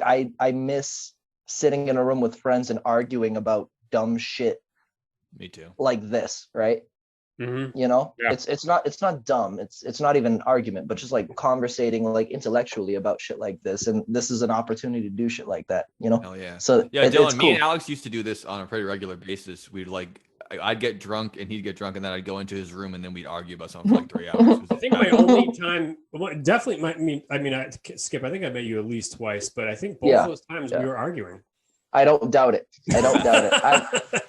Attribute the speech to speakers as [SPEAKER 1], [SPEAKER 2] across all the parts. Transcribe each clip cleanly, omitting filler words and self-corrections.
[SPEAKER 1] I miss sitting in a room with friends and arguing about dumb shit.
[SPEAKER 2] Me too.
[SPEAKER 1] Like this, right?
[SPEAKER 3] Mm-hmm.
[SPEAKER 1] You know,
[SPEAKER 3] Yeah.
[SPEAKER 1] it's not dumb. It's not even an argument, but just like conversating like intellectually about shit like this. And this is an opportunity to do shit like that, you know?
[SPEAKER 2] Hell yeah.
[SPEAKER 1] So
[SPEAKER 2] yeah,
[SPEAKER 1] it's
[SPEAKER 2] Dylan, me
[SPEAKER 1] cool.
[SPEAKER 2] and Alex used to do this on a pretty regular basis. I'd get drunk and he'd get drunk, and then I'd go into his room and then we'd argue about something for like 3 hours.
[SPEAKER 3] I think my only time, definitely, Skip, I think I met you at least twice, but I think both those times we were arguing.
[SPEAKER 1] I don't doubt it.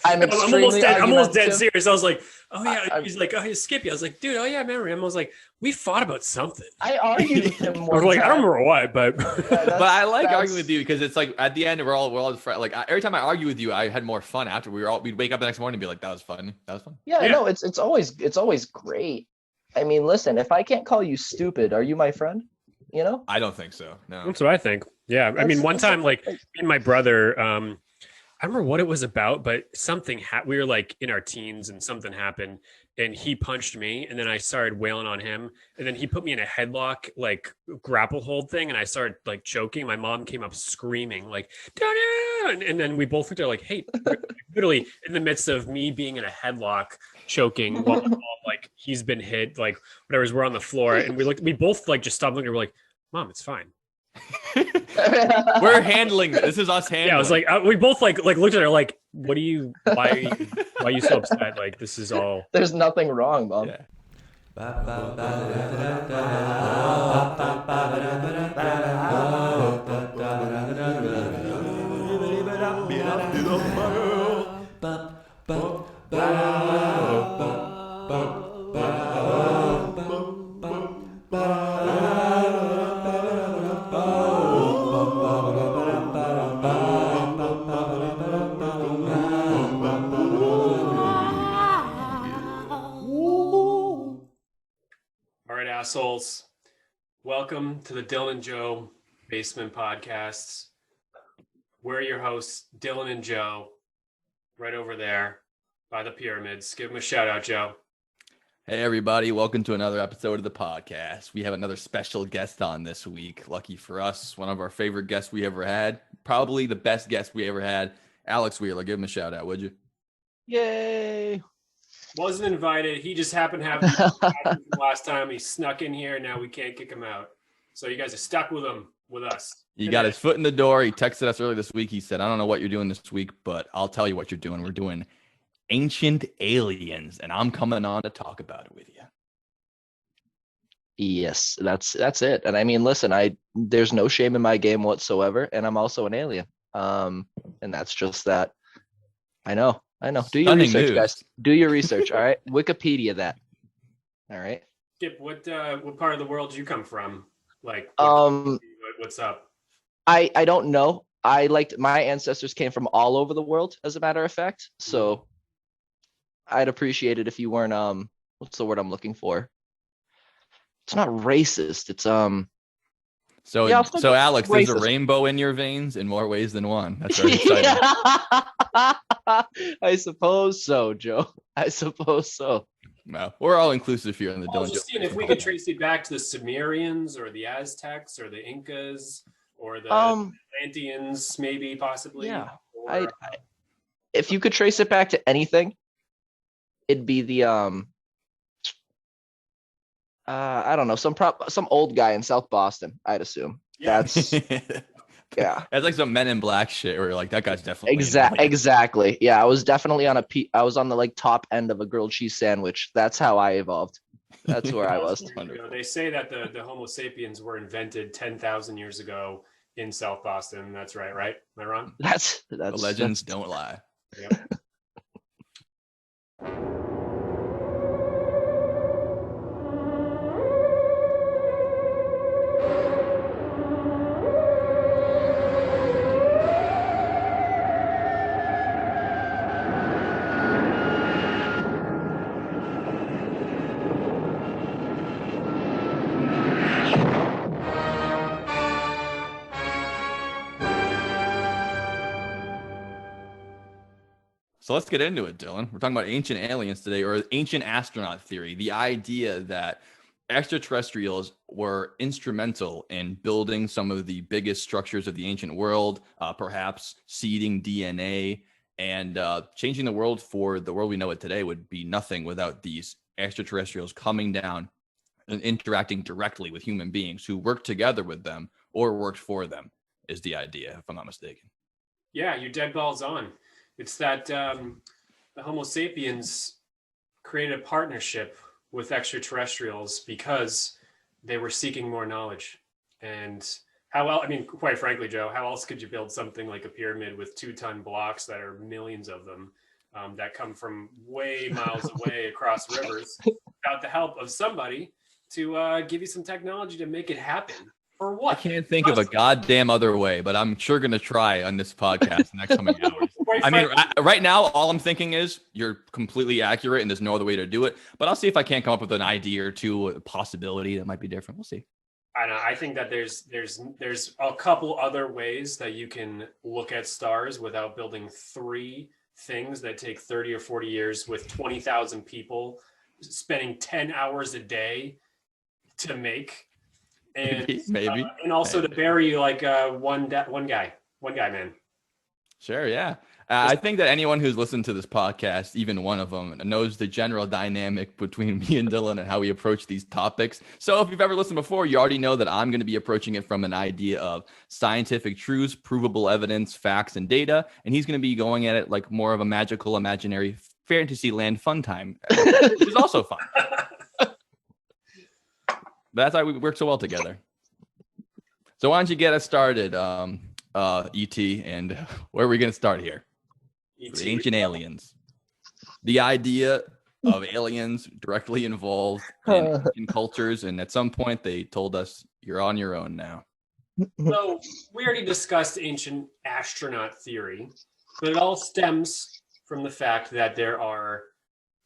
[SPEAKER 1] I'm extremely
[SPEAKER 3] I'm almost dead
[SPEAKER 1] argumentative.
[SPEAKER 3] serious. I was like, oh yeah. He's like, oh, hey, Skippy. I was like, dude, oh yeah, I remember him. I was like, we fought about something.
[SPEAKER 1] I argued with him
[SPEAKER 3] I
[SPEAKER 1] one
[SPEAKER 3] was like,
[SPEAKER 1] time.
[SPEAKER 3] I don't remember what, but
[SPEAKER 2] but I like arguing with you because it's like at the end we're all friends. Like every time I argue with you, I had more fun after. We'd wake up the next morning and be like, that was fun. That was fun.
[SPEAKER 1] Yeah, no, it's always great. I mean, listen, if I can't call you stupid, are you my friend? You know?
[SPEAKER 2] I don't think so. No.
[SPEAKER 3] That's what I think. Yeah. I mean, one time, like me and my brother, I don't remember what it was about, but something we were like in our teens and something happened and he punched me and then I started wailing on him and then he put me in a headlock, like grapple hold thing. And I started like choking. My mom came up screaming like, and then we both looked at her like, hey, literally in the midst of me being in a headlock choking while like he's been hit, like whatever's, we're on the floor. And we both like just stopped looking and we're like, Mom, it's fine.
[SPEAKER 2] We're handling this. Is us handling.
[SPEAKER 3] Yeah, I was like, we both like looked at her like, what are you? Why are you so upset? Like, this is all.
[SPEAKER 1] There's nothing wrong, Mom.
[SPEAKER 2] Yeah.
[SPEAKER 3] Assholes, welcome to the Dylan and Joe Basement Podcasts. We're your hosts, Dylan and Joe, right over there by the pyramids. Give them a shout out, Joe.
[SPEAKER 2] Hey everybody, welcome to another episode of the podcast. We have another special guest on this week. Lucky for us, one of our favorite guests we ever had, probably the best guest we ever had, Alex Wheeler. Give him a shout out, would you?
[SPEAKER 1] Yay!
[SPEAKER 3] Wasn't invited. He just happened to have the last time. He snuck in here. Now we can't kick him out. So you guys are stuck with him, with us.
[SPEAKER 2] He got his foot in the door. He texted us earlier this week. He said, I don't know what you're doing this week, but I'll tell you what you're doing. We're doing Ancient Aliens, and I'm coming on to talk about it with you.
[SPEAKER 1] Yes, that's it. And I mean, listen, there's no shame in my game whatsoever, and I'm also an alien. And that's just that. I know. Do your research, guys. Do your research. All right. Wikipedia that. All right.
[SPEAKER 3] Skip, what part of the world do you come from? Like, what's up?
[SPEAKER 1] I don't know. My ancestors came from all over the world, as a matter of fact. So I'd appreciate it if you weren't what's the word I'm looking for? It's not racist. It's
[SPEAKER 2] So Alex, there's a rainbow in your veins in more ways than one. That's very exciting.
[SPEAKER 1] I suppose so, Joe. I suppose so.
[SPEAKER 2] No, we're all inclusive here in the Dylan.
[SPEAKER 3] Just seeing if we could trace it back to the Sumerians or the Aztecs or the Incas or the Atlanteans, maybe, possibly.
[SPEAKER 1] Yeah. If you could trace it back to anything, it'd be the I don't know, some old guy in South Boston, I'd assume.
[SPEAKER 3] Yeah.
[SPEAKER 1] That's yeah.
[SPEAKER 2] That's like some Men in Black shit where you're like, that guy's definitely
[SPEAKER 1] exactly. Yeah, I was definitely on the like top end of a grilled cheese sandwich. That's how I evolved. That's where I was.
[SPEAKER 3] They say that the Homo sapiens were invented 10,000 years ago in South Boston. That's right? Am I wrong?
[SPEAKER 1] That's
[SPEAKER 2] the legends don't lie.
[SPEAKER 3] Yep.
[SPEAKER 2] So let's get into it, Dylan. We're talking about ancient aliens today, or ancient astronaut theory. The idea that extraterrestrials were instrumental in building some of the biggest structures of the ancient world, perhaps seeding DNA and changing the world for the world we know it today would be nothing without these extraterrestrials coming down and interacting directly with human beings who worked together with them or worked for them, is the idea, if I'm not mistaken.
[SPEAKER 3] Yeah, you're dead balls on. It's that the Homo sapiens created a partnership with extraterrestrials because they were seeking more knowledge. And how else, I mean, quite frankly, Joe, how else could you build something like a pyramid with 2-ton blocks that are millions of them that come from way miles away across rivers without the help of somebody to give you some technology to make it happen? For what?
[SPEAKER 2] I can't think of a goddamn other way, but I'm sure going to try on this podcast in the next coming hours. I mean, right now, all I'm thinking is you're completely accurate and there's no other way to do it. But I'll see if I can't come up with an idea or two, a possibility that might be different. We'll see.
[SPEAKER 3] I know. I think that there's a couple other ways that you can look at stars without building 3 things that take 30 or 40 years with 20,000 people spending 10 hours a day to make. And
[SPEAKER 2] maybe.
[SPEAKER 3] And also to bury like one guy, man.
[SPEAKER 2] Sure, yeah. I think that anyone who's listened to this podcast, even one of them, knows the general dynamic between me and Dylan and how we approach these topics. So if you've ever listened before, you already know that I'm going to be approaching it from an idea of scientific truths, provable evidence, facts, and data. And he's going to be going at it like more of a magical, imaginary fantasy land fun time, which is also fun. That's why we work so well together. So why don't you get us started, ET, and where are we going to start here? The ancient aliens. The idea of aliens directly involved in cultures, and at some point they told us, you're on your own now.
[SPEAKER 3] So we already discussed ancient astronaut theory, but it all stems from the fact that there are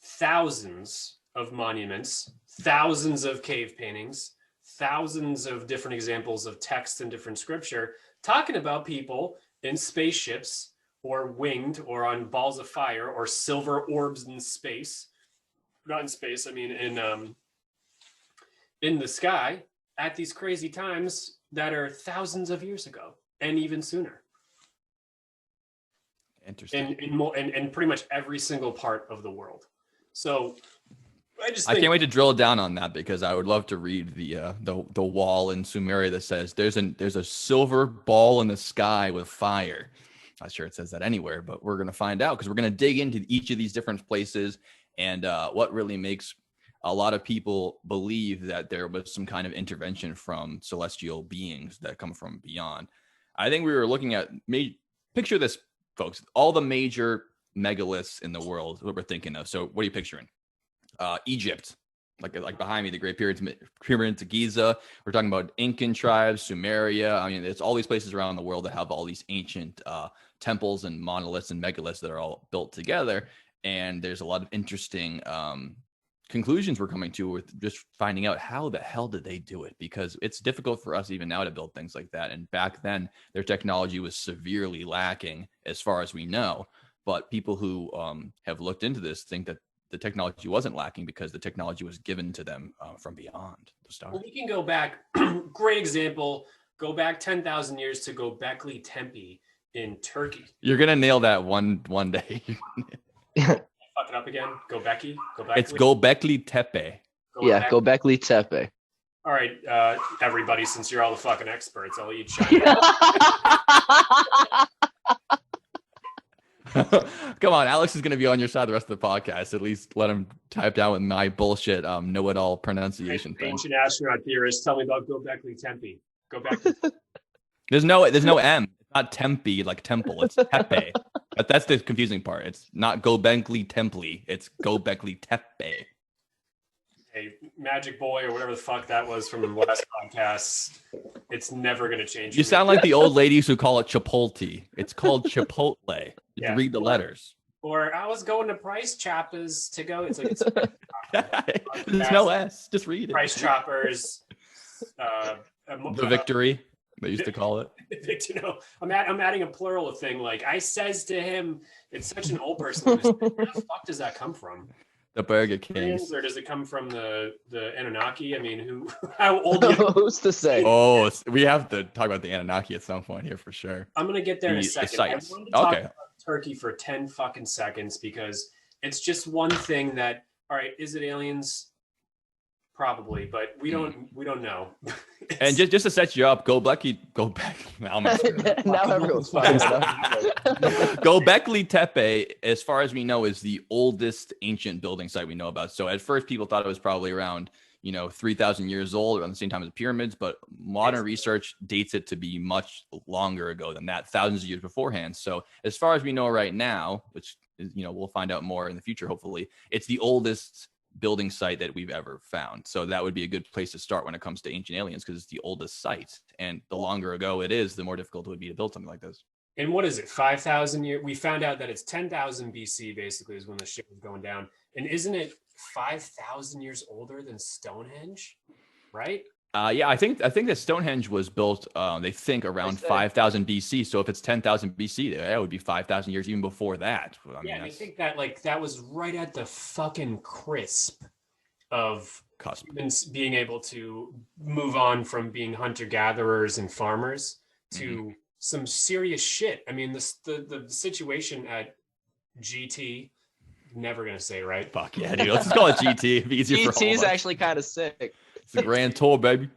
[SPEAKER 3] thousands of monuments, thousands of cave paintings, thousands of different examples of text and different scripture talking about people in spaceships or winged or on balls of fire or silver orbs in space. Not in space, I mean in the sky at these crazy times that are thousands of years ago and even sooner.
[SPEAKER 2] Interesting.
[SPEAKER 3] And pretty much every single part of the world. So I
[SPEAKER 2] can't wait to drill down on that because I would love to read the wall in Sumeria that says there's a silver ball in the sky with fire. Not sure it says that anywhere, but we're going to find out because we're going to dig into each of these different places and what really makes a lot of people believe that there was some kind of intervention from celestial beings that come from beyond. I think we were looking at, picture this, folks, all the major megaliths in the world, what we're thinking of. So what are you picturing? Egypt, like behind me, the Great Pyramids of Giza. We're talking about Incan tribes, Sumeria. I mean, it's all these places around the world that have all these ancient temples and monoliths and megaliths that are all built together. And there's a lot of interesting conclusions we're coming to with just finding out how the hell did they do it? Because it's difficult for us even now to build things like that. And back then, their technology was severely lacking as far as we know. But people who have looked into this think that the technology wasn't lacking because the technology was given to them from beyond the stars.
[SPEAKER 3] Well, we can go back, great example, go back 10,000 years to Göbekli Tepe in Turkey.
[SPEAKER 2] You're going to nail that one day.
[SPEAKER 3] Fuck it up again. Göbekli.
[SPEAKER 2] It's Göbekli Tepe.
[SPEAKER 1] Yeah, Göbekli Tepe.
[SPEAKER 3] All right, everybody, since you're all the fucking experts, I'll eat shine.
[SPEAKER 2] Come on, Alex is going to be on your side the rest of the podcast. At least let him type down with my bullshit know-it-all pronunciation thing.
[SPEAKER 3] Ancient astronaut theorists, tell me about Göbekli Tepe. Göbekli.
[SPEAKER 2] There's no M. It's not Tempe like temple. It's Tepe. But that's the confusing part. It's not Göbekli Temple. It's Göbekli Tepe.
[SPEAKER 3] Hey, Magic Boy or whatever the fuck that was from the last podcast. It's never going to change.
[SPEAKER 2] You sound like the old ladies who call it Chipotle. It's called Chipotle. You read the letters.
[SPEAKER 3] Or I was going to Price Choppers to go. It's like
[SPEAKER 2] there's no S. Just read it.
[SPEAKER 3] Price Choppers.
[SPEAKER 2] The Victory. They used to call it.
[SPEAKER 3] You know, I'm adding a plural thing. Like I says to him, it's such an old person. Where the fuck does that come from?
[SPEAKER 2] The Burger Kings.
[SPEAKER 3] Or does it come from the Anunnaki? I mean, how old are you?
[SPEAKER 1] Who's to say?
[SPEAKER 2] Oh, we have to talk about the Anunnaki at some point here for sure.
[SPEAKER 3] I'm going to get there in a second. I wanted to talk about Turkey for 10 fucking seconds because it's just one thing that, all right, is it aliens? Probably, but we don't know.
[SPEAKER 2] And just to set you up, Göbekli Tepe, as far as we know, is the oldest ancient building site we know about. So at first, people thought it was probably around 3,000 years old, around the same time as the pyramids. But modern research dates it to be much longer ago than that, thousands of years beforehand. So as far as we know right now, which is, we'll find out more in the future, hopefully, it's the oldest building site that we've ever found. So that would be a good place to start when it comes to ancient aliens, because it's the oldest site, and the longer ago it is, the more difficult it would be to build something like this.
[SPEAKER 3] And what is it, 5,000 years? We found out that it's 10,000 BC basically is when the shit was going down. And isn't it 5,000 years older than Stonehenge, right?
[SPEAKER 2] Yeah, I think that Stonehenge was built, they think, around 5,000 BC. So if it's 10,000 BC, that would be 5,000 years even before that.
[SPEAKER 3] I think that that was right at the fucking cusp of humans being able to move on from being hunter-gatherers and farmers to some serious shit. I mean, the situation at GT, never gonna say it right.
[SPEAKER 2] Fuck yeah, dude. Let's just call it GT. It'd be easier for all
[SPEAKER 1] GT is
[SPEAKER 2] of us.
[SPEAKER 1] actually kind of sick.
[SPEAKER 2] It's a grand tour, baby.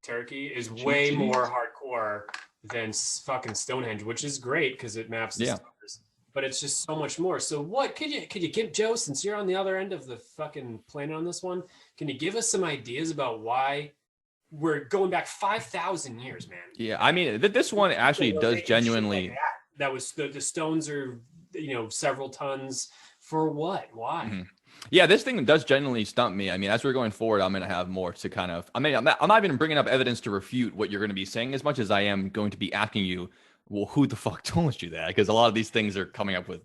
[SPEAKER 3] Turkey is way more hardcore than fucking Stonehenge, which is great because it maps the stars. But it's just so much more. So what could you give, Joe, since you're on the other end of the fucking planet on this one, can you give us some ideas about why we're going back 5,000 years, man?
[SPEAKER 2] Yeah, I mean, this one actually does genuinely.
[SPEAKER 3] Like that was the stones are, several tons for what? Why?
[SPEAKER 2] Mm-hmm. Yeah, this thing does genuinely stump me. I mean, as we're going forward, I'm going to have more to kind of, I'm not even bringing up evidence to refute what you're going to be saying as much as I am going to be asking you, well, who the fuck told you that? Because a lot of these things are coming up with,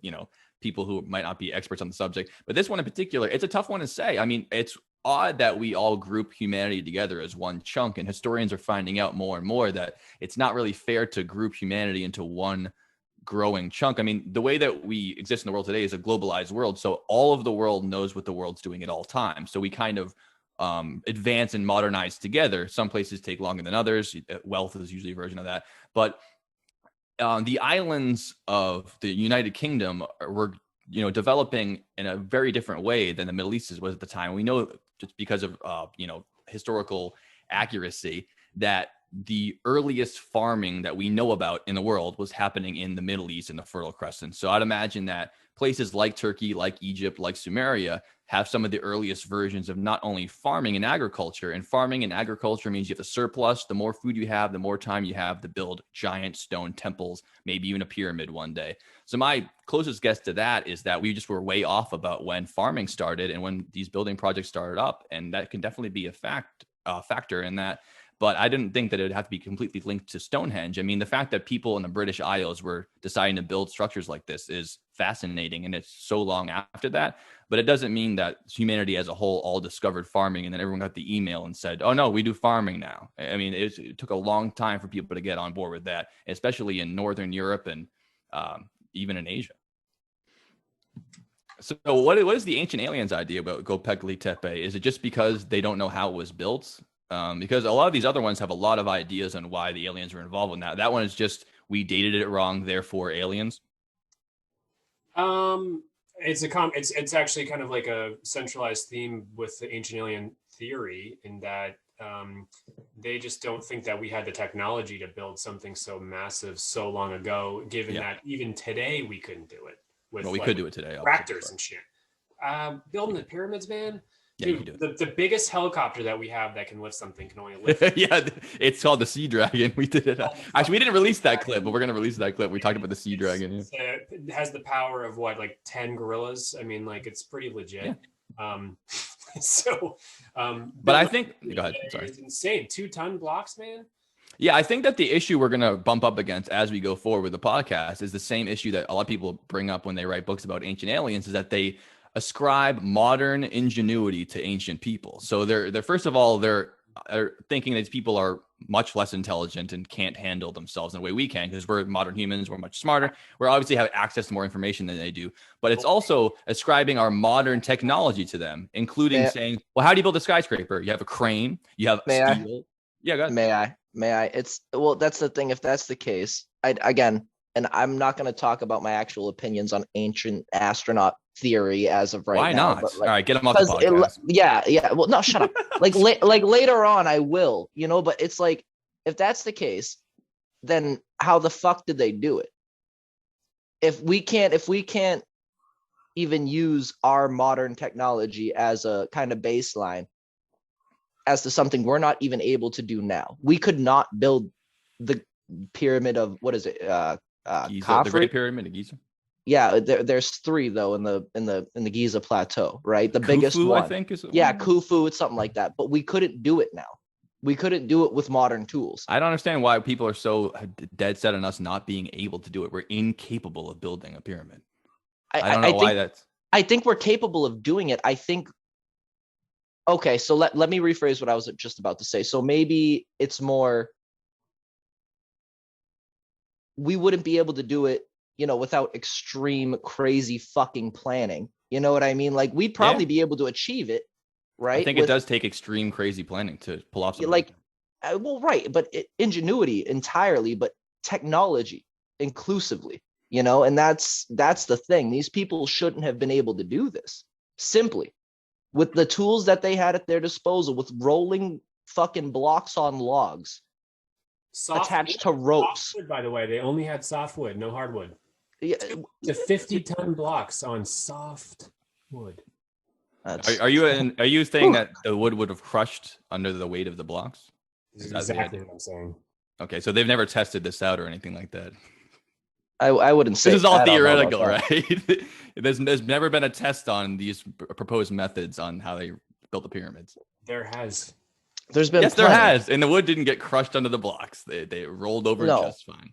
[SPEAKER 2] people who might not be experts on the subject. But this one in particular, it's a tough one to say. I mean, it's odd that we all group humanity together as one chunk. And historians are finding out more and more that it's not really fair to group humanity into one growing chunk. I mean, the way that we exist in the world today is a globalized world. So all of the world knows what the world's doing at all times. So we kind of advance and modernize together. Some places take longer than others. Wealth is usually a version of that. But the islands of the United Kingdom were, developing in a very different way than the Middle East was at the time. We know just because of, historical accuracy that the earliest farming that we know about in the world was happening in the Middle East and the Fertile Crescent. So I'd imagine that places like Turkey, like Egypt, like Sumeria have some of the earliest versions of not only farming and agriculture. And farming and agriculture means you have a surplus. The more food you have, the more time you have to build giant stone temples, maybe even a pyramid one day. So my closest guess to that is that we just were way off about when farming started and when these building projects started up. And that can definitely be a factor in that. But I didn't think that it would have to be completely linked to Stonehenge. I mean, the fact that people in the British Isles were deciding to build structures like this is fascinating. And it's so long after that. But it doesn't mean that humanity as a whole all discovered farming and then everyone got the email and said, oh, no, we do farming now. I mean, it took a long time for people to get on board with that, especially in Northern Europe and even in Asia. So what is the ancient aliens idea about Göbekli Tepe? Is it just because they don't know how it was built? Because a lot of these other ones have a lot of ideas on why the aliens were involved in that. That one is just, we dated it wrong, therefore aliens.
[SPEAKER 3] It's actually kind of like a centralized theme with the ancient alien theory in that they just don't think that we had the technology to build something so massive so long ago, given that even today we couldn't do it.
[SPEAKER 2] We could do it today.
[SPEAKER 3] Tractors and shit. Building the pyramids, man.
[SPEAKER 2] Yeah,
[SPEAKER 3] dude, the biggest helicopter that we have that can lift something can only lift.
[SPEAKER 2] Yeah, it's called the Sea Dragon. We did it. Actually, we didn't release that clip, but we're gonna release that clip. We talked about the Sea Dragon.
[SPEAKER 3] It has the power of what, like 10 gorillas. I mean, like it's pretty legit. Yeah.
[SPEAKER 2] But I think go ahead. Sorry.
[SPEAKER 3] It's insane. 2-ton blocks, man.
[SPEAKER 2] Yeah, I think that the issue we're going to bump up against as we go forward with the podcast is the same issue that a lot of people bring up when they write books about ancient aliens, is that they ascribe modern ingenuity to ancient people. So they're first of all, they're are thinking that these people are much less intelligent and can't handle themselves in the way we can, because we're modern humans, we're much smarter, we obviously have access to more information than they do. But it's also ascribing our modern technology to them, including saying, well, how do you build a skyscraper? You have a crane, you have steel. Yeah, go ahead.
[SPEAKER 1] May I? That's the thing. If that's the case, again, and I'm not going to talk about my actual opinions on ancient astronaut theory as of right now.
[SPEAKER 2] Why not? All right, get them off the podcast.
[SPEAKER 1] Yeah. Well, no, shut up. like later on, I will. But it's like, if that's the case, then how the fuck did they do it? If we can't even use our modern technology as a kind of baseline as to something we're not even able to do now. We could not build the pyramid of, what is it?
[SPEAKER 2] Giza, the Great Pyramid of Giza.
[SPEAKER 1] Yeah, there's 3 though in the Giza plateau, right? The
[SPEAKER 2] Khufu,
[SPEAKER 1] biggest one,
[SPEAKER 2] I think, is
[SPEAKER 1] Khufu. It's something like that. But we couldn't do it now. We couldn't do it with modern tools.
[SPEAKER 2] I don't understand why people are so dead set on us not being able to do it. We're incapable of building a pyramid. I don't know why that's.
[SPEAKER 1] I think we're capable of doing it. I think. Okay, so let me rephrase what I was just about to say. So maybe it's more, we wouldn't be able to do it, without extreme, crazy fucking planning. You know what I mean? Like, we'd probably be able to achieve it, right?
[SPEAKER 2] I think it does take extreme, crazy planning to pull off something.
[SPEAKER 1] Like, well, right, but ingenuity entirely, but technology inclusively, and that's the thing. These people shouldn't have been able to do this simply with the tools that they had at their disposal, with rolling fucking blocks on logs attached to ropes.
[SPEAKER 3] Softwood, by the way, they only had softwood, no hardwood.
[SPEAKER 1] Yeah,
[SPEAKER 3] the 50-ton blocks on soft wood.
[SPEAKER 2] Are you saying that the wood would have crushed under the weight of the blocks?
[SPEAKER 3] This is exactly what I'm saying.
[SPEAKER 2] Okay, so they've never tested this out or anything like that.
[SPEAKER 1] I wouldn't say
[SPEAKER 2] this is all theoretical, right? There's never been a test on these proposed methods on how they built the pyramids.
[SPEAKER 3] There has.
[SPEAKER 1] There's been
[SPEAKER 2] there has, and the wood didn't get crushed under the blocks. They rolled over just fine.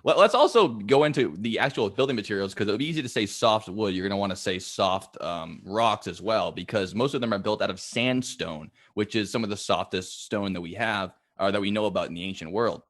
[SPEAKER 2] Let's also go into the actual building materials, because it would be easy to say soft wood. You're going to want to say soft rocks as well, because most of them are built out of sandstone, which is some of the softest stone that we have, or that we know about in the ancient world.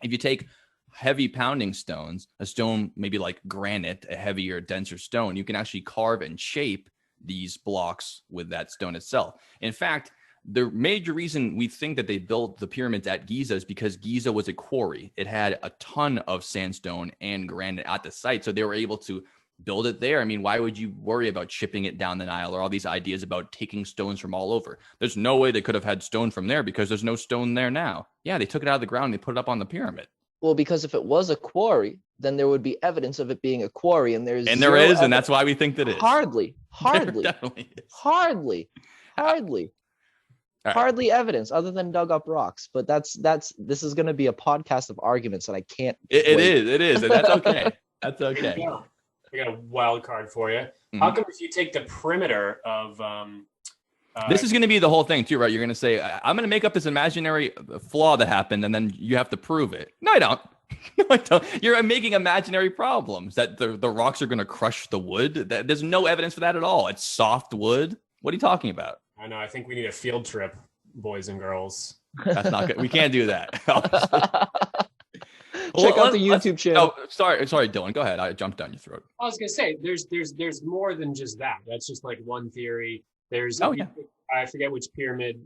[SPEAKER 2] If you take heavy pounding stones, a stone maybe like granite, a heavier, denser stone, you can actually carve and shape these blocks with that stone itself. In fact, the major reason we think that they built the pyramids at Giza is because Giza was a quarry. It had a ton of sandstone and granite at the site, so they were able to build it there. I mean, why would you worry about shipping it down the Nile, or all these ideas about taking stones from all over? There's no way they could have had stone from there, because there's no stone there now. Yeah, they took it out of the ground and they put it up on the pyramid.
[SPEAKER 1] Well, because if it was a quarry, then there would be evidence of it being a quarry, and there is,
[SPEAKER 2] and that's why we think that it is.
[SPEAKER 1] Hardly,
[SPEAKER 2] definitely is.
[SPEAKER 1] Hardly evidence other than dug up rocks. But this is going to be a podcast of arguments, and I can't.
[SPEAKER 2] It is, and that's okay. That's okay.
[SPEAKER 3] I got a wild card for you. Mm-hmm. How come if you take the perimeter of
[SPEAKER 2] this is going to be the whole thing too, right? You're going to say, I'm going to make up this imaginary flaw that happened, and then you have to prove it. No, I don't. No, I don't. You're making imaginary problems that the rocks are going to crush the wood. There's no evidence for that at all. It's soft wood. What are you talking about?
[SPEAKER 3] I know. I think we need a field trip, boys and girls.
[SPEAKER 2] That's not good. We can't do that.
[SPEAKER 1] Check out the YouTube channel.
[SPEAKER 2] Oh, sorry, Dylan. Go ahead. I jumped down your throat.
[SPEAKER 3] I was going to say, there's more than just that. That's just like one theory. There's, I forget which pyramid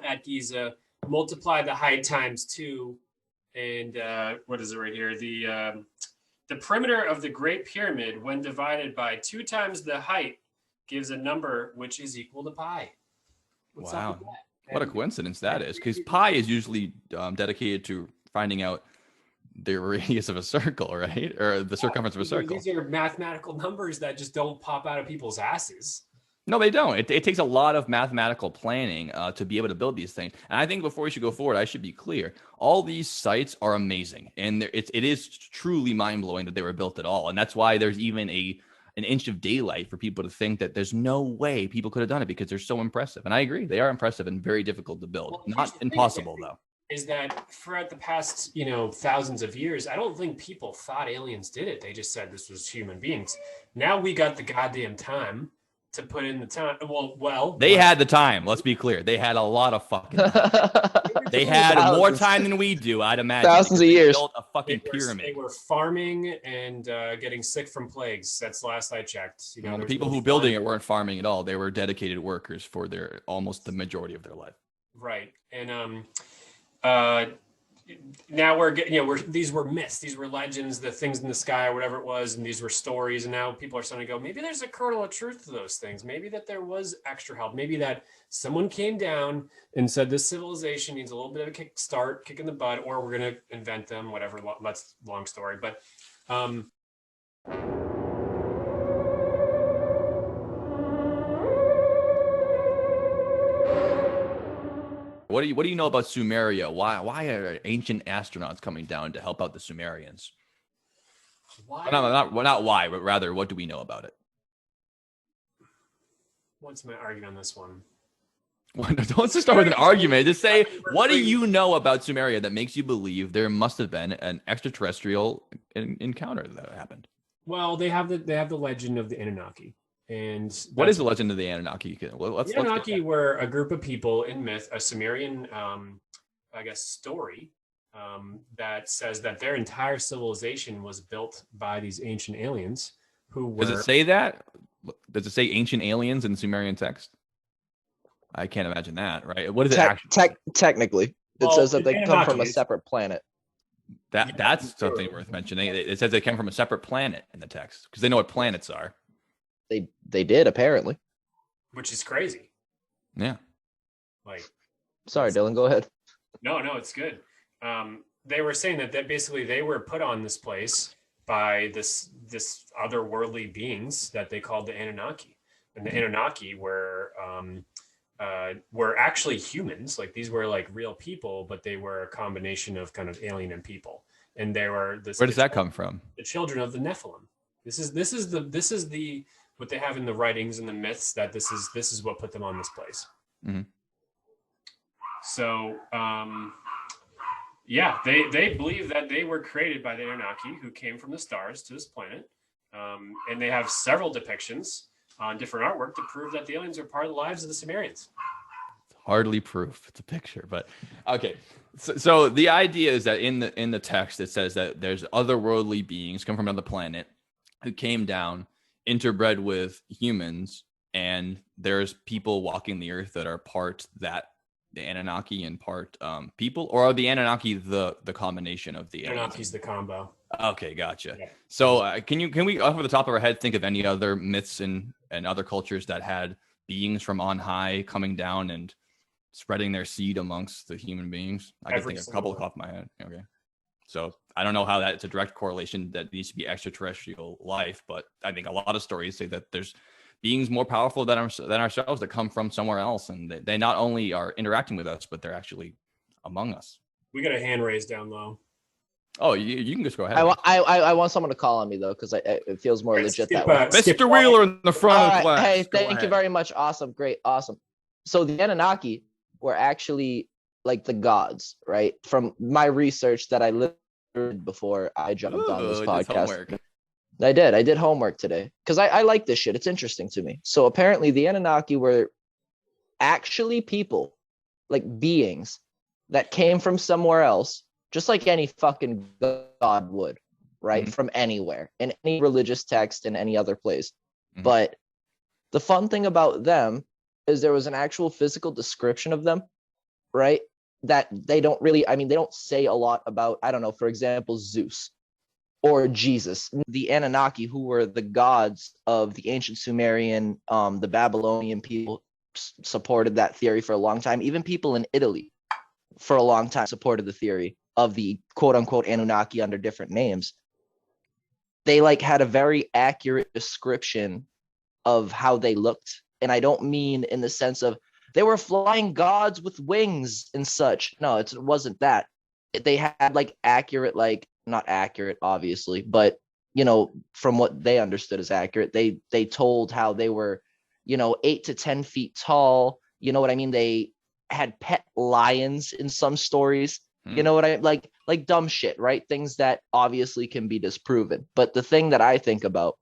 [SPEAKER 3] at Giza, multiply the height times 2. And what is it right here? The perimeter of the Great Pyramid, when divided by 2 times the height, gives a number which is equal to pi.
[SPEAKER 2] Wow. What a coincidence that is, because pi is usually dedicated to finding out the radius of a circle, right? Or the circumference of a circle.
[SPEAKER 3] These are mathematical numbers that just don't pop out of people's asses.
[SPEAKER 2] No, they don't. It takes a lot of mathematical planning to be able to build these things. And I think before we should go forward, I should be clear. All these sites are amazing. And it is truly mind-blowing that they were built at all. And that's why there's even an inch of daylight for people to think that there's no way people could have done it, because they're so impressive. And I agree. They are impressive and very difficult to build. Well, not impossible, though.
[SPEAKER 3] Is that throughout the past, thousands of years, I don't think people thought aliens did it. They just said this was human beings. Now we got the goddamn time. to put in the time. Well,
[SPEAKER 2] they had the time. Let's be clear. They had a lot of fucking time. They had more time than we do, I'd imagine.
[SPEAKER 1] Thousands of years.
[SPEAKER 2] Built a fucking pyramid.
[SPEAKER 3] They were farming and getting sick from plagues. That's the last I checked. You know,
[SPEAKER 2] the people who building it weren't farming at all. They were dedicated workers for their almost the majority of their life.
[SPEAKER 3] Right. And now we're getting, these were myths, these were legends, the things in the sky or whatever it was, and these were stories. And now people are starting to go, maybe there's a kernel of truth to those things. Maybe that there was extra help. Maybe that someone came down and said this civilization needs a little bit of a kick in the butt, or we're going to invent them, whatever. That's a long story. But
[SPEAKER 2] What do you know about Sumeria? Why are ancient astronauts coming down to help out the Sumerians?
[SPEAKER 3] Why?
[SPEAKER 2] Not why, but rather what do we know about it?
[SPEAKER 3] What's my argument on this one?
[SPEAKER 2] Don't just start with an argument. Just say, what do you know about Sumeria that makes you believe there must have been an extraterrestrial encounter that happened?
[SPEAKER 3] Well, they have the legend of the Anunnaki. And
[SPEAKER 2] what is the legend of the Anunnaki?
[SPEAKER 3] The Anunnaki were a group of people in myth, a Sumerian, story that says that their entire civilization was built by these ancient aliens who were.
[SPEAKER 2] Does it say that? Does it say ancient aliens in Sumerian text? I can't imagine that, right? What is it actually?
[SPEAKER 1] Technically, it says that they come from a separate planet.
[SPEAKER 2] That's something worth mentioning. It says they came from a separate planet in the text because they know what planets are.
[SPEAKER 1] They did, apparently.
[SPEAKER 3] Which is crazy.
[SPEAKER 2] Yeah.
[SPEAKER 1] Sorry, Dylan, go ahead.
[SPEAKER 3] No, it's good. They were saying that basically they were put on this place by this otherworldly beings that they called the Anunnaki. And the Anunnaki were actually humans. Like, these were like real people, but they were a combination of kind of alien and people. And they were
[SPEAKER 2] Where does that come from?
[SPEAKER 3] The children of the Nephilim. This is the what they have in the writings and the myths, that this is what put them on this place.
[SPEAKER 2] Mm-hmm.
[SPEAKER 3] So, they believe that they were created by the Anunnaki, who came from the stars to this planet. And they have several depictions on different artwork to prove that the aliens are part of the lives of the Sumerians.
[SPEAKER 2] Hardly proof. It's a picture, but okay. So the idea is that in the text, it says that there's otherworldly beings come from another planet who came down, interbred with humans, and there's people walking the earth that are part the Anunnaki and part people, or are the Anunnaki the combination of the
[SPEAKER 3] Anunnaki's the combo?
[SPEAKER 2] Okay, gotcha. Yeah. So can we off the top of our head think of any other myths and other cultures that had beings from on high coming down and spreading their seed amongst the human beings? I can think of a couple off my head. Okay. So I don't know how that's a direct correlation that needs to be extraterrestrial life, but I think a lot of stories say that there's beings more powerful than ourselves that come from somewhere else, and they not only are interacting with us, but they're actually among us.
[SPEAKER 3] We got a hand raised down low.
[SPEAKER 2] Oh, you can just go ahead.
[SPEAKER 1] I want someone to call on me though, because it feels more legit that way.
[SPEAKER 2] Mr. Wheeler in the front of the class.
[SPEAKER 1] Hey, thank you very much. Awesome, great, awesome. So the Anunnaki were actually like the gods, right? From my research that I lived before I jumped on this podcast. I did homework today because I like this shit. It's interesting to me. So apparently the Anunnaki were actually people, like beings that came from somewhere else, just like any fucking god would, right? Mm-hmm. From anywhere, in any religious text, in any other place. Mm-hmm. But the fun thing about them is there was an actual physical description of them, right? That they don't really, they don't say a lot about, I don't know, for example, Zeus or Jesus. The Anunnaki, who were the gods of the ancient Sumerian, the Babylonian people, supported that theory for a long time. Even people in Italy for a long time supported the theory of the quote unquote Anunnaki under different names. They had a very accurate description of how they looked. And I don't mean in the sense of they were flying gods with wings and such. No, it wasn't that. They had accurate, not accurate, obviously, but from what they understood as accurate, they told how they were, 8 to 10 feet tall. You know what I mean? They had pet lions in some stories. You know what I like dumb shit, right? Things that obviously can be disproven. But the thing that I think about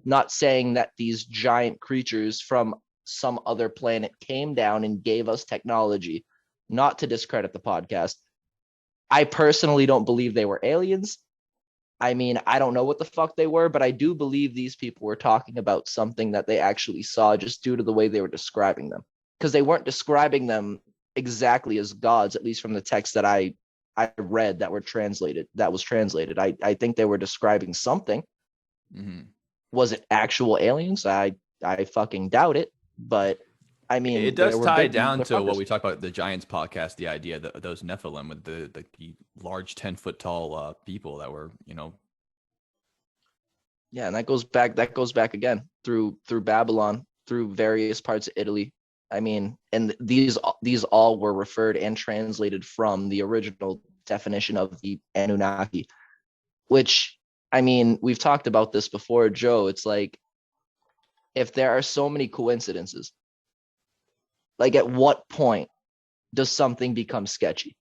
[SPEAKER 1] not saying that these giant creatures from some other planet came down and gave us technology, not to discredit the podcast. I personally don't believe they were aliens. I mean, I don't know what the fuck they were, but I do believe these people were talking about something that they actually saw just due to the way they were describing them. Because they weren't describing them exactly as gods, at least from the text that I read that was translated. I think they were describing something.
[SPEAKER 2] Mm-hmm.
[SPEAKER 1] Was it actual aliens? I fucking doubt it. But I mean,
[SPEAKER 2] it does tie down to what we talked about the Giants podcast, the idea that those Nephilim with the large 10-foot tall people that were,
[SPEAKER 1] Yeah, and that goes back again through Babylon, through various parts of Italy. I mean, and these all were referred and translated from the original definition of the Anunnaki, which, I mean, we've talked about this before, Joe. It's like, if there are so many coincidences, like at what point does something become sketchy?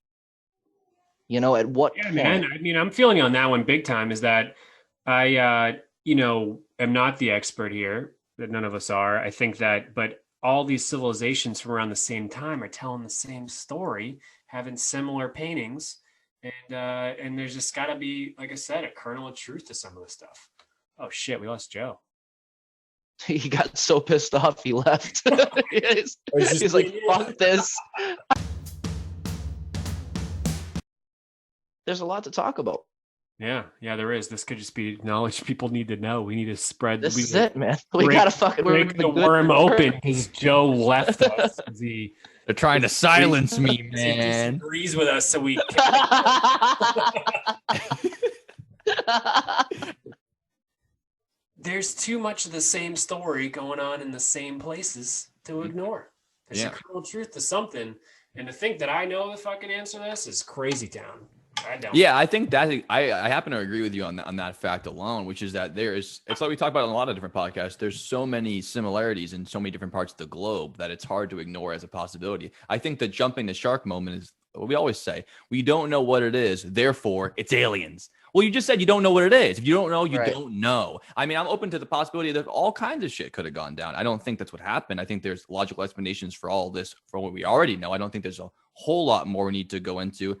[SPEAKER 1] At what point?
[SPEAKER 3] Man, I mean, I'm feeling on that one big time. Is that I am not the expert here, that none of us are. I think that, but all these civilizations from around the same time are telling the same story, having similar paintings, and there's just got to be, like I said, a kernel of truth to some of this stuff. Oh shit, we lost Joe.
[SPEAKER 1] He got so pissed off he left. he's like, fuck this. There's a lot to talk about.
[SPEAKER 3] Yeah, there is. This could just be knowledge people need to know. We need to spread.
[SPEAKER 1] This is it, man. We gotta fucking
[SPEAKER 3] break the worm open because Joe left us.
[SPEAKER 2] They're trying to silence me, man.
[SPEAKER 3] He disagrees with us, so we. There's too much of the same story going on in the same places to ignore. There's a kernel of truth to something, and to think that I know the fucking answer to this is crazy town. I don't.
[SPEAKER 2] Yeah, I think that I happen to agree with you on that fact alone, which is that it's like we talk about on a lot of different podcasts. There's so many similarities in so many different parts of the globe that it's hard to ignore as a possibility. I think the jumping the shark moment is what we always say. We don't know what it is, therefore it's aliens. Well, you just said you don't know what it is. If you don't know, you don't know. I mean, I'm open to the possibility that all kinds of shit could have gone down. I don't think that's what happened. I think there's logical explanations for all this, for what we already know. I don't think there's a whole lot more we need to go into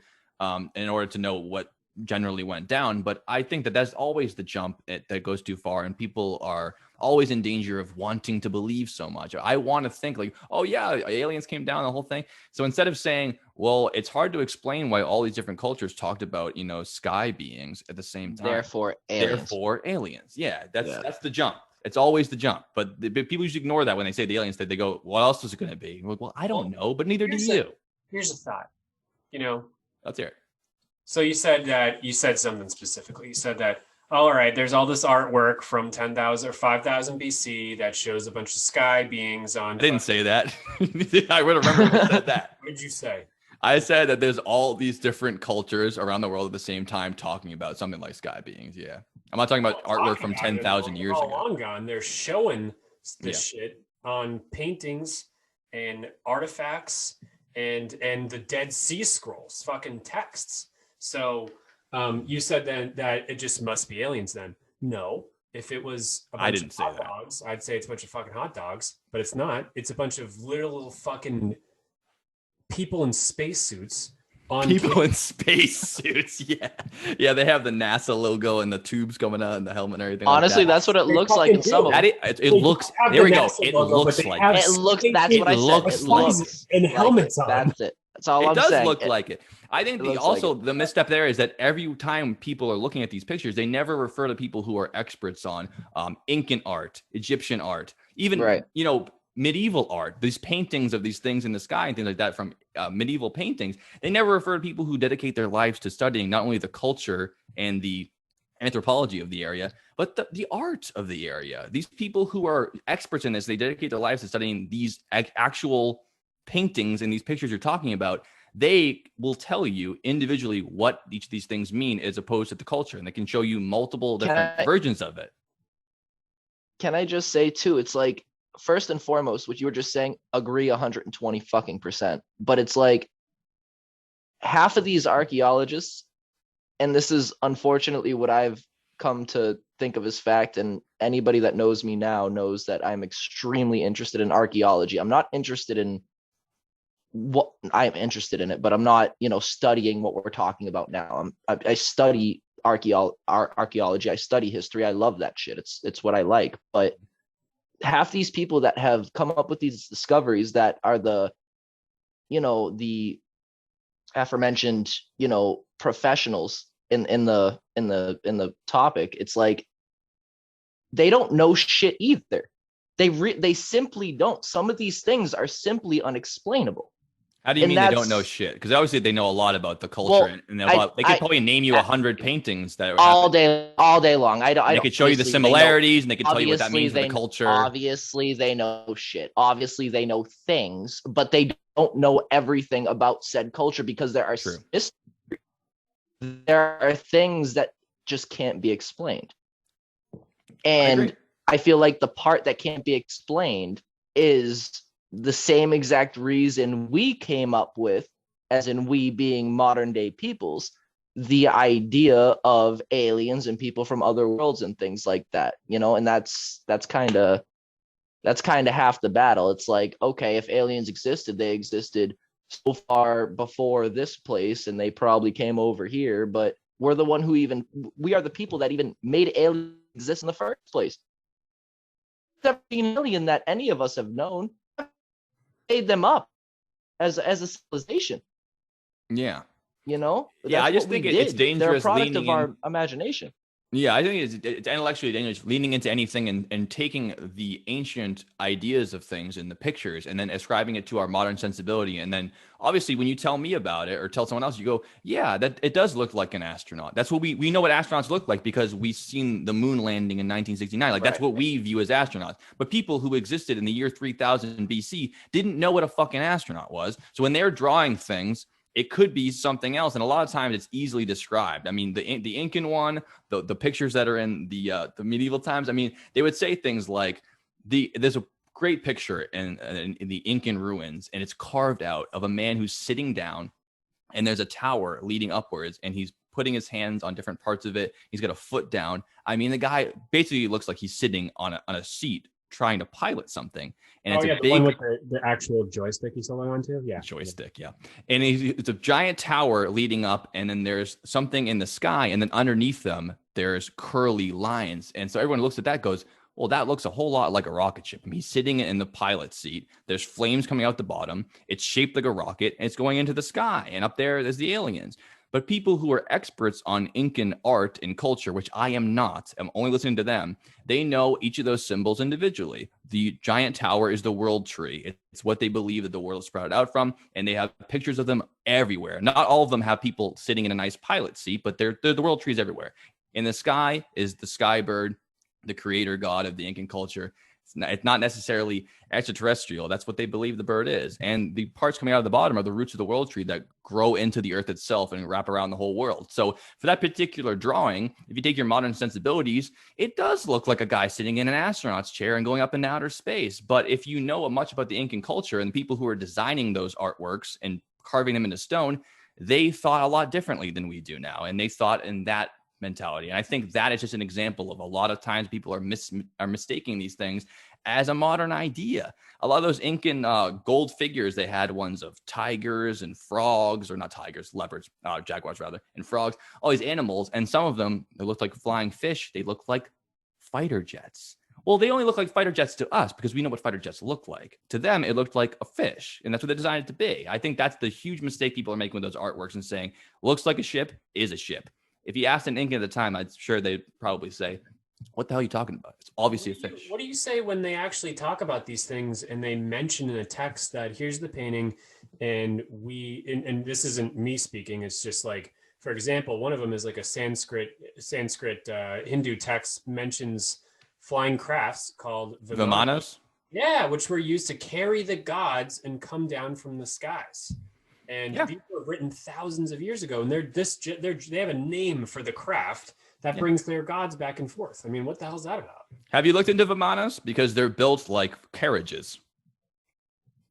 [SPEAKER 2] in order to know what generally went down. But I think that that's always the jump that goes too far, and people are always in danger of wanting to believe so much. I want to think like, oh yeah, aliens came down, the whole thing. So instead of saying, well, it's hard to explain why all these different cultures talked about, sky beings at the same time.
[SPEAKER 1] Therefore aliens.
[SPEAKER 2] Yeah, that's the jump. It's always the jump. But people usually ignore that when they say the aliens, they go, what else is it going to be? Like, well, I don't know, but neither do you.
[SPEAKER 3] Here's a thought.
[SPEAKER 2] Let's hear it.
[SPEAKER 3] So you said something specifically. You said that, all right, there's all this artwork from 10,000 or 5,000 BC that shows a bunch of sky beings on.
[SPEAKER 2] I didn't say that. I would remember if I said that.
[SPEAKER 3] What did you say?
[SPEAKER 2] I said that there's all these different cultures around the world at the same time talking about something like sky beings. Yeah. I'm not talking about artwork from 10,000 years ago.
[SPEAKER 3] Long gone. They're showing this shit on paintings and artifacts and the Dead Sea Scrolls, fucking texts. So you said then that it just must be aliens then. No. If it was a bunch of hot dogs, I'd say it's a bunch of fucking hot dogs, but it's not. It's a bunch of little fucking people in spacesuits.
[SPEAKER 2] In spacesuits, yeah. They have the NASA logo and the tubes coming out and the helmet and everything.
[SPEAKER 1] Honestly, that's what it looks like in some of them.
[SPEAKER 2] It looks. There we go. It looks like
[SPEAKER 1] it. It looks. That's what I said. It looks
[SPEAKER 3] and helmets on.
[SPEAKER 1] That's it. That's all I'm saying.
[SPEAKER 2] It does look like it. I think the misstep there is that every time people are looking at these pictures, they never refer to people who are experts on Incan art, Egyptian art, even medieval art. These paintings of these things in the sky and things like that from medieval paintings. They never refer to people who dedicate their lives to studying not only the culture and the anthropology of the area, but the art of the area. These people who are experts in this, they dedicate their lives to studying these actual paintings and these pictures you're talking about. They will tell you individually what each of these things mean as opposed to the culture, and they can show you multiple different versions of it.
[SPEAKER 1] Can I just say too, it's like, first and foremost, what you were just saying, agree 120 fucking %. But it's like half of these archaeologists, and this is unfortunately what I've come to think of as fact, and anybody that knows me now knows that I'm extremely interested in archaeology. I'm not interested in what I'm interested in it, but I'm not, studying what we're talking about now. I study archaeology. I study history. I love that shit. It's what I like. But half these people that have come up with these discoveries that are the aforementioned, professionals in the topic, it's like they don't know shit either. They simply don't. Some of these things are simply unexplainable.
[SPEAKER 2] How do you mean they don't know shit? Because obviously they know a lot about the culture, and they could probably name you 100 paintings that
[SPEAKER 1] all day long. They
[SPEAKER 2] could show you the similarities, and they could tell you what that means for the culture.
[SPEAKER 1] Obviously, they know shit. Obviously, they know things, but they don't know everything about said culture because there are things that just can't be explained. And I feel like the part that can't be explained is the same exact reason we came up with, as in we being modern day peoples, the idea of aliens and people from other worlds and things like that, and that's kind of half the battle. It's like, okay, if aliens existed, they existed so far before this place and they probably came over here, but we are the people that even made aliens exist in the first place. 17 million that any of us have known made them up as a civilization.
[SPEAKER 2] Yeah.
[SPEAKER 1] Yeah,
[SPEAKER 2] I just think it's dangerous.
[SPEAKER 1] They're a product of our imagination.
[SPEAKER 2] Yeah, I think it's intellectually dangerous leaning into anything and taking the ancient ideas of things in the pictures and then ascribing it to our modern sensibility. And then obviously when you tell me about it or tell someone else, you go, yeah, that it does look like an astronaut. That's what we know what astronauts look like because we've seen the moon landing in 1969. Like that's what we view as astronauts. But people who existed in the year 3000 BC didn't know what a fucking astronaut was. So when they're drawing things, it could be something else, and a lot of times it's easily described. I mean, the Incan one, the pictures that are in the medieval times. I mean, they would say things like there's a great picture in the Incan ruins, and it's carved out of a man who's sitting down, and there's a tower leading upwards, and he's putting his hands on different parts of it. He's got a foot down. I mean, the guy basically looks like he's sitting on a seat trying to pilot something. And it's a big
[SPEAKER 3] one with the actual joystick he's holding onto. Yeah.
[SPEAKER 2] Joystick. Yeah. And it's a giant tower leading up. And then there's something in the sky. And then underneath them, there's curly lines. And so everyone looks at that, goes, well, that looks a whole lot like a rocket ship. I mean, he's sitting in the pilot seat. There's flames coming out the bottom. It's shaped like a rocket and it's going into the sky. And up there's the aliens. But people who are experts on Incan art and culture, which I am not, I'm only listening to them, they know each of those symbols individually. The giant tower is the world tree. It's what they believe that the world is sprouted out from, and they have pictures of them everywhere. Not all of them have people sitting in a nice pilot seat, but they're the world trees everywhere. In the sky is the sky bird, the creator god of the Incan culture. It's not necessarily extraterrestrial. That's what they believe the bird is. And the parts coming out of the bottom are the roots of the world tree that grow into the earth itself and wrap around the whole world. So for that particular drawing, if you take your modern sensibilities, it does look like a guy sitting in an astronaut's chair and going up into outer space. But if you know much about the Incan culture and the people who are designing those artworks and carving them into stone, they thought a lot differently than we do now. And they thought in that mentality. And I think that is just an example of a lot of times people are mistaking these things as a modern idea. A lot of those Incan gold figures, they had ones of tigers and frogs, or not tigers, leopards, jaguars rather, and frogs, all these animals. And some of them, they looked like flying fish. They looked like fighter jets. Well, they only look like fighter jets to us because we know what fighter jets look like. To them, it looked like a fish, and that's what they designed it to be. I think that's the huge mistake people are making with those artworks and saying, looks like a ship, is a ship. If you asked an Incan at the time, I'm sure they'd probably say, what the hell are you talking about? It's obviously a fish.
[SPEAKER 3] What do you say when they actually talk about these things and they mention in a text that here's the painting and and this isn't me speaking, it's just like, for example, one of them is like a Sanskrit Hindu text mentions flying crafts called
[SPEAKER 2] Vimanas?
[SPEAKER 3] Yeah, which were used to carry the gods and come down from the skies. And these were written thousands of years ago, and they have a name for the craft that brings their gods back and forth. I mean, what the hell is that about?
[SPEAKER 2] Have you looked into Vimanas? Because they're built like carriages.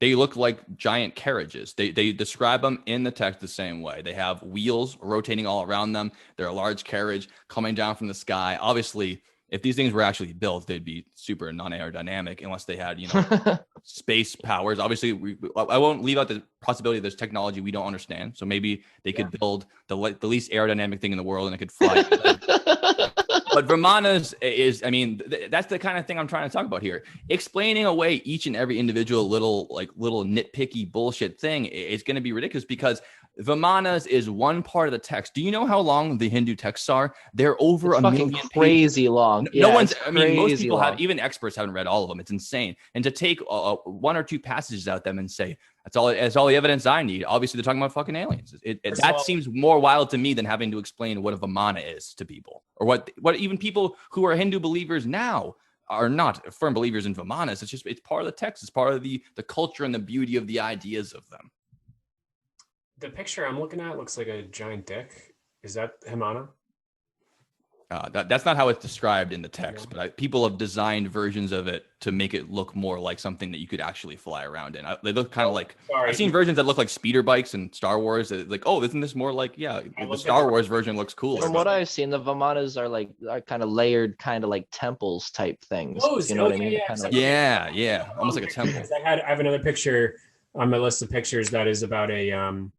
[SPEAKER 2] They look like giant carriages. They describe them in the text the same way. They have wheels rotating all around them. They're a large carriage coming down from the sky. Obviously, if these things were actually built, they'd be super non-aerodynamic unless they had, you know, space powers. Obviously, I won't leave out the possibility there's technology we don't understand. So maybe they could build the least aerodynamic thing in the world and it could fly. But Vimanas is, I mean, that's the kind of thing I'm trying to talk about here. Explaining away each and every individual little nitpicky bullshit thing is going to be ridiculous because Vimanas is one part of the text. Do you know how long the Hindu texts are? They're over a million
[SPEAKER 1] crazy pages. Long.
[SPEAKER 2] No one's, I mean, most people have, even experts haven't read all of them. It's insane. And to take one or two passages out them and say, that's all the evidence I need. Obviously, they're talking about fucking aliens. That seems more wild to me than having to explain what a Vimana is to people, or what even people who are Hindu believers now are not firm believers in Vimanas. It's part of the text. It's part of the culture and the beauty of the ideas of them.
[SPEAKER 3] The picture I'm looking at looks like a giant dick. Is that Himana?
[SPEAKER 2] That's not how it's described in the text, but people have designed versions of it to make it look more like something that you could actually fly around in. They look kind of like, I've seen versions that look like speeder bikes in Star Wars. Like, oh, isn't this more like, the Star Wars version looks cool.
[SPEAKER 1] From what I've seen, the Vimanas are kind of layered, kind of like temples type things. You know what I mean?
[SPEAKER 2] Yeah. Almost like a temple.
[SPEAKER 3] I have another picture on my list of pictures that is about a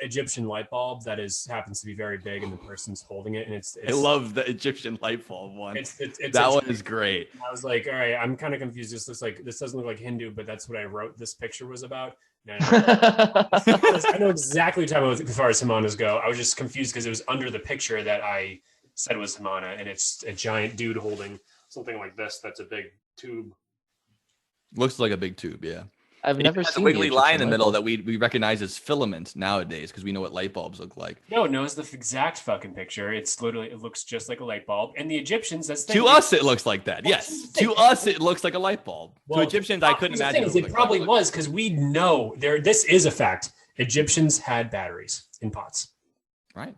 [SPEAKER 3] Egyptian light bulb that happens to be very big and the person's holding it, and it's
[SPEAKER 2] I love the Egyptian light bulb one.
[SPEAKER 3] That
[SPEAKER 2] one is great.
[SPEAKER 3] I was like, all right, I'm kind of confused. This doesn't look like Hindu, but that's what I wrote this picture was about. I know exactly what you're talking about as far as Himanas go. I was just confused because it was under the picture that I said was Himana, and it's a giant dude holding something like this. That's a big tube.
[SPEAKER 2] Looks like a big tube, yeah.
[SPEAKER 1] I've never seen
[SPEAKER 2] a wiggly line in the middle that we recognize as filament nowadays because we know what light bulbs look like.
[SPEAKER 3] No, it's the exact fucking picture. It's literally, it looks just like a light bulb. And the Egyptians,
[SPEAKER 2] to us, it looks like that. Yes, to us, it looks like a light bulb. To Egyptians, I couldn't imagine.
[SPEAKER 3] It probably was because we know this is a fact. Egyptians had batteries in pots.
[SPEAKER 2] Right.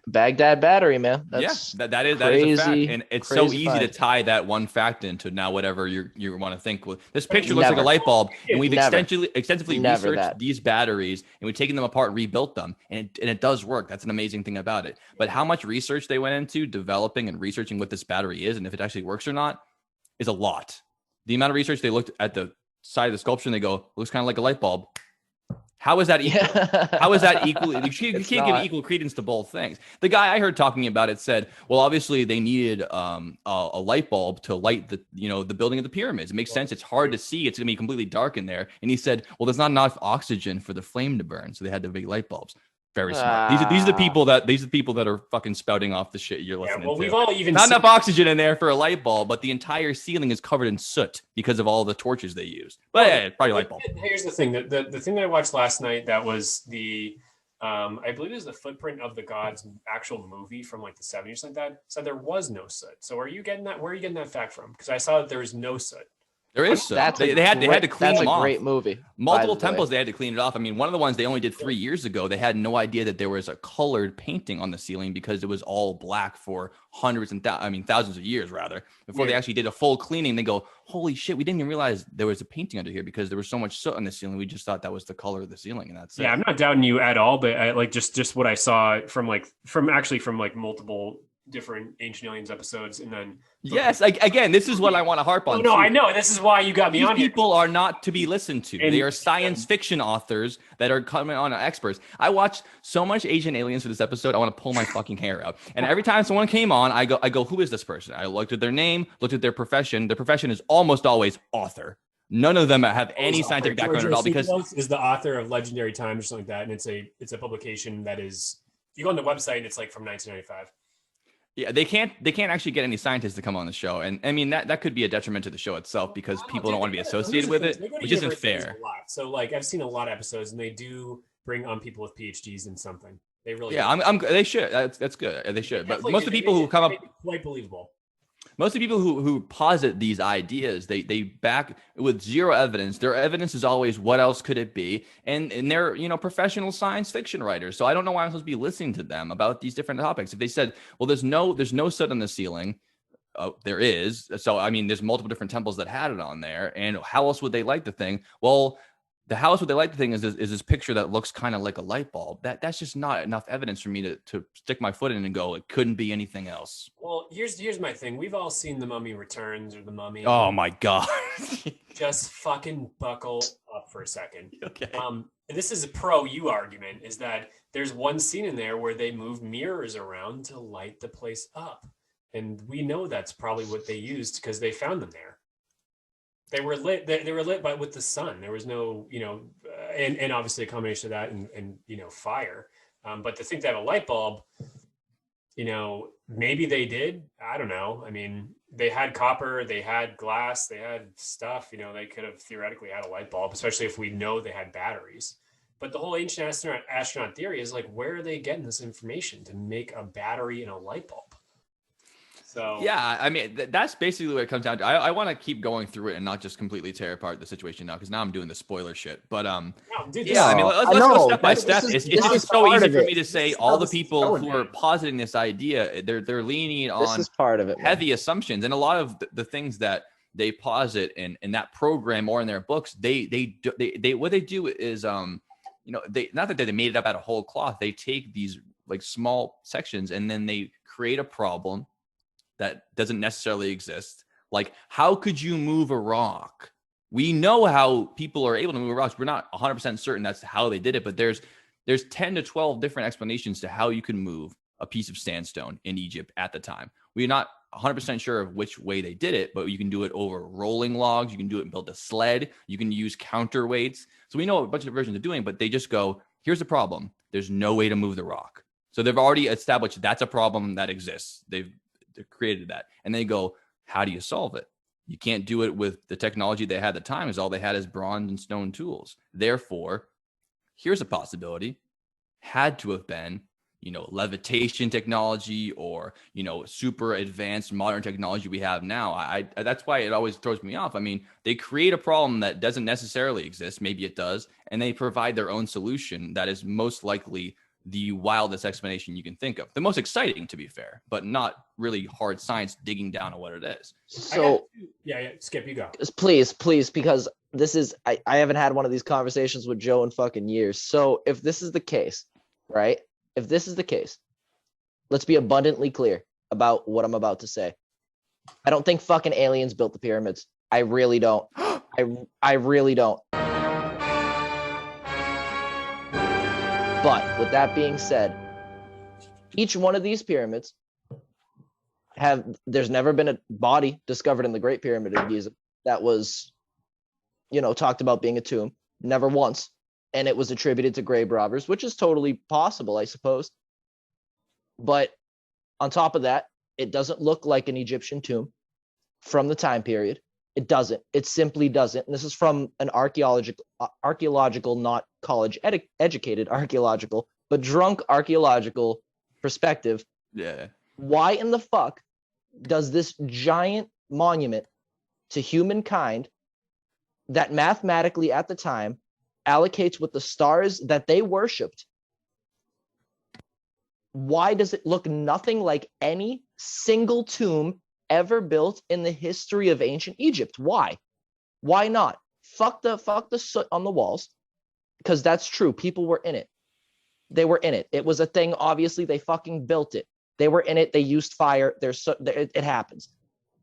[SPEAKER 1] Baghdad battery, man.
[SPEAKER 2] That's that is a fact, and it's so easy to tie that one fact into now whatever you want to think. Well, this picture looks like a light bulb, and we've extensively researched these batteries, and we've taken them apart, rebuilt them, and it does work. That's an amazing thing about it. But how much research they went into developing and researching what this battery is, and if it actually works or not, is a lot. The amount of research they looked at the side of the sculpture, and they go, looks kind of like a light bulb. How is that equal? How is that equal? You can't give equal credence to both things. The guy I heard talking about it said, well, obviously they needed a light bulb to light the building of the pyramids. It makes sense. It's hard to see. It's going to be completely dark in there. And he said, well, there's not enough oxygen for the flame to burn. So they had the big light bulbs. Very smart. These are the people that are fucking spouting off the shit you're listening to.
[SPEAKER 3] We've all even
[SPEAKER 2] not enough oxygen in there for a light bulb, but the entire ceiling is covered in soot because of all the torches they used. But probably light bulb.
[SPEAKER 3] Here's the thing: the thing that I watched last night that was I believe it was the Footprint of the Gods actual movie from like the 70s or something like that. Said there was no soot. So are you getting that? Where are you getting that fact from? Because I saw that there was no soot.
[SPEAKER 2] There is soot. They had to clean them off.
[SPEAKER 1] That's a great movie.
[SPEAKER 2] Multiple temples, they had to clean it off. I mean, one of the ones they only did 3 years ago, they had no idea that there was a colored painting on the ceiling because it was all black for hundreds and thousands of years, rather. Before they actually did a full cleaning, they go, holy shit, we didn't even realize there was a painting under here because there was so much soot on the ceiling. We just thought that was the color of the ceiling, and that's it.
[SPEAKER 3] Yeah, I'm not doubting you at all, but I, like just what I saw from multiple different Ancient Aliens episodes, and then
[SPEAKER 2] again, this is what I want to harp on.
[SPEAKER 3] No, I know this is why you got me on here.
[SPEAKER 2] People are not to be listened to. They are science fiction authors that are coming on experts. I watched so much Ancient Aliens for this episode. I want to pull my fucking hair out. And every time someone came on, I go, who is this person? I looked at their name, looked at their profession. Their profession is almost always author. None of them have any scientific background at all because
[SPEAKER 3] is the author of Legendary Times or something like that, and it's a publication that is. You go on the website and it's like from 1995.
[SPEAKER 2] Yeah, they can't actually get any scientists to come on the show, and I mean that could be a detriment to the show itself because people don't want to be associated with it, which isn't fair.
[SPEAKER 3] So like I've seen a lot of episodes, and they do bring on people with PhDs in something. They really
[SPEAKER 2] they should. That's good. They should. But most of the people who come up
[SPEAKER 3] quite believable.
[SPEAKER 2] Most of the people who posit these ideas, they back with zero evidence. Their evidence is always what else could it be, and they're professional science fiction writers. So I don't know why I'm supposed to be listening to them about these different topics. If they said, well, there's no soot on the ceiling, there is. So I mean, there's multiple different temples that had it on there, and how else would they light the thing? Well, the house, what they like to think is this picture that looks kind of like a light bulb. That's just not enough evidence for me to stick my foot in and go, it couldn't be anything else.
[SPEAKER 3] Well, here's my thing. We've all seen The Mummy Returns or The Mummy.
[SPEAKER 2] Oh my God.
[SPEAKER 3] Just fucking buckle up for a second.
[SPEAKER 2] Okay.
[SPEAKER 3] This is a pro you argument, is that there's one scene in there where they move mirrors around to light the place up. And we know that's probably what they used because they found them there. They were lit. They were lit with the sun. There was no, and obviously a combination of that and fire. But to think that a light bulb, maybe they did. I don't know. I mean, they had copper, they had glass, they had stuff. They could have theoretically had a light bulb, especially if we know they had batteries. But the whole ancient astronaut theory is like, where are they getting this information to make a battery and a light bulb? So
[SPEAKER 2] yeah, I mean, that's basically what it comes down to. I want to keep going through it and not just completely tear apart the situation now, because now I'm doing the spoiler shit. But yeah, I mean, let's go step by step. It's just so easy for me to say all the people who are positing this idea, they're leaning on
[SPEAKER 1] this is part of it,
[SPEAKER 2] heavy assumptions, and a lot of the things that they posit in that program or in their books, they what they do is they, not that they made it up out of whole cloth. They take these like small sections and then they create a problem that doesn't necessarily exist. Like, how could you move a rock? We know how people are able to move rocks. We're not 100% certain that's how they did it, but there's 10 to 12 different explanations to how you can move a piece of sandstone in Egypt at the time. We're not 100% sure of which way they did it, but you can do it over rolling logs. You can do it and build a sled. You can use counterweights. So we know a bunch of versions of doing, but they just go, here's the problem. There's no way to move the rock. So they've already established that's a problem that exists. They've created that. And they go, how do you solve it? You can't do it with the technology they had at the time, is all they had is bronze and stone tools. Therefore, here's a possibility. Had to have been, levitation technology or, super advanced modern technology we have now. That's why it always throws me off. I mean, they create a problem that doesn't necessarily exist. Maybe it does. And they provide their own solution that is most likely the wildest explanation you can think of. The most exciting, to be fair, but not really hard science digging down on what it is.
[SPEAKER 1] So
[SPEAKER 3] yeah, Skip, you go.
[SPEAKER 1] Please, because this is, I haven't had one of these conversations with Joe in fucking years. So if this is the case, right? If this is the case, let's be abundantly clear about what I'm about to say. I don't think fucking aliens built the pyramids. I really don't. I really don't. But with that being said, each one of these pyramids there's never been a body discovered in the Great Pyramid of Giza that was, talked about being a tomb. Never once. And it was attributed to grave robbers, which is totally possible, I suppose. But on top of that, it doesn't look like an Egyptian tomb from the time period. It doesn't. It simply doesn't. And this is from an archaeological, not college educated archaeological, but drunk archaeological perspective.
[SPEAKER 2] Yeah.
[SPEAKER 1] Why in the fuck does this giant monument to humankind that mathematically at the time allocates with the stars that they worshipped, why does it look nothing like any single tomb ever built in the history of ancient Egypt? Why not? Fuck the soot on the walls, because that's true. People were in it. They were in it. It was a thing. Obviously, they fucking built it. They were in it. They used fire. It happens.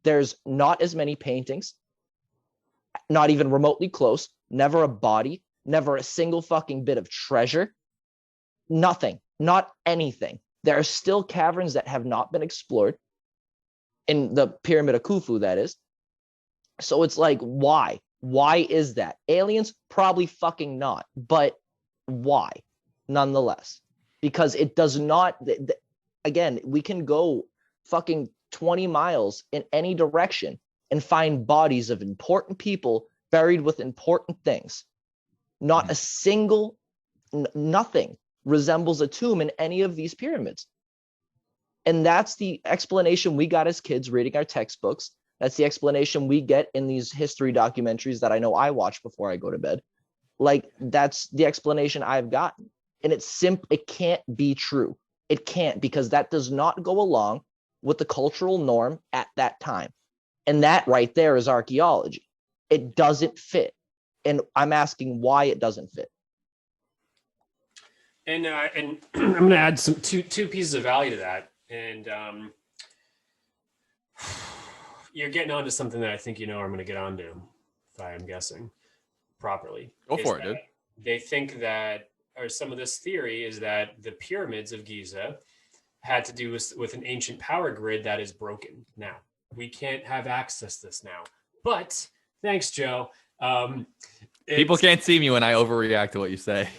[SPEAKER 1] There's not as many paintings, not even remotely close. Never a body. Never a single fucking bit of treasure. Nothing. Not anything. There are still caverns that have not been explored. In the Pyramid of Khufu, that is. So it's like, why? Why is that? Aliens? Probably fucking not. But why? Nonetheless. Because it does not... Again, we can go fucking 20 miles in any direction and find bodies of important people buried with important things. Not a single... Nothing resembles a tomb in any of these pyramids. And that's the explanation we got as kids reading our textbooks. That's the explanation we get in these history documentaries that I know I watch before I go to bed. Like, that's the explanation I've gotten. And it can't be true. It can't, because that does not go along with the cultural norm at that time. And that right there is archaeology. It doesn't fit. and I'm asking why it doesn't fit.
[SPEAKER 3] And I'm going to add some two pieces of value to that. And you're getting onto something that I think I'm going to get onto, if I am guessing properly.
[SPEAKER 2] Go for it, dude.
[SPEAKER 3] They think that, or some of this theory is that the pyramids of Giza had to do with an ancient power grid that is broken now. We can't have access to this now. But thanks, Joe.
[SPEAKER 2] People can't see me when I overreact to what you say.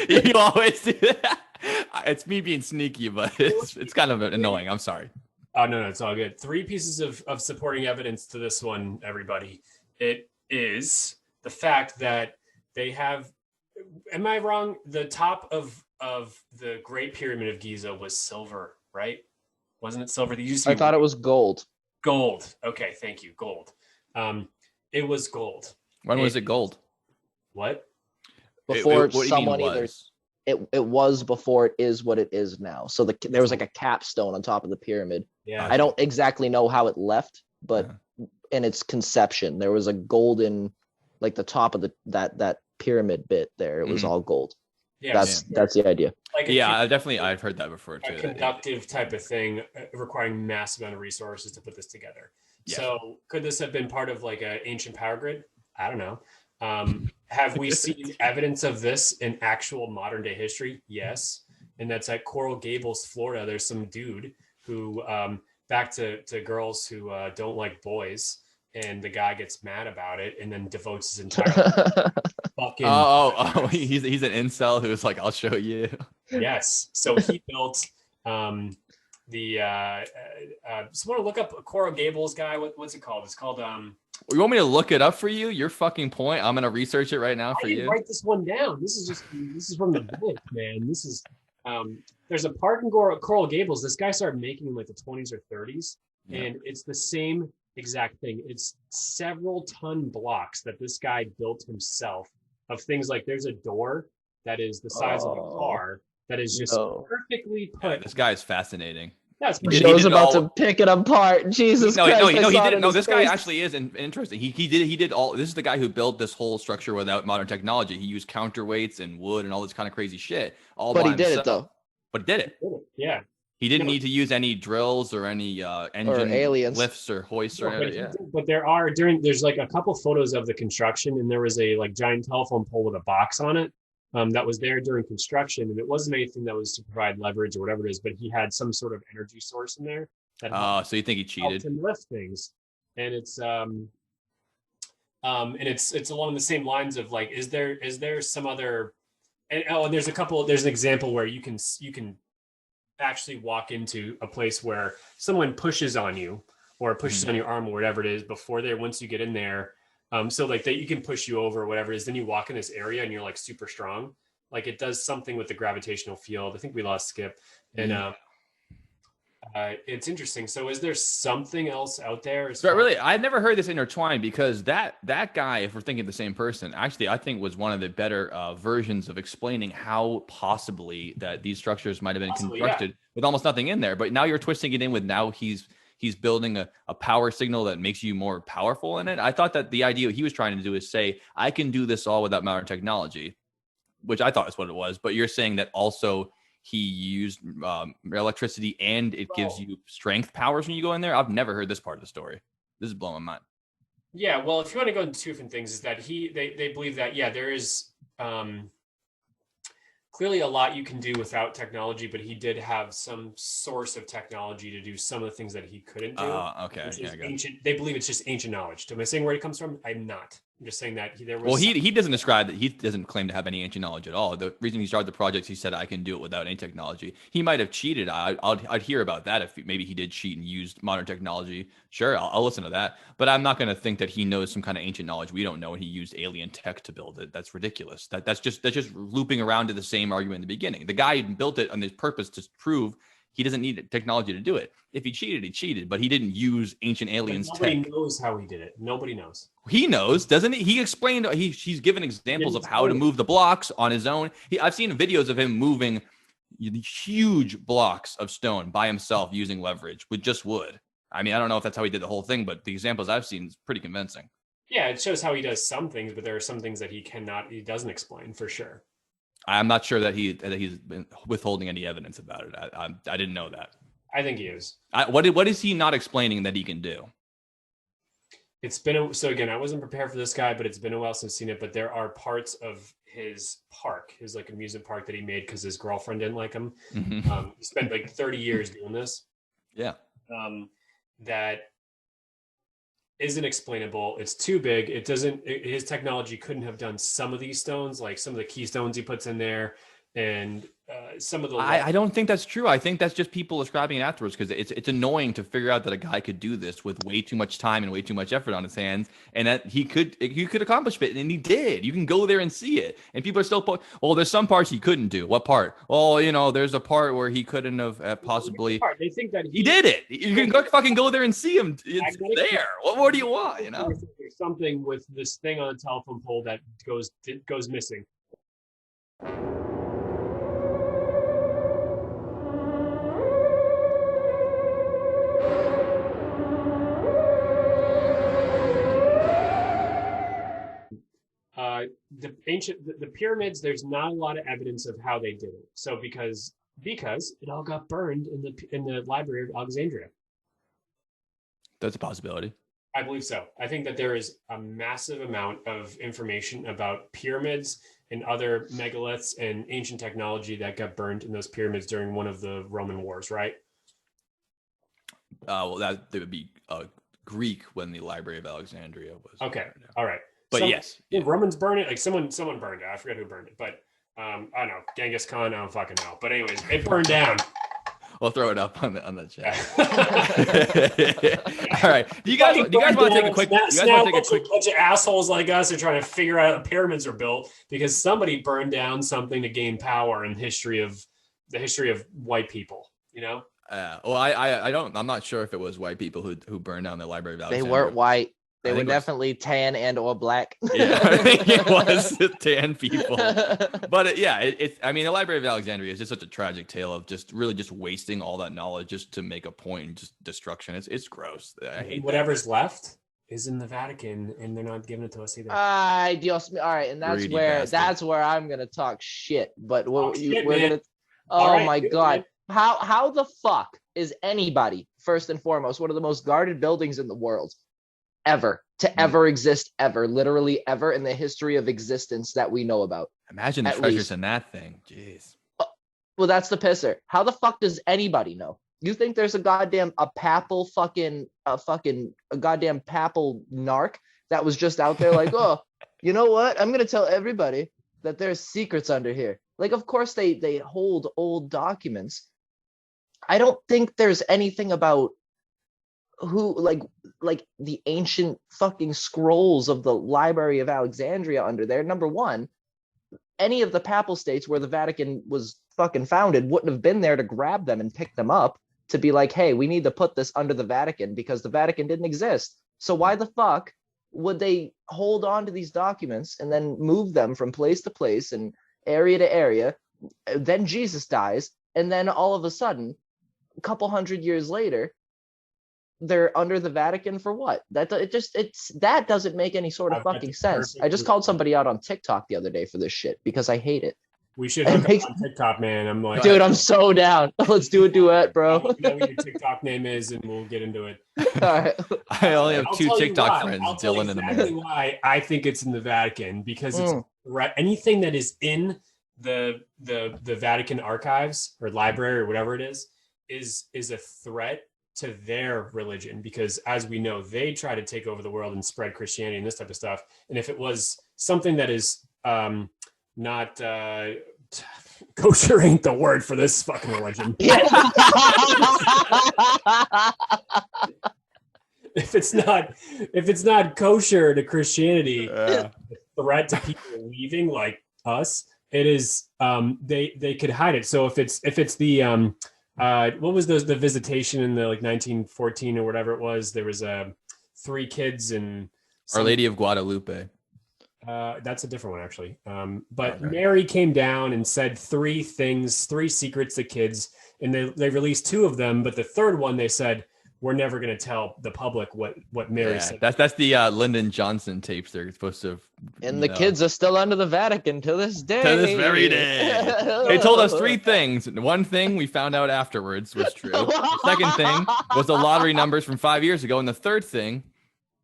[SPEAKER 2] You always do that. It's me being sneaky, but it's kind of annoying. I'm sorry.
[SPEAKER 3] Oh, no, it's all good. 3 pieces of supporting evidence to this one, everybody. It is the fact that they have, am I wrong? The top of the Great Pyramid of Giza was silver, right? Wasn't it silver?
[SPEAKER 1] I thought it was gold.
[SPEAKER 3] Gold. Okay, thank you. Gold. It was gold.
[SPEAKER 2] When was it gold?
[SPEAKER 3] What?
[SPEAKER 1] Before someone either... It was before it is what it is now. So there was like a capstone on top of the pyramid.
[SPEAKER 3] Yeah.
[SPEAKER 1] I don't exactly know how it left, but in its conception, there was a golden, like the top of that pyramid bit there. It was all gold. Yeah, that's the idea.
[SPEAKER 3] Like
[SPEAKER 2] I've heard that before too.
[SPEAKER 3] A conductive type of thing requiring massive amount of resources to put this together. Yeah. So could this have been part of like an ancient power grid? I don't know. Have we seen evidence of this in actual modern day history? Yes. And that's at Coral Gables, Florida. There's some dude who, back to girls who don't like boys, and the guy gets mad about it and then devotes his entire fucking
[SPEAKER 2] he's an incel who's like, I'll show you.
[SPEAKER 3] Yes. So he built someone to look up Coral Gables guy. What's it called? It's called
[SPEAKER 2] you want me to look it up for you? Your fucking point. I'm gonna research it right now for you.
[SPEAKER 3] Write this one down. This is from the book, man. This is there's a park in Coral Gables. This guy started making in like the 20s or 30s, and it's the same exact thing. It's several ton blocks that this guy built himself of things like there's a door that is the size of a car that is just perfectly put.
[SPEAKER 2] Yeah, this guy is fascinating.
[SPEAKER 3] That's
[SPEAKER 1] Joe's about to pick it apart. Jesus Christ.
[SPEAKER 2] No, he didn't. No, this guy actually is interesting. He did all. This is the guy who built this whole structure without modern technology. He used counterweights and wood and all this kind of crazy shit.
[SPEAKER 1] But he did it though.
[SPEAKER 2] But he did it.
[SPEAKER 3] Yeah.
[SPEAKER 2] He didn't need to use any drills or any engine
[SPEAKER 1] or aliens
[SPEAKER 2] lifts or hoists or anything.
[SPEAKER 3] But there's like a couple photos of the construction, and there was a like giant telephone pole with a box on it. That was there during construction, and it wasn't anything that was to provide leverage or whatever it is, but he had some sort of energy source in there.
[SPEAKER 2] So you think he cheated?
[SPEAKER 3] Helped him lift things, and it's along the same lines of like, is there some other, and there's an example where you can actually walk into a place where someone pushes on you or pushes on your arm or whatever it is once you get in there. So like that you can push you over or whatever it is, then you walk in this area and you're like super strong. Like it does something with the gravitational field. I think we lost Skip. And it's interesting. So is there something else out there?
[SPEAKER 2] But really, I've never heard this intertwined, because that guy, if we're thinking of the same person, actually I think was one of the better versions of explaining how possibly that these structures might have been constructed with almost nothing in there. But now you're twisting it in with now he's building a power signal that makes you more powerful in it. I thought that the idea he was trying to do is say, I can do this all without modern technology, which I thought is what it was. But you're saying that also he used electricity and it gives you strength powers when you go in there. I've never heard this part of the story. This is blowing my mind.
[SPEAKER 3] Yeah, well, if you want to go into two different things, is that they believe that, there is clearly a lot you can do without technology, but he did have some source of technology to do some of the things that he couldn't do.
[SPEAKER 2] Okay. Yeah,
[SPEAKER 3] ancient. They believe it's just ancient knowledge. Am I saying where it comes from? I'm not. I'm just saying that there was.
[SPEAKER 2] Well, he doesn't describe that. He doesn't claim to have any ancient knowledge at all. The reason he started the project, he said, I can do it without any technology. He might have cheated. I'd hear about that if maybe he did cheat and used modern technology. Sure, I'll listen to that. But I'm not going to think that he knows some kind of ancient knowledge we don't know, and he used alien tech to build it. That's ridiculous. That's just looping around to the same argument in the beginning. The guy built it on his purpose to prove he doesn't need technology to do it. If he cheated, he cheated, but he didn't use ancient aliens tech.
[SPEAKER 3] Nobody knows how he did it. Nobody knows.
[SPEAKER 2] He knows, doesn't he? He explained, he's given examples of how to move the blocks on his own. I've seen videos of him moving huge blocks of stone by himself using leverage with just wood. I mean, I don't know if that's how he did the whole thing, but the examples I've seen is pretty convincing.
[SPEAKER 3] Yeah, it shows how he does some things, but there are some things that he doesn't explain for sure.
[SPEAKER 2] I'm not sure that he's been withholding any evidence about it. I didn't know that.
[SPEAKER 3] I think he is.
[SPEAKER 2] What is he not explaining that he can do?
[SPEAKER 3] It's been so again, I wasn't prepared for this guy, but it's been a while since I've seen it. But there are parts of his park, his like amusement park that he made because his girlfriend didn't like him.
[SPEAKER 2] Mm-hmm.
[SPEAKER 3] He spent like 30 years doing this.
[SPEAKER 2] Yeah.
[SPEAKER 3] That isn't explainable. It's too big. It doesn't. His technology couldn't have done some of these stones, like some of the keystones he puts in there, and some of the.
[SPEAKER 2] I don't think that's true. I think that's just people describing it afterwards because it's annoying to figure out that a guy could do this with way too much time and way too much effort on his hands, and that he could accomplish it, and he did. You can go there and see it, and people are still. Well, there's some parts he couldn't do. What part? Well, there's a part where he couldn't have possibly.
[SPEAKER 3] They think that
[SPEAKER 2] he did it. You can fucking go there and see him. It's there. What more do you want?
[SPEAKER 3] There's something with this thing on the telephone pole that goes missing. The pyramids, there's not a lot of evidence of how they did it. So because it all got burned in the Library of Alexandria.
[SPEAKER 2] That's a possibility.
[SPEAKER 3] I believe so. I think that there is a massive amount of information about pyramids and other megaliths and ancient technology that got burned in those pyramids during one of the Roman wars, right?
[SPEAKER 2] Well, that would be Greek when the Library of Alexandria was.
[SPEAKER 3] Okay. All right.
[SPEAKER 2] But yes,
[SPEAKER 3] yeah. Romans burned it. Like someone burned it. I forget who burned it, but I don't know. Genghis Khan. I don't fucking know. But anyways, it burned down.
[SPEAKER 2] We'll throw it up on the chat. All right. Do you guys want to take a quick?
[SPEAKER 3] A bunch of assholes like us are trying to figure out how the pyramids are built because somebody burned down something to gain power in the history of white people.
[SPEAKER 2] Well, I'm not sure if it was white people who burned down the Library of Alexandria.
[SPEAKER 1] They weren't white. They were definitely tan and or black.
[SPEAKER 2] Yeah, I think it was tan people. But I mean, the Library of Alexandria is just such a tragic tale of just wasting all that knowledge just to make a point and just destruction. It's gross. I hate
[SPEAKER 3] whatever's left is in the Vatican, and they're not giving it to us either.
[SPEAKER 1] Dios. All right, and that's where I'm gonna talk shit. But we're gonna.
[SPEAKER 3] Oh right,
[SPEAKER 1] my God. Man. How the fuck is anybody, first and foremost, one of the most guarded buildings in the world ever exist literally ever in the history of existence that we know about?
[SPEAKER 2] Imagine the treasures in that thing. Jeez.
[SPEAKER 1] Well, that's the pisser. How the fuck does anybody know? You think there's a goddamn papal narc that was just out there like, oh, you know what? I'm gonna tell everybody that there's secrets under here. Like, of course they hold old documents. I don't think there's anything about who like the ancient fucking scrolls of the Library of Alexandria under there. Number one, any of the papal states where the Vatican was fucking founded wouldn't have been there to grab them and pick them up to be like, hey, we need to put this under the Vatican because the Vatican didn't exist. So why the fuck would they hold on to these documents and then move them from place to place and area to area? Then Jesus dies, and then all of a sudden, a couple hundred years later, they're under the Vatican for what? That doesn't make any sort of fucking sense. I just called somebody out on TikTok the other day for this shit because I hate it.
[SPEAKER 3] We should hook up on TikTok, man. I'm like,
[SPEAKER 1] dude, I'm so down. Let's do a duet, bro.
[SPEAKER 3] What your TikTok name is, and we'll get into it.
[SPEAKER 1] All right.
[SPEAKER 2] I only have two TikTok friends, Dylan and
[SPEAKER 3] Amanda. Why I think it's in the Vatican because it's anything that is in the Vatican archives or library or whatever it is a threat to their religion, because as we know, they try to take over the world and spread Christianity and this type of stuff. And if it was something that is not kosher ain't the word for this fucking religion. If it's not kosher to Christianity, a threat to people leaving like us, it is they could hide it. So if it's the what was the visitation in the like 1914 or whatever it was? There was 3 kids and
[SPEAKER 2] Our Lady of Guadalupe.
[SPEAKER 3] That's a different one actually. But okay. Mary came down and said 3 secrets to kids, and they released 2 of them, but the third one they said we're never going to tell the public what Mary said.
[SPEAKER 2] That's the Lyndon Johnson tapes they're supposed to.
[SPEAKER 1] And the kids are still under the Vatican to this day.
[SPEAKER 2] To this very day. They told us 3 things. One thing we found out afterwards was true. The second thing was the lottery numbers from 5 years ago. And the third thing,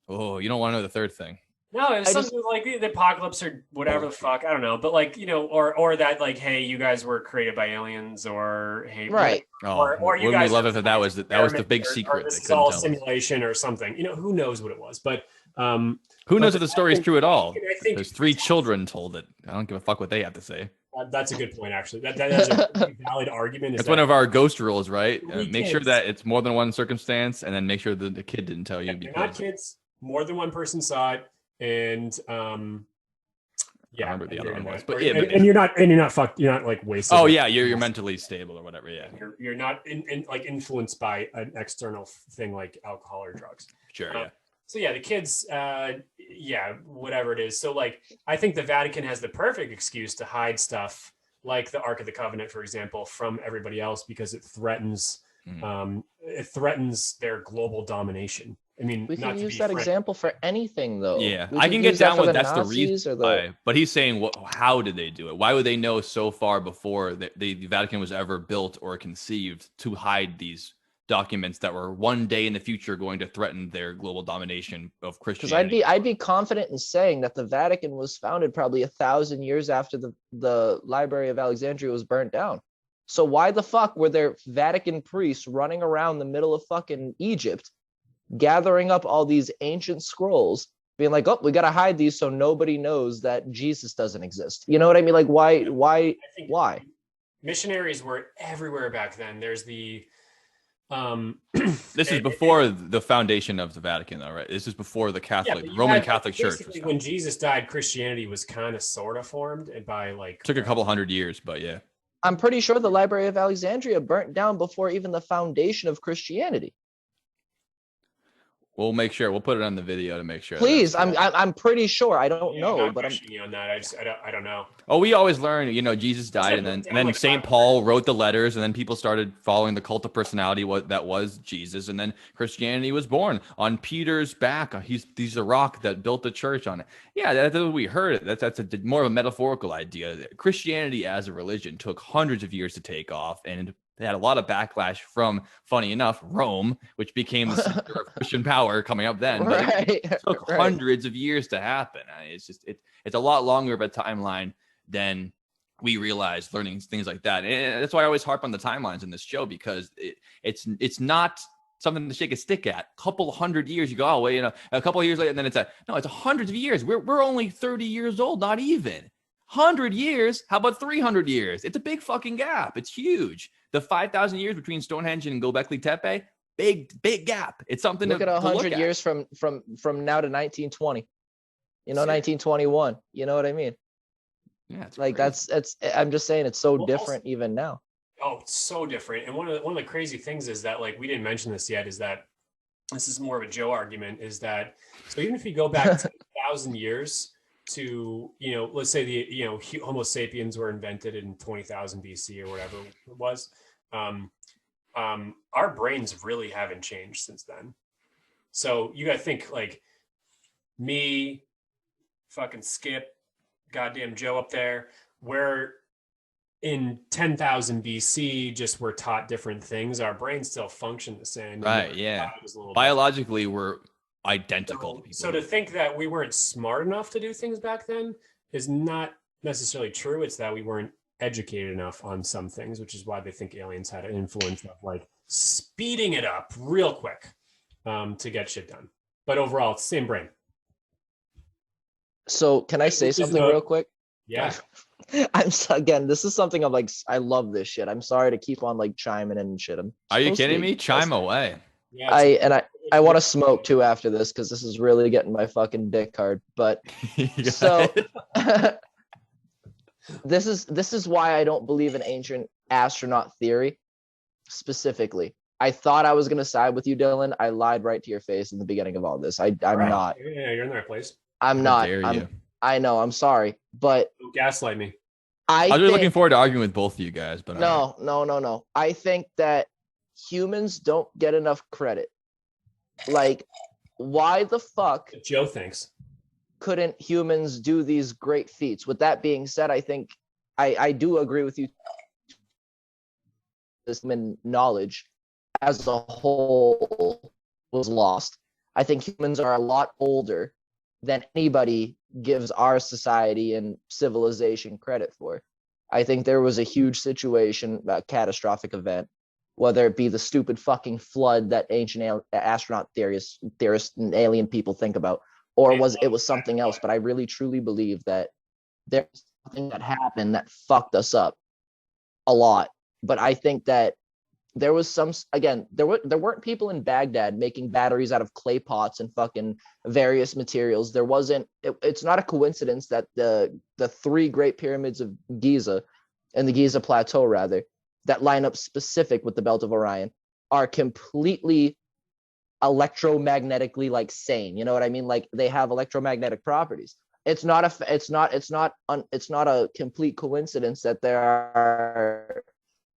[SPEAKER 2] you don't want to know the third thing.
[SPEAKER 3] No, it's something like the apocalypse or whatever the fuck. I don't know. But like, or that like, hey, you guys were created by aliens, or hey,
[SPEAKER 1] right.
[SPEAKER 3] Or you guys
[SPEAKER 2] we love it that was the big secret.
[SPEAKER 3] Or this is all simulation or something. Who knows what it was. But
[SPEAKER 2] who knows if the story is true at all? There's 3 children told it. I don't give a fuck what they have to say.
[SPEAKER 3] That's a good point, actually. That is a pretty valid argument.
[SPEAKER 2] That's one of our ghost rules, right? Make sure that it's more than one circumstance, and then make sure that the kid didn't tell you.
[SPEAKER 3] They're not kids. More than one person saw it. And
[SPEAKER 2] I remember the other one was, but
[SPEAKER 3] and you're not fucked. You're not like wasted.
[SPEAKER 2] Oh yeah, you're mentally stable or whatever. Yeah,
[SPEAKER 3] you're not like influenced by an external thing like alcohol or drugs.
[SPEAKER 2] Sure. Yeah.
[SPEAKER 3] So yeah, the kids, whatever it is. So like, I think the Vatican has the perfect excuse to hide stuff like the Ark of the Covenant, for example, from everybody else because it threatens their global domination. I mean,
[SPEAKER 1] we can use that example for anything, though.
[SPEAKER 2] Yeah, I can get down with that's the reason why. But he's saying, how did they do it? Why would they know so far before the Vatican was ever built or conceived to hide these documents that were one day in the future going to threaten their global domination of Christianity?
[SPEAKER 1] Because I'd be confident in saying that the Vatican was founded probably 1,000 years after the Library of Alexandria was burnt down. So why the fuck were there Vatican priests running around the middle of fucking Egypt, gathering up all these ancient scrolls, being like, oh, we got to hide these so nobody knows that Jesus doesn't exist? You know what I mean? Like, why?
[SPEAKER 3] Missionaries were everywhere back then. There's the
[SPEAKER 2] this is before the foundation of the Vatican, though, right? This is before the Roman Catholic Church.
[SPEAKER 3] When Jesus died, Christianity was kind of sort of formed, and by like
[SPEAKER 2] took a couple hundred years, but yeah,
[SPEAKER 1] I'm pretty sure the Library of Alexandria burnt down before even the foundation of Christianity.
[SPEAKER 2] We'll make sure. We'll put it on the video to make sure.
[SPEAKER 1] Please, I'm pretty sure. I don't know,
[SPEAKER 3] but I'm you on that. I don't know.
[SPEAKER 2] Oh, we always learn. Jesus died, and then St. Saint wrote the letters, and then people started following the cult of personality. That was Jesus, and then Christianity was born on Peter's back. He's the rock that built the church on it. Yeah, that's what we heard. That's more of a metaphorical idea. Christianity as a religion took hundreds of years to take off, and they had a lot of backlash from, funny enough, Rome, which became the center of Christian power coming up then. But it took hundreds of years to happen. It's a lot longer of a timeline than we realize learning things like that. And that's why I always harp on the timelines in this show, because it's not something to shake a stick at. A couple hundred years, you go, a couple of years later, and then it's hundreds of years. We're only 30 years old, not even. 100 years? How about 300 years? It's a big fucking gap. It's huge. The 5,000 years between Stonehenge and Göbekli Tepe, big gap. It's something
[SPEAKER 1] look
[SPEAKER 2] to
[SPEAKER 1] at 100
[SPEAKER 2] look
[SPEAKER 1] years from now to 1920. 1921. You know what I mean?
[SPEAKER 2] Yeah,
[SPEAKER 1] like crazy. that's. I'm just saying it's so different even now.
[SPEAKER 3] Oh, it's so different. And one of the crazy things is that, like, we didn't mention this yet, is that this is more of a Joe argument. Is that so? Even if you go back to 1,000 years. To let's say the Homo sapiens were invented in 20,000 BC or whatever it was. Our brains really haven't changed since then. So you got to think like me, fucking Skip, goddamn Joe up there. Where in 10,000 BC, just we're taught different things. Our brains still function the same.
[SPEAKER 2] Right? Yeah. Biologically, we're identical.
[SPEAKER 3] So to think that we weren't smart enough to do things back then is not necessarily true. It's that we weren't educated enough on some things, which is why they think aliens had an influence of like speeding it up real quick to get shit done. But overall, it's the same brain.
[SPEAKER 1] So can I say something real quick?
[SPEAKER 3] Yeah.
[SPEAKER 1] Again, this is something I'm like, I love this shit. I'm sorry to keep on like chiming in and shit.
[SPEAKER 2] Are you kidding me? Chime away.
[SPEAKER 1] Yeah, I want to smoke too after this because this is really getting my fucking dick hard. But so this is why I don't believe in ancient astronaut theory specifically. I thought I was gonna side with you, Dylan. I lied right to your face in the beginning of all this. I'm not.
[SPEAKER 3] Yeah, you're in the right place.
[SPEAKER 1] I'm not. I know. I'm sorry, but
[SPEAKER 3] don't gaslight me.
[SPEAKER 2] I was really looking forward to arguing with both of you guys, but
[SPEAKER 1] no. I think that humans don't get enough credit Like, why the fuck
[SPEAKER 3] Joe thinks
[SPEAKER 1] couldn't humans do these great feats? With that being said, I think I do agree with you. This human knowledge as a whole was lost. I think humans are a lot older than anybody gives our society and civilization credit for. I think there was a huge situation, a catastrophic event, whether it be the stupid fucking flood that ancient astronaut theorists and alien people think about, or it was something else. But I really truly believe that there's something that happened that fucked us up a lot. But I think that there was there weren't people in Baghdad making batteries out of clay pots and fucking various materials. There wasn't. It's not a coincidence that the three Great Pyramids of Giza and the Giza Plateau, rather, that line up specific with the Belt of Orion, are completely electromagnetically like sane. You know what I mean? Like, they have electromagnetic properties. It's not a complete coincidence that there are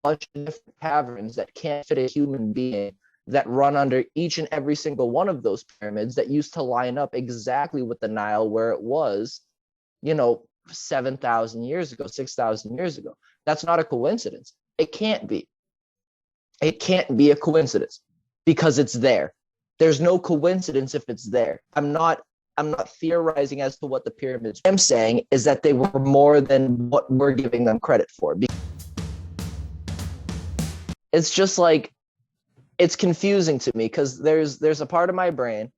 [SPEAKER 1] bunch of different caverns that can't fit a human being that run under each and every single one of those pyramids that used to line up exactly with the Nile where it was, 7,000 years ago, 6,000 years ago. That's not a coincidence. It can't be. It can't be a coincidence because it's there. There's no coincidence if it's there. I'm not theorizing as to what the pyramids. What I'm saying is that they were more than what we're giving them credit for. It's just like, it's confusing to me because there's a part of my brain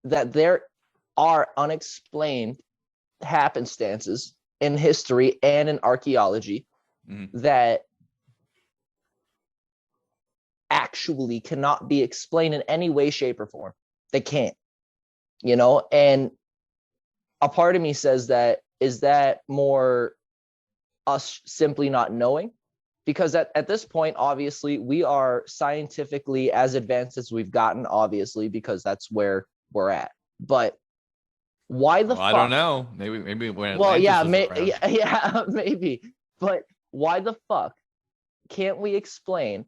[SPEAKER 1] that there are unexplained happenstances in history and in archaeology that actually cannot be explained in any way, shape, or form. They can't, and a part of me says that, is that more us simply not knowing? Because at this point, obviously, we are scientifically as advanced as we've gotten, obviously, because that's where we're at. But why the fuck?
[SPEAKER 2] I don't know. Maybe when
[SPEAKER 1] yeah, maybe. But why the fuck can't we explain,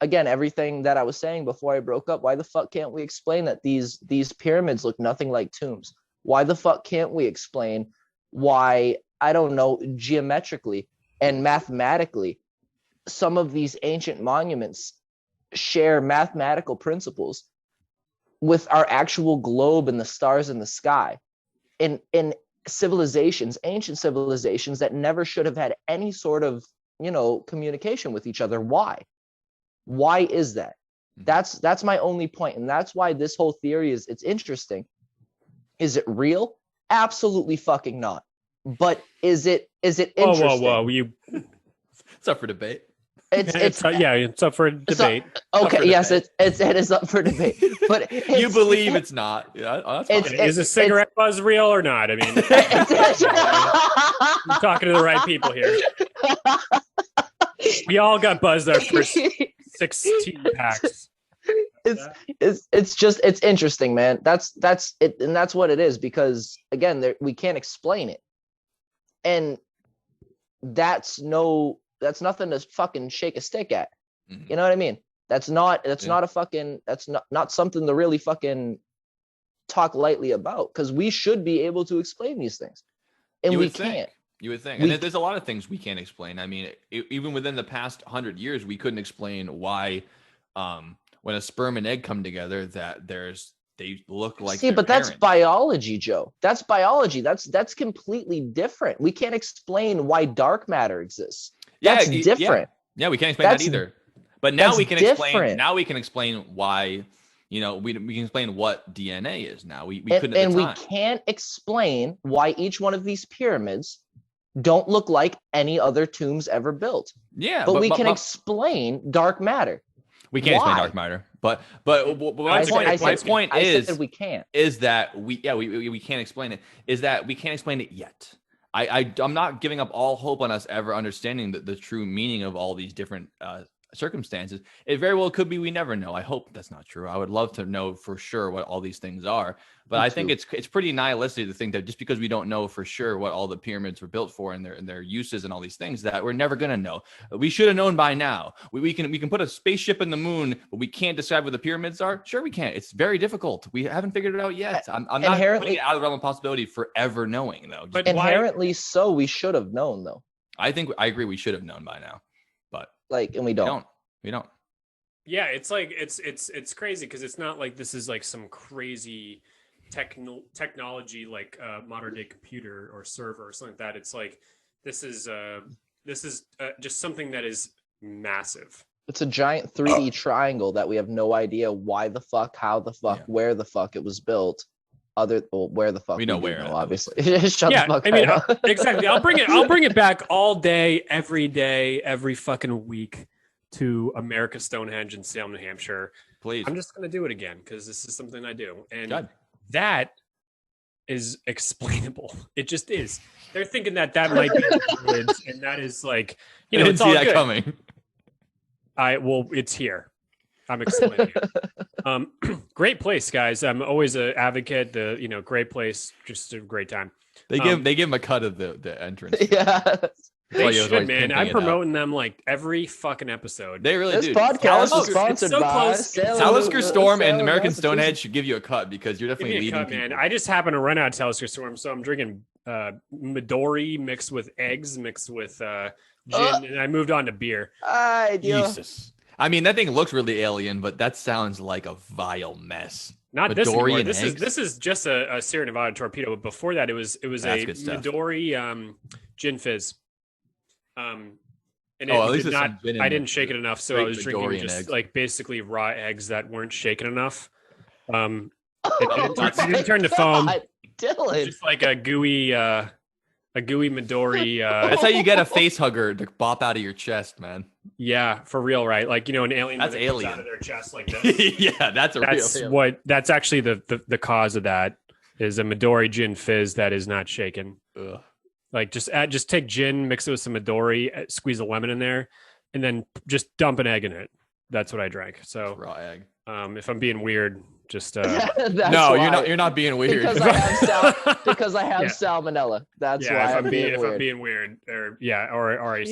[SPEAKER 1] again, everything that I was saying before I broke up? Why the fuck can't we explain that these pyramids look nothing like tombs? Why the fuck can't we explain why, I don't know, geometrically and mathematically, some of these ancient monuments share mathematical principles with our actual globe and the stars in the sky, in civilizations, ancient civilizations that never should have had any sort of, communication with each other? Why is that? That's my only point, and that's why this whole theory it's interesting. Is it real? Absolutely fucking not. But is it interesting?
[SPEAKER 3] Whoa!
[SPEAKER 2] It's up for debate.
[SPEAKER 3] It's up for debate.
[SPEAKER 1] Okay, yes, it is up for debate. But
[SPEAKER 2] you believe it's not? Yeah, that's fine.
[SPEAKER 3] Is a cigarette buzz real or not? I mean, you're talking to the right people here. We all got buzzed our first 16 packs.
[SPEAKER 1] It's interesting, man. That's it, and that's what it is. Because again, we can't explain it. And that's nothing to fucking shake a stick at. You know what I mean? That's not something to really fucking talk lightly about, because we should be able to explain these things, and we can't.
[SPEAKER 2] You would think. And there's a lot of things we can't explain. I mean, even within the past 100 years, we couldn't explain why when a sperm and egg come together that they look like.
[SPEAKER 1] See, but
[SPEAKER 2] parents.
[SPEAKER 1] That's biology, Joe. That's biology. That's completely different. We can't explain why dark matter exists. That's different.
[SPEAKER 2] Yeah, we can't explain that either. But now we can explain. Now we can explain why. We can explain what DNA is now. We couldn't.
[SPEAKER 1] And we can't explain why each one of these pyramids don't look like any other tombs ever built.
[SPEAKER 2] Yeah,
[SPEAKER 1] but we can explain dark matter.
[SPEAKER 2] We can't explain dark matter, but my point is
[SPEAKER 1] we can't.
[SPEAKER 2] Is that we can't explain it. Is that we can't explain it yet. I'm not giving up all hope on us ever understanding the true meaning of all these different circumstances. It very well could be. We never know. I hope that's not true. I would love to know for sure what all these things are. But I think it's pretty nihilistic to think that just because we don't know for sure what all the pyramids were built for and their uses and all these things, that we're never gonna know. We should have known by now. We can put a spaceship in the moon, but we can't decide what the pyramids are. Sure, we can't. It's very difficult. We haven't figured it out yet. I'm not putting it out of the realm of possibility for ever knowing though.
[SPEAKER 1] But inherently, so we should have known though. I
[SPEAKER 2] agree. We should have known by now, but
[SPEAKER 1] and we don't.
[SPEAKER 2] We don't.
[SPEAKER 3] Yeah, it's like it's crazy because it's not like this is like some crazy technology like a modern day computer or server or something like that. It's like this is just something that is massive.
[SPEAKER 1] It's a giant 3D triangle that we have no idea why the fuck, how the fuck, where the fuck it was built. Where the fuck
[SPEAKER 2] we know where,
[SPEAKER 1] obviously. Shut the fuck up.
[SPEAKER 3] Exactly. I'll bring it back all day, every fucking week to America Stonehenge in Salem, New Hampshire.
[SPEAKER 2] Please.
[SPEAKER 3] I'm just gonna do it again because this is something I do, and
[SPEAKER 2] God.
[SPEAKER 3] That is explainable. It just is. They're thinking that might be the pyramids, and that is like,
[SPEAKER 2] I didn't see that coming.
[SPEAKER 3] It's here. I'm explaining it. Great place, guys. I'm always an advocate. Great place, just a great time.
[SPEAKER 2] They give him a cut of the entrance.
[SPEAKER 1] Yeah.
[SPEAKER 3] They should, man. I'm promoting them like every fucking episode.
[SPEAKER 2] They really do.
[SPEAKER 1] This podcast is sponsored by
[SPEAKER 2] Talisker Storm and American Stonehenge should give you a cut because you're definitely leading
[SPEAKER 3] cut, man. I just happen to run out of Talisker Storm, so I'm drinking Midori mixed with eggs, mixed with gin, and I moved on to beer.
[SPEAKER 2] Jesus. I mean, that thing looks really alien, but that sounds like a vile mess.
[SPEAKER 3] Not Midori this anymore. This is just a Sierra Nevada torpedo, but before that it was a Midori gin fizz. And I didn't shake it enough, so I was drinking just like basically raw eggs that weren't shaken enough. It didn't turn to foam.
[SPEAKER 1] Dylan.
[SPEAKER 3] Just like a gooey Midori.
[SPEAKER 2] That's how you get a face hugger to pop out of your chest, man.
[SPEAKER 3] Yeah, for real, right? Like, an alien.
[SPEAKER 2] That's alien.
[SPEAKER 3] Out of their chest like this.
[SPEAKER 2] Yeah, that's real.
[SPEAKER 3] That's actually the cause of that is a Midori gin fizz that is not shaken.
[SPEAKER 2] Ugh.
[SPEAKER 3] Like just take gin, mix it with some Midori, squeeze a lemon in there, and then just dump an egg in it. That's what I drank. So
[SPEAKER 2] raw egg.
[SPEAKER 3] If I'm being weird, just
[SPEAKER 2] no, you're not being weird.
[SPEAKER 1] Because I have salmonella. That's why I'm being weird.
[SPEAKER 3] If I'm being weird, or I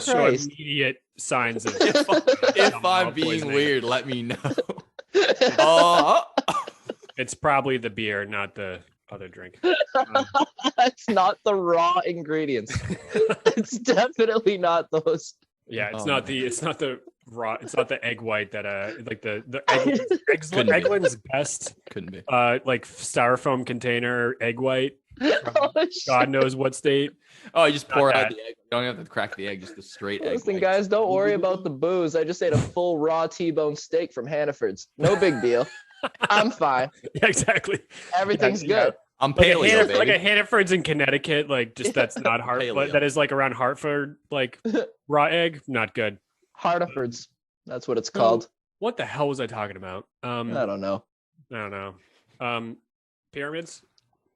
[SPEAKER 1] show
[SPEAKER 3] immediate signs of.
[SPEAKER 2] If I'm being weird, let me know.
[SPEAKER 3] It's probably the beer, not the other drink.
[SPEAKER 1] It's not the raw ingredients. It's definitely not those.
[SPEAKER 3] Yeah, it's not the raw. It's not the egg white that like the Eggland's best.
[SPEAKER 2] Couldn't be
[SPEAKER 3] like styrofoam container egg white. God knows what state.
[SPEAKER 2] Oh, you just pour out the egg. You don't have to crack the egg, just the straight egg.
[SPEAKER 1] Listen, guys, don't worry about the booze. I just ate a full raw T-bone steak from Hannaford's. No big deal. I'm fine.
[SPEAKER 3] Yeah, exactly.
[SPEAKER 1] Everything's good.
[SPEAKER 2] I'm paleo, baby.
[SPEAKER 3] Like a Hannaford's in Connecticut, like just that's not Hartford. That is like around Hartford, like raw egg, not good.
[SPEAKER 1] Hartford's, that's what it's called.
[SPEAKER 3] What the hell was I talking about?
[SPEAKER 1] I don't know.
[SPEAKER 3] Pyramids,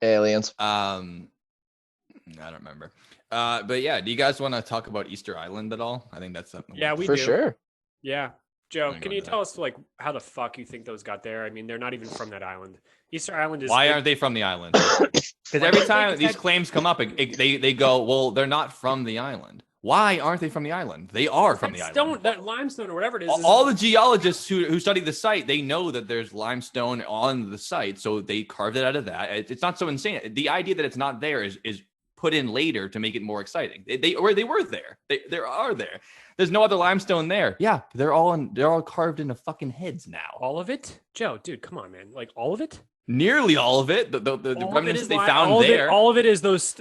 [SPEAKER 1] aliens.
[SPEAKER 2] I don't remember. But yeah, do you guys want to talk about Easter Island at all? I think that's something.
[SPEAKER 3] Yeah, we
[SPEAKER 1] for
[SPEAKER 3] do.
[SPEAKER 1] Sure.
[SPEAKER 3] Yeah. Joe, can you tell us like how the fuck you think those got there? I mean, they're not even from that island. Easter Island is.
[SPEAKER 2] Why aren't they from the island? Because every time these claims come up, they go, well, they're not from the island. Why aren't they from the island? They are from the island.
[SPEAKER 3] That limestone or whatever it is.
[SPEAKER 2] All the geologists who study the site, they know that there's limestone on the site, so they carved it out of that. It's not so insane. The idea that it's not there is put in later to make it more exciting. They were there. They are there. There's no other limestone there. Yeah, they're all carved into fucking heads now.
[SPEAKER 3] All of it, Joe, dude, come on, man. Like all of it.
[SPEAKER 2] Nearly all of it. The remnants they found there.
[SPEAKER 3] All of it is those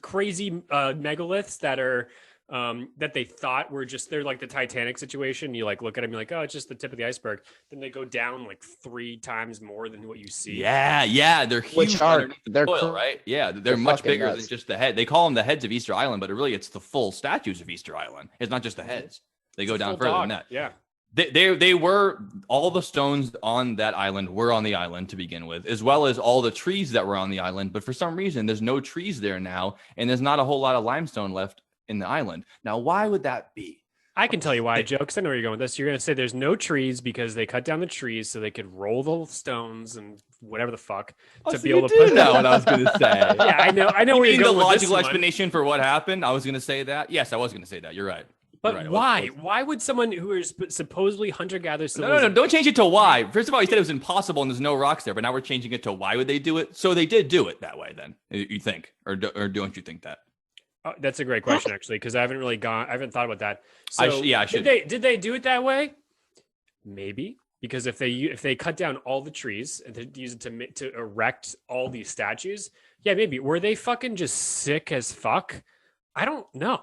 [SPEAKER 3] crazy megaliths that are that they thought were they're like the Titanic situation. You like look at them, you're like, oh, it's just the tip of the iceberg. Then they go down like 3 times more than what you see.
[SPEAKER 2] Yeah, they're huge.
[SPEAKER 1] Which are
[SPEAKER 2] they're cool, right? Yeah, they're much bigger than just the head. They call them the heads of Easter Island, but really it's the full statues of Easter Island. It's not just the heads. They go down further than that.
[SPEAKER 3] Yeah.
[SPEAKER 2] They were all the stones on that island were on the island to begin with, as well as all the trees that were on the island. But for some reason, there's no trees there now, and there's not a whole lot of limestone left in the island. Now, why would that be?
[SPEAKER 3] I can tell you why, Joe, because I know where you're going with this. You're going to say there's no trees because they cut down the trees so they could roll the stones and whatever the fuck to be able to put
[SPEAKER 2] that. What I was going to say.
[SPEAKER 3] Yeah, I know.
[SPEAKER 2] You
[SPEAKER 3] where
[SPEAKER 2] mean
[SPEAKER 3] you're going
[SPEAKER 2] the
[SPEAKER 3] with
[SPEAKER 2] logical
[SPEAKER 3] this
[SPEAKER 2] explanation for what happened? I was going to say that. Yes, I was going to say that. You're right.
[SPEAKER 3] But
[SPEAKER 2] right.
[SPEAKER 3] why? Why would someone who is supposedly hunter-gatherers?
[SPEAKER 2] No. Don't change it to why. First of all, you said it was impossible and there's no rocks there, but now we're changing it to why would they do it? So they did do it that way then, you think? Or don't you think that?
[SPEAKER 3] Oh, that's a great question, actually, because I haven't thought about that. So
[SPEAKER 2] I should.
[SPEAKER 3] Did they do it that way? Maybe. Because if they cut down all the trees and they use it to erect all these statues, yeah, maybe. Were they fucking just sick as fuck? I don't know.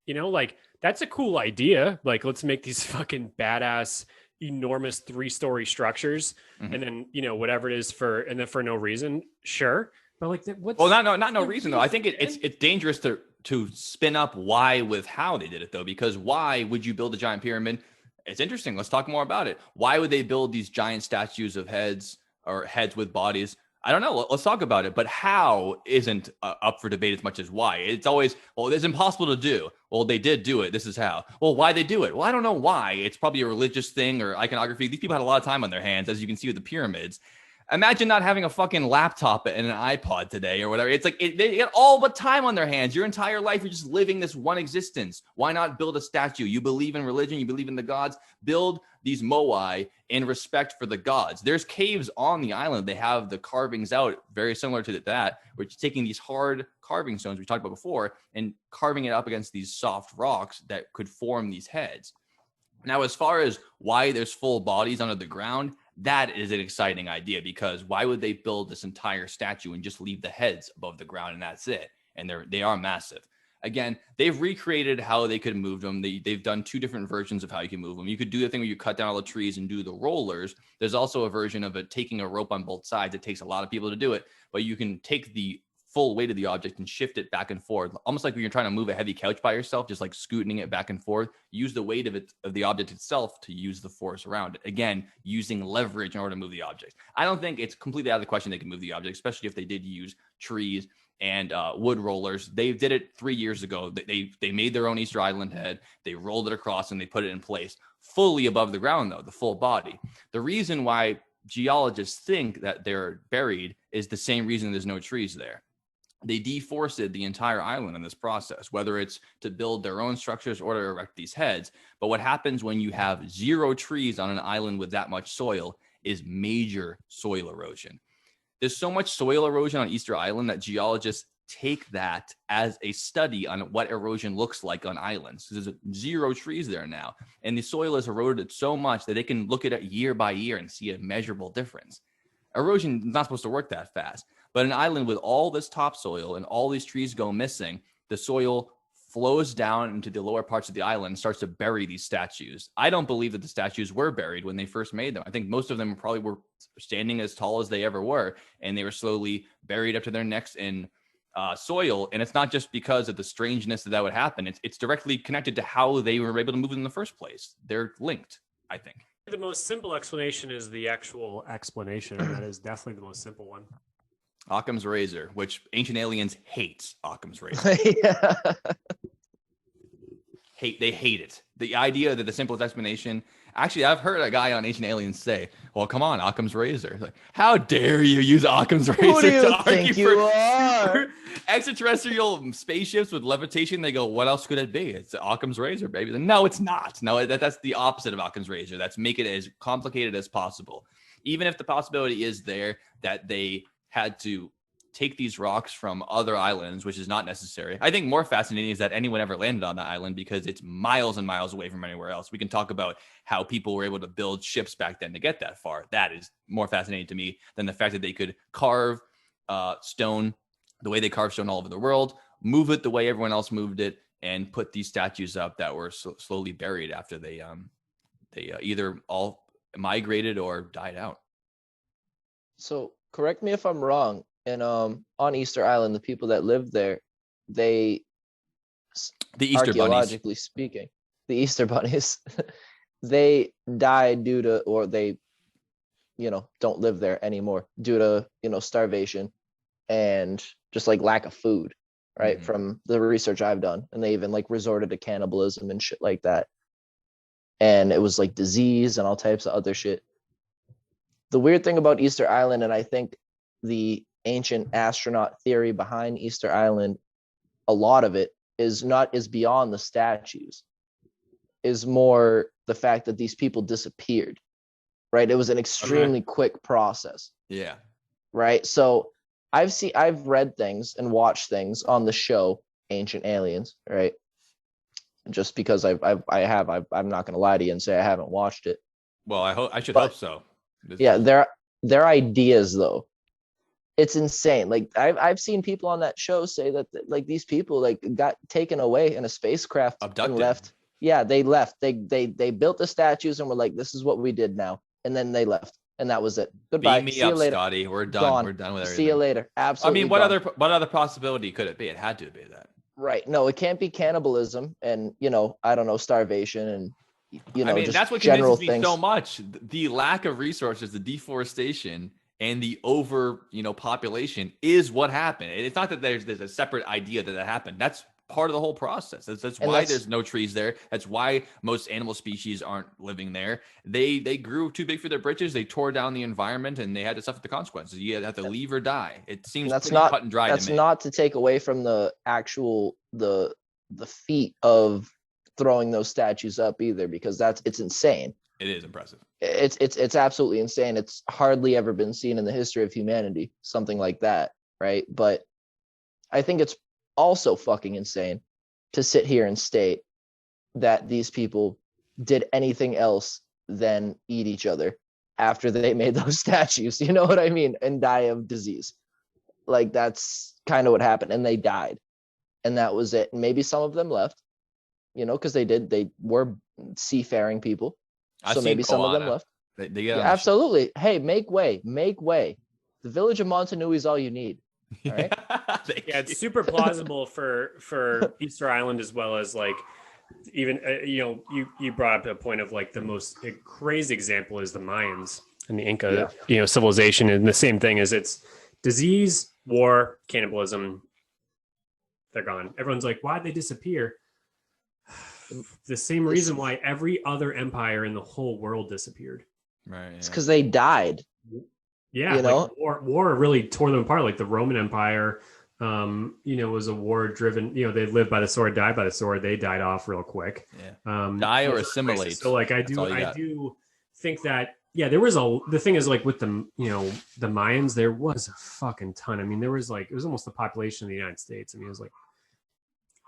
[SPEAKER 3] Like, that's a cool idea. Like, let's make these fucking badass, enormous 3-story structures, and then whatever it is for no reason. Sure, but like, what's
[SPEAKER 2] not no reason though. I think it's dangerous to spin up why with how they did it though, because why would you build a giant pyramid? It's interesting. Let's talk more about it. Why would they build these giant statues of heads or heads with bodies? I don't know. Let's talk about it. But how isn't up for debate as much as why. It's always, well, it's impossible to do. Well, they did do it. This is how. Well, why they do it? Well, I don't know why. It's probably a religious thing or iconography. These people had a lot of time on their hands, as you can see with the pyramids. Imagine not having a fucking laptop and an iPod today or whatever. It's like they get all but time on their hands. Your entire life, you're just living this one existence. Why not build a statue? You believe in religion. You believe in the gods. Build these moai in respect for the gods. There's caves on the island. They have the carvings out very similar to that, which is taking these hard carving stones we talked about before and carving it up against these soft rocks that could form these heads. Now, as far as why there's full bodies under the ground, that is an exciting idea, because why would they build this entire statue and just leave the heads above the ground and that's it? And they are massive. Again, they've recreated how they could move them. They've done 2 different versions of how you can move them. You could do the thing where you cut down all the trees and do the rollers. There's also a version of it taking a rope on both sides. It takes a lot of people to do it, but you can take the full weight of the object and shift it back and forth, almost like when you're trying to move a heavy couch by yourself, just like scooting it back and forth. Use the weight of the object itself to use the force around it. Again, using leverage in order to move the object. I don't think it's completely out of the question they can move the object, especially if they did use trees and wood rollers. They did it 3 years ago. They made their own Easter Island head. They rolled it across and they put it in place fully above the ground, though, the full body. The reason why geologists think that they're buried is the same reason there's no trees there. They deforested the entire island in this process, whether it's to build their own structures or to erect these heads. But what happens when you have 0 trees on an island with that much soil is major soil erosion. There's so much soil erosion on Easter Island that geologists take that as a study on what erosion looks like on islands. There's 0 trees there now, and the soil is eroded so much that they can look at it year by year and see a measurable difference. Erosion is not supposed to work that fast. But an island with all this topsoil and all these trees go missing, the soil flows down into the lower parts of the island and starts to bury these statues. I don't believe that the statues were buried when they first made them. I think most of them probably were standing as tall as they ever were, and they were slowly buried up to their necks in soil. And it's not just because of the strangeness that would happen. It's directly connected to how they were able to move in the first place. They're linked, I think.
[SPEAKER 3] The most simple explanation is the actual explanation, and that is definitely the most simple one.
[SPEAKER 2] Occam's razor, which Ancient Aliens hates Occam's razor.
[SPEAKER 1] Yeah.
[SPEAKER 2] They hate it. The idea that the simplest explanation. Actually, I've heard a guy on Ancient Aliens say, "Well, come on, Occam's razor." Like, how dare you use Occam's razor
[SPEAKER 1] Who do you
[SPEAKER 2] to argue
[SPEAKER 1] think you are?
[SPEAKER 2] for extraterrestrial spaceships with levitation? They go, "What else could it be? It's Occam's razor, baby." No, it's not. No, that's the opposite of Occam's razor. That's make it as complicated as possible. Even if the possibility is there that they had to take these rocks from other islands, which is not necessary. I think more fascinating is that anyone ever landed on that island, because it's miles and miles away from anywhere else. We can talk about how people were able to build ships back then to get that far. That is more fascinating to me than the fact that they could carve stone the way they carve stone all over the world, move it the way everyone else moved it, and put these statues up that were slowly buried after they either all migrated or died out.
[SPEAKER 1] So correct me if I'm wrong. And on Easter Island, the people that lived there, the Easter archaeologically bunnies. Speaking, the Easter bunnies, they died due to, or they, don't live there anymore due to, starvation and just like lack of food, right? Mm-hmm. From the research I've done, and they even like resorted to cannibalism and shit like that. and it was like disease and all types of other shit. The weird thing about Easter Island, and I think the ancient astronaut theory behind Easter Island, a lot of it is beyond the statues, is more the fact that these people disappeared, right? It was an extremely quick process.
[SPEAKER 2] Yeah.
[SPEAKER 1] Right. So I've read things and watched things on the show Ancient Aliens, right? Just because I'm not gonna lie to you and say I haven't watched it.
[SPEAKER 2] Well, I should hope so.
[SPEAKER 1] Yeah, their ideas though, it's insane. Like I've seen people on that show say that like these people like got taken away in a spacecraft
[SPEAKER 2] abducted.
[SPEAKER 1] And left. Yeah, they left. They built the statues and were like, this is what we did now, and then they left. And that was it. Goodbye.
[SPEAKER 2] Beam me
[SPEAKER 1] See
[SPEAKER 2] up,
[SPEAKER 1] you later.
[SPEAKER 2] Scotty. We're done.
[SPEAKER 1] Gone.
[SPEAKER 2] We're done with everything.
[SPEAKER 1] See you later. Absolutely.
[SPEAKER 2] I mean, what other possibility could it be? It had to be that.
[SPEAKER 1] Right. No, it can't be cannibalism and, I don't know, starvation and,
[SPEAKER 2] I mean,
[SPEAKER 1] just
[SPEAKER 2] that's what
[SPEAKER 1] general
[SPEAKER 2] convinces me
[SPEAKER 1] things.
[SPEAKER 2] so much. The lack of resources, the deforestation, and the population is what happened. It's not that there's a separate idea that happened. That's part of the whole process. That's why there's no trees there. That's why most animal species aren't living there. They grew too big for their britches. They tore down the environment, and they had to suffer the consequences. You have to leave or die. It seems
[SPEAKER 1] that's
[SPEAKER 2] pretty
[SPEAKER 1] not
[SPEAKER 2] cut and dry.
[SPEAKER 1] That's
[SPEAKER 2] to me.
[SPEAKER 1] not to take away from the actual the feat of throwing those statues up either, because it's insane.
[SPEAKER 2] It is impressive.
[SPEAKER 1] It's absolutely insane. It's hardly ever been seen in the history of humanity, something like that, right? But I think it's also fucking insane to sit here and state that these people did anything else than eat each other after they made those statues, you know what I mean, and die of disease. Like that's kind of what happened, and they died, and that was it. And maybe some of them left, because they were seafaring people, so maybe some of them left. Absolutely. Hey, make way. The village of Montanui is all you need. All right.
[SPEAKER 3] Yeah, it's super plausible for Easter Island, as well as like even you brought up a point of like the most crazy example is the Mayans and the Inca civilization, and the same thing is it's disease, war, cannibalism. They're gone. Everyone's like, why'd they disappear? The same reason why every other empire in the whole world disappeared.
[SPEAKER 2] Right. Yeah.
[SPEAKER 1] It's because they died.
[SPEAKER 3] Yeah, like war really tore them apart. Like the Roman Empire, was a war-driven. They lived by the sword, died by the sword. They died off real quick.
[SPEAKER 2] Yeah. Die or assimilate.
[SPEAKER 3] So, like, I do think that. Yeah, there was the thing is like with the the Mayans, there was a fucking ton. I mean, there was it was almost the population of the United States. I mean,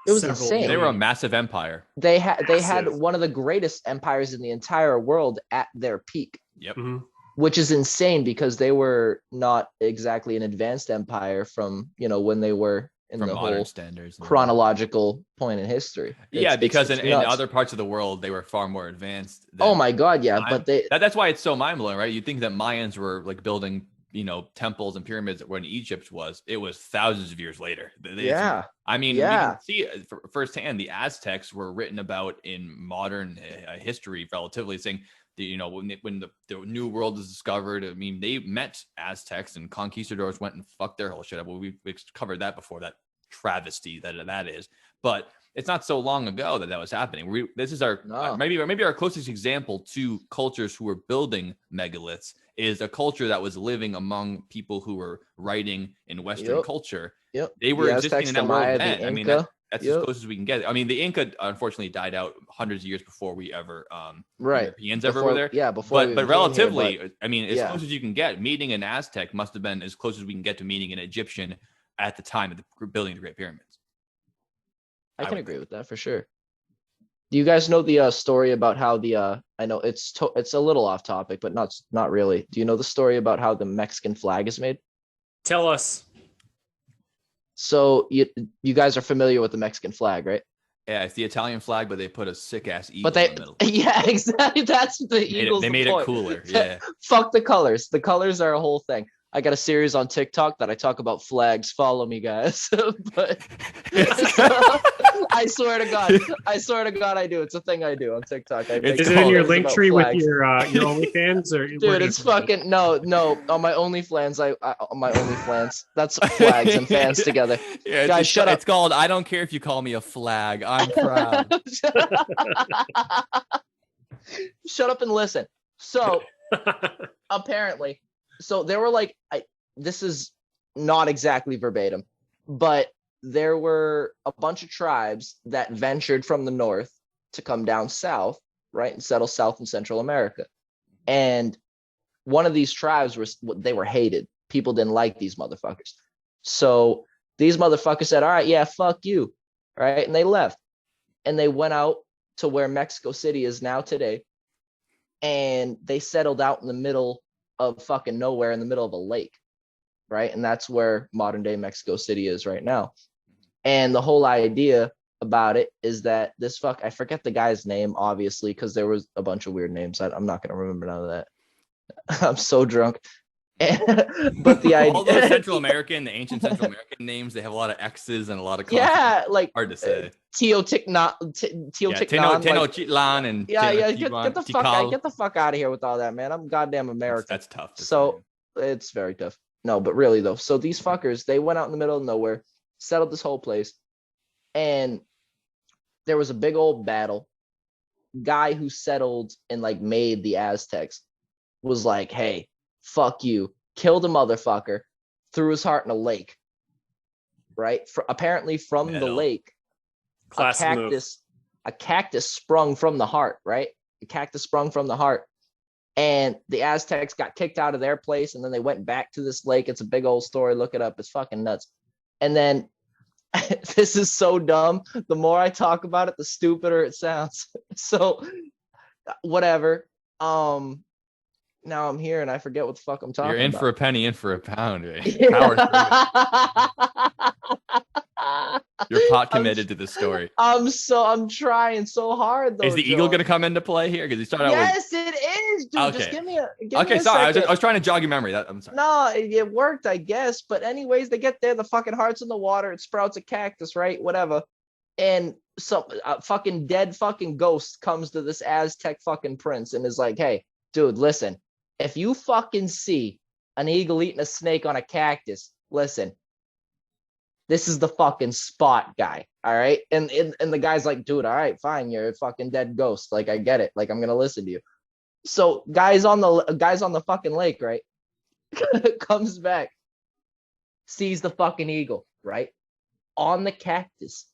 [SPEAKER 3] it was
[SPEAKER 1] insane.
[SPEAKER 2] They were a massive empire.
[SPEAKER 1] They had one of the greatest empires in the entire world at their peak.
[SPEAKER 2] Yep.
[SPEAKER 3] Mm-hmm.
[SPEAKER 1] Which is insane because they were not exactly an advanced empire from when they were in the whole
[SPEAKER 2] standards,
[SPEAKER 1] chronological point in history.
[SPEAKER 2] Because in other parts of the world they were far more advanced.
[SPEAKER 1] Oh my god, yeah, but
[SPEAKER 2] that's why it's so mind blowing, right? You think that Mayans were like building temples and pyramids when Egypt was. It was thousands of years later.
[SPEAKER 1] Yeah.
[SPEAKER 2] I mean, we can see firsthand the Aztecs were written about in modern history, relatively saying. When the new world is discovered, I mean, they met Aztecs and conquistadors went and fucked their whole shit up. Well, we've covered that before, that travesty that is. But it's not so long ago that was happening. This is maybe our closest example to cultures who were building megaliths is a culture that was living among people who were writing in Western culture.
[SPEAKER 1] Yep.
[SPEAKER 2] They were existing in that world then. I mean, that's as close as we can get. I mean, the Inca unfortunately died out hundreds of years before we ever, Europeans ever were there.
[SPEAKER 1] Yeah, before.
[SPEAKER 2] But relatively, I mean, as close as you can get, meeting an Aztec must have been as close as we can get to meeting an Egyptian at the time of the building the Great Pyramids.
[SPEAKER 1] I can agree with that for sure. Do you guys know the story about how the? I know it's a little off topic, but not really. Do you know the story about how the Mexican flag is made?
[SPEAKER 3] Tell us.
[SPEAKER 1] So you guys are familiar with the Mexican flag, right?
[SPEAKER 2] Yeah, it's the Italian flag, but they put a sick ass eagle
[SPEAKER 1] in
[SPEAKER 2] the middle.
[SPEAKER 1] Yeah, exactly. That's the Eagles.
[SPEAKER 2] They made it cooler. Yeah.
[SPEAKER 1] Fuck the colors. The colors are a whole thing. I got a series on TikTok that I talk about flags. Follow me, guys. But I swear to God, I do. It's a thing I do on TikTok.
[SPEAKER 3] Is it in your link tree with your OnlyFans or?
[SPEAKER 1] Dude, it's fucking no. On my OnlyFans, on my OnlyFans, that's flags and fans together.
[SPEAKER 2] Yeah,
[SPEAKER 1] guys, shut up.
[SPEAKER 2] It's called "I don't care if you call me a flag. I'm proud."
[SPEAKER 1] Shut up and listen. So apparently, so there were like, this is not exactly verbatim, but there were a bunch of tribes that ventured from the north to come down south, right, and settle South and Central America. And one of these tribes they were hated. People didn't like these motherfuckers. So these motherfuckers said, all right, yeah, fuck you. Right. And they left. And they went out to where Mexico City is now today. And they settled out in the middle of fucking nowhere in the middle of a lake. Right. And that's where modern day Mexico City is right now. And the whole idea about it is that I forget the guy's name, obviously, because there was a bunch of weird names. I'm not going to remember none of that. I'm so drunk. But the idea,
[SPEAKER 2] all those the ancient Central American names, they have a lot of X's and a lot of consonants.
[SPEAKER 1] Yeah, like
[SPEAKER 2] hard to say.
[SPEAKER 1] Teotihuacan,
[SPEAKER 2] Tenochtitlan, and
[SPEAKER 1] get the fuck out of here with all that, man. I'm goddamn American.
[SPEAKER 2] That's tough.
[SPEAKER 1] So it's very tough. No, but really though. So these fuckers, they went out in the middle of nowhere, settled this whole place, and there was a big old battle. Guy who settled and like made the Aztecs was like, hey, fuck you, killed a motherfucker, threw his heart in a lake, right? Apparently from the lake, a cactus sprung from the heart, right? A cactus sprung from the heart. And the Aztecs got kicked out of their place, and then they went back to this lake. It's a big old story. Look it up. It's fucking nuts. And then this is so dumb. The more I talk about it, the stupider it sounds. So whatever. Now I'm here and I forget what the fuck I'm talking about.
[SPEAKER 2] You're in for a penny, in for a pound, right? You're pot committed to the story.
[SPEAKER 1] I'm trying so hard though.
[SPEAKER 2] Is the eagle gonna come into play here? Because he started out
[SPEAKER 1] with... it is, dude.
[SPEAKER 2] Okay.
[SPEAKER 1] Just give me a
[SPEAKER 2] sorry.
[SPEAKER 1] second.
[SPEAKER 2] I was trying to jog your memory. I'm sorry.
[SPEAKER 1] No, it worked, I guess. But anyways, they get there, the fucking heart's in the water, it sprouts a cactus, right? Whatever. And some fucking dead fucking ghost comes to this Aztec fucking prince and is like, hey, dude, listen. If you fucking see an eagle eating a snake on a cactus, listen, this is the fucking spot, guy. All right. And the guy's like, dude, all right, fine. You're a fucking dead ghost. Like, I get it. Like, I'm going to listen to you. So guys on the fucking lake, right? Comes back, sees the fucking eagle, right? On the cactus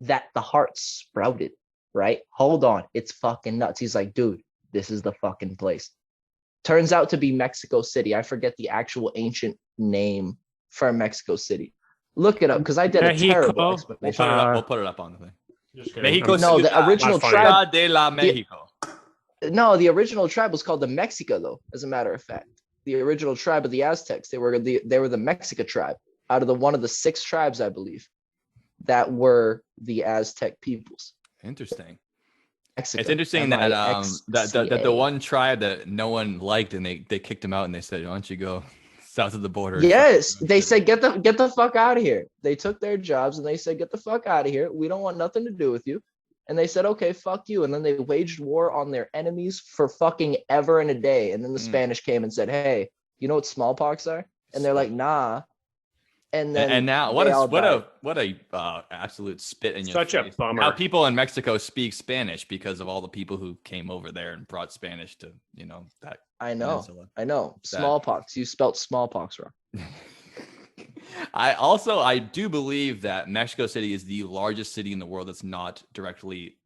[SPEAKER 1] that the heart sprouted, right? Hold on. It's fucking nuts. He's like, dude, this is the fucking place. Turns out to be Mexico City. I forget the actual ancient name for Mexico City. Look it up because I did a terrible explanation.
[SPEAKER 2] We'll put it up on the thing.
[SPEAKER 1] Mexico. No, the original tribe
[SPEAKER 2] de la Mexico.
[SPEAKER 1] The original tribe was called the Mexica, though. As a matter of fact, the original tribe of the Aztecs, they were the Mexica tribe out of one of the 6 tribes, I believe, that were the Aztec peoples.
[SPEAKER 2] Interesting.
[SPEAKER 1] Mexico,
[SPEAKER 2] it's interesting that the one tribe that no one liked and they kicked him out and they said, why don't you go south of the border?
[SPEAKER 1] Yes, they said get the fuck out of here. They took their jobs and they said get the fuck out of here. We don't want nothing to do with you. And they said, okay, fuck you. And then they waged war on their enemies for fucking ever and a day. And then the Spanish came and said, hey, you know what smallpox are? And they're like, nah. And then
[SPEAKER 2] now what a absolute spit in your
[SPEAKER 3] face. Such a bummer.
[SPEAKER 2] How people in Mexico speak Spanish because of all the people who came over there and brought Spanish to that.
[SPEAKER 1] I know. Smallpox. You spelt smallpox wrong.
[SPEAKER 2] I do believe that Mexico City is the largest city in the world that's not directly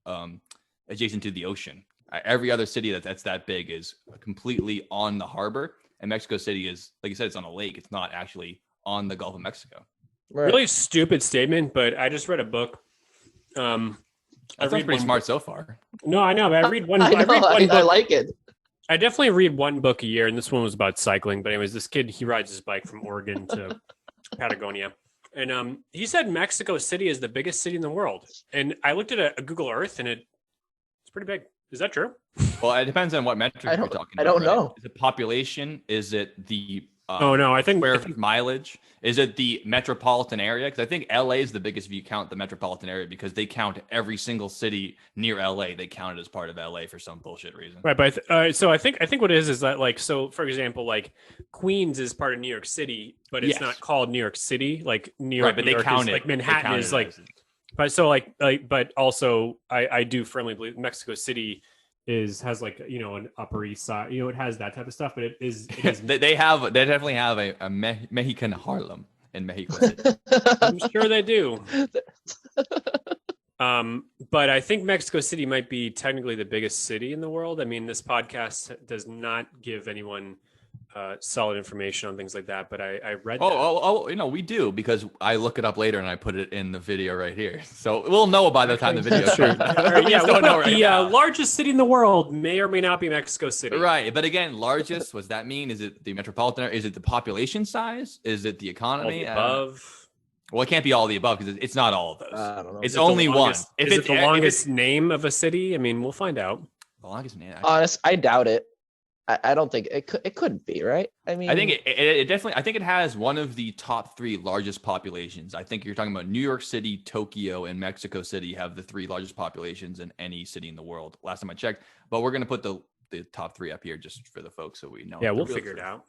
[SPEAKER 2] adjacent to the ocean. Every other city that's that big is completely on the harbor, and Mexico City is, like you said, it's on a lake. It's not actually on the Gulf of Mexico.
[SPEAKER 3] Right. Really stupid statement, but I just read a book.
[SPEAKER 2] That sounds pretty smart so far.
[SPEAKER 3] No, I know. But I read one.
[SPEAKER 1] I like it.
[SPEAKER 3] I definitely read one book a year, and this one was about cycling. But anyways, this kid, he rides his bike from Oregon to Patagonia, and he said Mexico City is the biggest city in the world. And I looked at a Google Earth, and it's pretty big. Is that true?
[SPEAKER 2] Well, it depends on what metric you're talking about.
[SPEAKER 1] I don't know.
[SPEAKER 2] Is it population? Is it the
[SPEAKER 3] I think
[SPEAKER 2] mileage. Is it the metropolitan area? Because I think LA is the biggest if you count the metropolitan area, because they count every single city near LA. They count it as part of LA for some bullshit reason.
[SPEAKER 3] Right, but so I think what it is that, like, so for example, like Queens is part of New York City, but it's not called New York City. Like New York,
[SPEAKER 2] right, but
[SPEAKER 3] New
[SPEAKER 2] they
[SPEAKER 3] York
[SPEAKER 2] count
[SPEAKER 3] is,
[SPEAKER 2] it.
[SPEAKER 3] Like Manhattan is like. But so like, but also I do firmly believe Mexico City has like, you know, an Upper East Side, you know, it has that type of stuff, but it is
[SPEAKER 2] they definitely have a Mexican Harlem in Mexico City.
[SPEAKER 3] I'm sure they do. But I think Mexico City might be technically the biggest city in the world. I mean, this podcast does not give anyone solid information on things like that, but I read
[SPEAKER 2] you know, we do, because I look it up later and I put it in the video right here, so we'll know by the time the video
[SPEAKER 3] the largest city in the world may or may not be Mexico City,
[SPEAKER 2] right? But again, largest, what's that mean? Is it the metropolitan area? Is it the population size? Is it the economy?
[SPEAKER 3] Above.
[SPEAKER 2] Well, it can't be all of the above, because it's not all of those.
[SPEAKER 1] I don't know.
[SPEAKER 2] It's only one.
[SPEAKER 3] Is it the longest name of a city? I mean, we'll find out.
[SPEAKER 2] The longest name.
[SPEAKER 1] Honest, I doubt it. I don't think it could. It couldn't be, right? I mean,
[SPEAKER 2] I think it definitely. I think it has one of the top 3 largest populations. I think you're talking about New York City, Tokyo, and Mexico City have the 3 largest populations in any city in the world. Last time I checked, but we're gonna put the top 3 up here just for the folks so we know.
[SPEAKER 3] Yeah, we'll figure it out.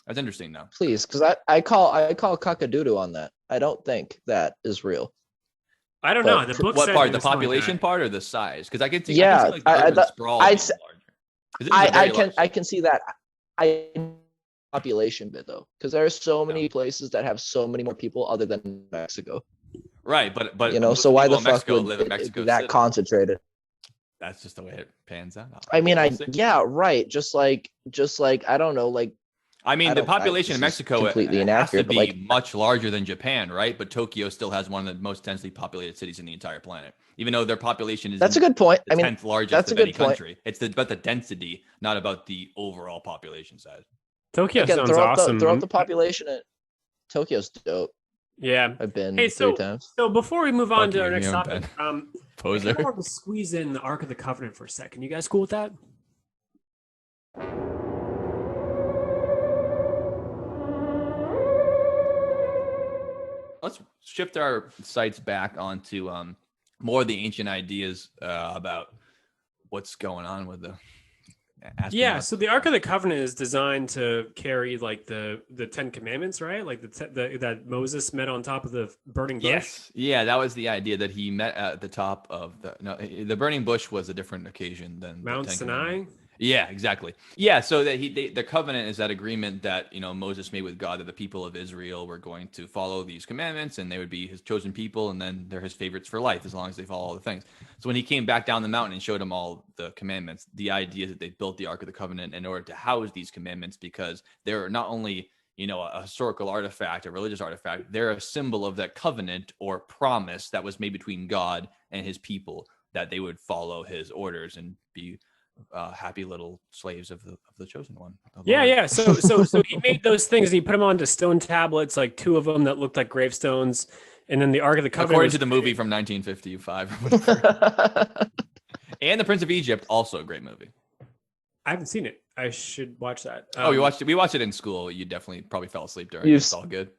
[SPEAKER 2] That's interesting, though.
[SPEAKER 1] Please, because I call cockadoodle on that. I don't think that is real.
[SPEAKER 3] I don't know. The book.
[SPEAKER 2] What part? The population part or the size? Because I can see.
[SPEAKER 1] Yeah,
[SPEAKER 2] I
[SPEAKER 1] can see that. Population bit though, because there are so many places that have so many more people other than Mexico.
[SPEAKER 2] Right, but
[SPEAKER 1] you know, so why the fuck would
[SPEAKER 2] live in Mexico
[SPEAKER 1] it be that
[SPEAKER 2] City?
[SPEAKER 1] Concentrated?
[SPEAKER 2] That's just the way it pans out.
[SPEAKER 1] I mean, right. Just like I don't know, like.
[SPEAKER 2] I mean, the population in Mexico
[SPEAKER 1] completely
[SPEAKER 2] has to
[SPEAKER 1] inaccurate,
[SPEAKER 2] be much larger than Japan, right? But Tokyo still has one of the most densely populated cities in the entire planet, even though their population is.
[SPEAKER 1] That's a good point.
[SPEAKER 2] The 10th largest of any country. It's about the density, not about the overall population size.
[SPEAKER 3] Tokyo sounds awesome.
[SPEAKER 1] Throw up the population. Tokyo's dope.
[SPEAKER 3] Yeah,
[SPEAKER 1] I've been 3 times.
[SPEAKER 3] So before we move on to our next topic,
[SPEAKER 2] Poser.
[SPEAKER 3] I want to squeeze in the Ark of the Covenant for a second. You guys cool with that?
[SPEAKER 2] Let's shift our sights back onto more of the ancient ideas about what's going on with the astronauts.
[SPEAKER 3] Yeah, so the Ark of the Covenant is designed to carry like the 10 Commandments, right? Like that Moses met on top of the burning bush.
[SPEAKER 2] Yes, yeah, that was the idea, that he met at the top of the burning bush was a different occasion than
[SPEAKER 3] Mount Sinai.
[SPEAKER 2] Yeah, exactly. Yeah, so that the covenant is that agreement that, you know, Moses made with God, that the people of Israel were going to follow these commandments and they would be his chosen people, and then they're his favorites for life as long as they follow all the things. So when he came back down the mountain and showed them all the commandments, the idea is that they built the Ark of the Covenant in order to house these commandments, because they're not only, you know, a historical artifact, a religious artifact, they're a symbol of that covenant or promise that was made between God and his people, that they would follow his orders and be happy little slaves of the chosen one.
[SPEAKER 3] Yeah. So he made those things and he put them onto stone tablets, like 2 of them that looked like gravestones, and then the Ark of the Covenant.
[SPEAKER 2] According to the movie from 1955 or whatever. And The Prince of Egypt, also a great movie.
[SPEAKER 3] I haven't seen it. I should watch that.
[SPEAKER 2] You watched it? We watched it in school. You definitely probably fell asleep during it. It's all good.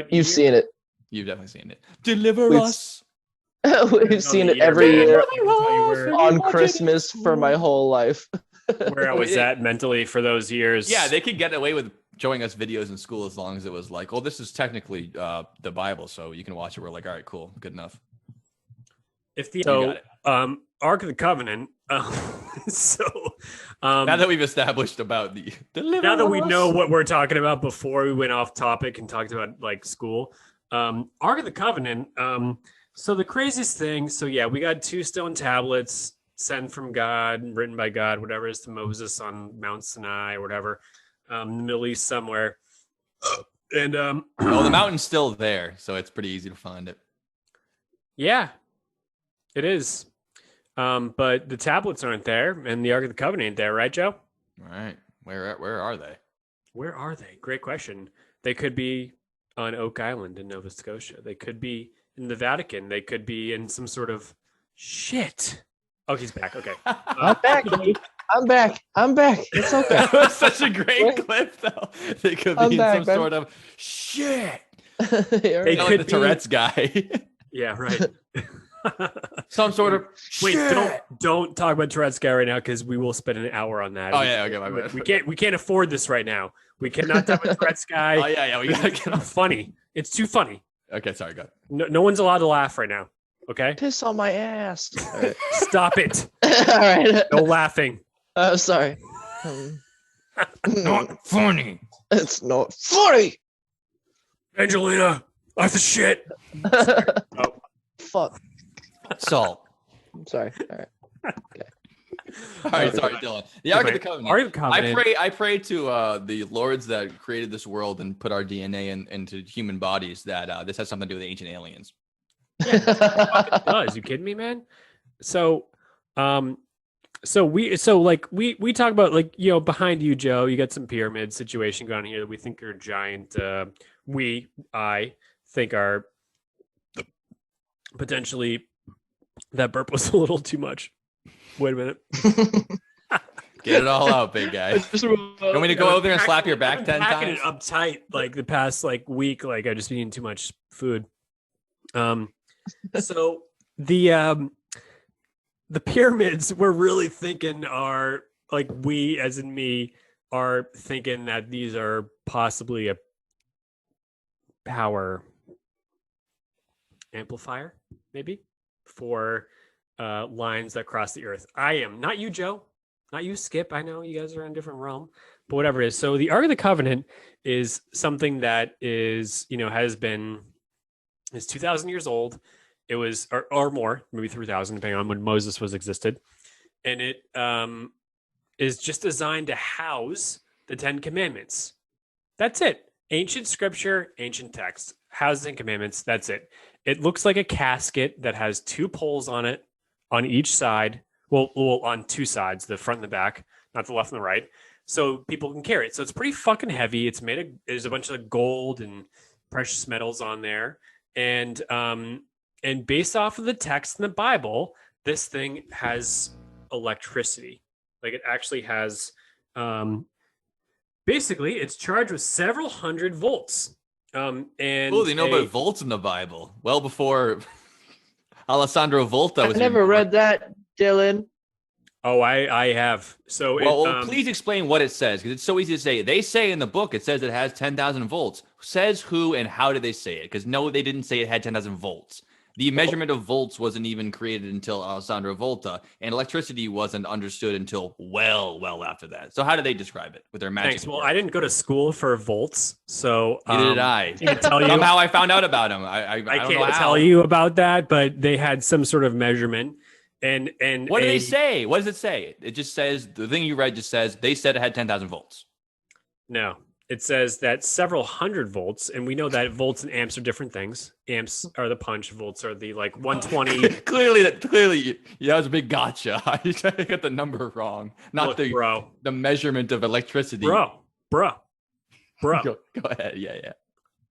[SPEAKER 1] You've seen it.
[SPEAKER 2] You've definitely seen it. Deliver us.
[SPEAKER 1] We've seen it every year on Christmas for my whole life.
[SPEAKER 3] Where I was at mentally for those years.
[SPEAKER 2] Yeah, they could get away with showing us videos in school as long as it was like, oh, this is technically the Bible, so you can watch it. We're like, all right, cool, good enough.
[SPEAKER 3] Ark of the Covenant. Now
[SPEAKER 2] that we've established about the
[SPEAKER 3] now that we know what we're talking about before we went off topic and talked about like school, Ark of the Covenant. So the craziest thing, we got 2 stone tablets sent from God, written by God, whatever it is, to Moses on Mount Sinai or whatever, in the Middle East somewhere. And
[SPEAKER 2] the mountain's still there, so it's pretty easy to find it.
[SPEAKER 3] Yeah, it is. But the tablets aren't there, and the Ark of the Covenant ain't there, right, Joe?
[SPEAKER 2] Right. Where are they?
[SPEAKER 3] Where are they? Great question. They could be on Oak Island in Nova Scotia. They could be in the Vatican. They could be in some sort of shit. Oh, he's back. Okay.
[SPEAKER 1] I'm back, baby. I'm back. It's okay.
[SPEAKER 2] That was such a great clip, though. They could be in some sort of shit. They could like the Tourette's guy.
[SPEAKER 3] Yeah, right.
[SPEAKER 2] Some sort of
[SPEAKER 3] wait. Don't talk about Tourette's guy right now, because we will spend an hour on that.
[SPEAKER 2] Oh yeah, okay. My bad.
[SPEAKER 3] We can't afford this right now. We cannot talk about Tourette's guy.
[SPEAKER 2] Oh yeah. We gotta get
[SPEAKER 3] funny. It's too funny.
[SPEAKER 2] Okay, sorry, go.
[SPEAKER 3] No one's allowed to laugh right now. Okay.
[SPEAKER 1] Piss on my ass. All right.
[SPEAKER 3] Stop it.
[SPEAKER 1] All right.
[SPEAKER 3] No laughing.
[SPEAKER 1] Sorry.
[SPEAKER 2] Not funny.
[SPEAKER 1] It's not funny.
[SPEAKER 3] Angelina, that's the shit. Oh,
[SPEAKER 1] Fuck.
[SPEAKER 2] Salt.
[SPEAKER 1] I'm sorry. All right.
[SPEAKER 2] All right, sorry, Dylan. The Ark of the Covenant.
[SPEAKER 3] Ark of the Covenant.
[SPEAKER 2] I pray to the lords that created this world and put our DNA into human bodies that this has something to do with ancient aliens.
[SPEAKER 3] It does. You kidding me, man? So, we talk about, like, you know, behind you, Joe, you got some pyramid situation going on here that we think are giant. I think are potentially, that burp was a little too much. Wait a minute.
[SPEAKER 2] Get it all out, big guy. You want me to go over there and slap your back 10
[SPEAKER 3] packing
[SPEAKER 2] times?
[SPEAKER 3] it up tight, like the past week. Like I just been eating too much food. So the pyramids we're really thinking are, like, we, as in me, are thinking that these are possibly a power amplifier, maybe, for lines that cross the earth. I am not you, Joe, not you, Skip. I know you guys are in a different realm, but whatever it is. So the Ark of the Covenant is something that is, you know, is 2,000 years old. It was, or more, maybe 3,000, depending on when Moses was existed. And it is just designed to house the 10 Commandments. That's it. Ancient scripture, ancient text, housing commandments. That's it. It looks like a casket that has 2 poles on it on each side. Well, on 2 sides, the front and the back, not the left and the right. So people can carry it. So it's pretty fucking heavy. It's made of, there's a bunch of gold and precious metals on there. And based off of the text in the Bible, this thing has electricity. Like, it actually has, basically, it's charged with several hundred volts. And
[SPEAKER 2] they know about volts in the Bible. Well before Alessandro Volta was.
[SPEAKER 1] I've never read that, Dylan.
[SPEAKER 3] Oh, I have. So,
[SPEAKER 2] well, please explain what it says, because it's so easy to say. They say in the book it says it has 10,000 volts. Says who and how did they say it? Because no, they didn't say it had 10,000 volts. The measurement of volts wasn't even created until Alessandro Volta, and electricity wasn't understood until well after that. So how do they describe it with their magic?
[SPEAKER 3] Thanks. Well, I didn't go to school for volts, so
[SPEAKER 2] neither did I.
[SPEAKER 3] Can't tell you.
[SPEAKER 2] Somehow I found out about them. I
[SPEAKER 3] can't tell you about that, but they had some sort of measurement. And
[SPEAKER 2] what do they say? What does it say? It just says, the thing you read just says they said it had 10,000 volts.
[SPEAKER 3] No, it says that several hundred volts, and we know that volts and amps are different things. Amps are the punch, volts are the 120.
[SPEAKER 2] clearly, that was a big gotcha. I got the number wrong. Not the measurement of electricity.
[SPEAKER 3] Bro.
[SPEAKER 2] Go ahead. Yeah.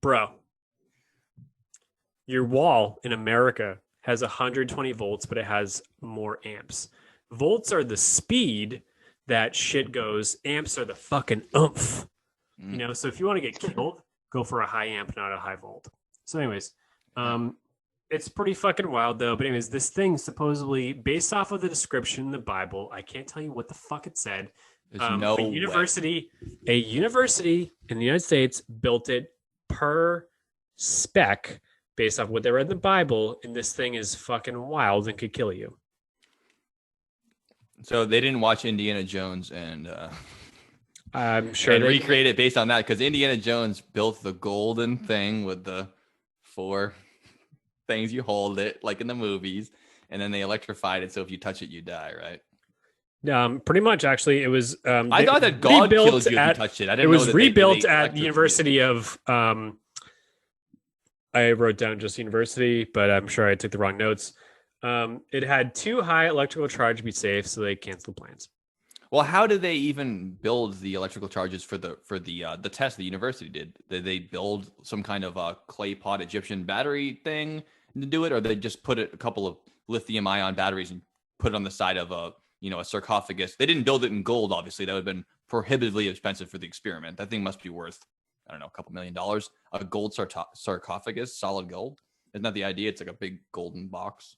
[SPEAKER 3] Bro. Your wall in America has 120 volts, but it has more amps. Volts are the speed that shit goes. Amps are the fucking oomph. You know, so if you want to get killed, go for a high amp, not a high volt. So anyways, it's pretty fucking wild though. But anyways, this thing supposedly, based off of the description in the Bible, I can't tell you what the fuck it said. A university in the United States built it per spec based off what they read in the Bible, and this thing is fucking wild and could kill you.
[SPEAKER 2] So they didn't watch Indiana Jones and
[SPEAKER 3] I'm sure
[SPEAKER 2] and recreate it based on that, because Indiana Jones built the golden thing with the 4 things you hold it, like in the movies, and then they electrified it, so if you touch it, you die, right?
[SPEAKER 3] Pretty much, actually, it was.
[SPEAKER 2] I thought that God kills you if you touched it. I didn't know that it was
[SPEAKER 3] rebuilt at the University of. I wrote down just university, but I'm sure I took the wrong notes. It had too high electrical charge to be safe, so they canceled plans.
[SPEAKER 2] Well, how did they even build the electrical charges for the test the university did? Did they build some kind of a clay pot Egyptian battery thing to do it, or they just put a couple of lithium ion batteries and put it on the side of a sarcophagus? They didn't build it in gold, obviously. That would have been prohibitively expensive for the experiment. That thing must be worth, I don't know, a couple $1 million. A gold sarcophagus, solid gold. Isn't that the idea? It's like a big golden box.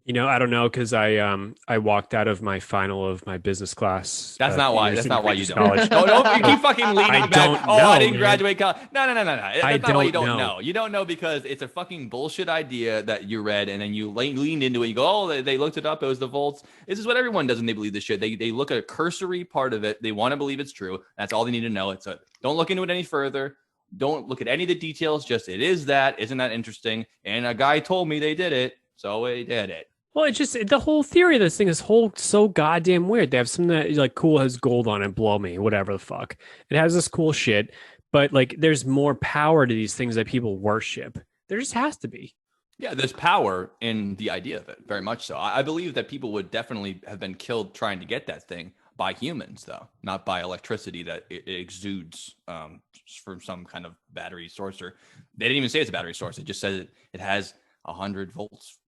[SPEAKER 3] I don't know because I walked out of my final of my business class.
[SPEAKER 2] That's not why. That's not why you don't.
[SPEAKER 3] College.
[SPEAKER 2] Don't you keep fucking leaning
[SPEAKER 3] I
[SPEAKER 2] back.
[SPEAKER 3] don't
[SPEAKER 2] Oh,
[SPEAKER 3] know,
[SPEAKER 2] I didn't
[SPEAKER 3] man.
[SPEAKER 2] graduate college. No. That's not why you don't know. You don't know because it's a fucking bullshit idea that you read and then you leaned into it. You go, oh, they looked it up. It was the volts. This is what everyone does when they believe this shit. They look at a cursory part of it. They want to believe it's true. That's all they need to know. Don't look into it any further. Don't look at any of the details. Just it is that. Isn't that interesting? And a guy told me they did it, so they did it.
[SPEAKER 3] Well, it's just the whole theory of this thing is so goddamn weird. They have something that like cool has gold on it, blow me, whatever the fuck. It has this cool shit, but like there's more power to these things that people worship. There just has to be.
[SPEAKER 2] Yeah, there's power in the idea of it, very much so. I believe that people would definitely have been killed trying to get that thing by humans, though, not by electricity that it exudes from some kind of battery source. Or they didn't even say it's a battery source. It just says it has 100 volts.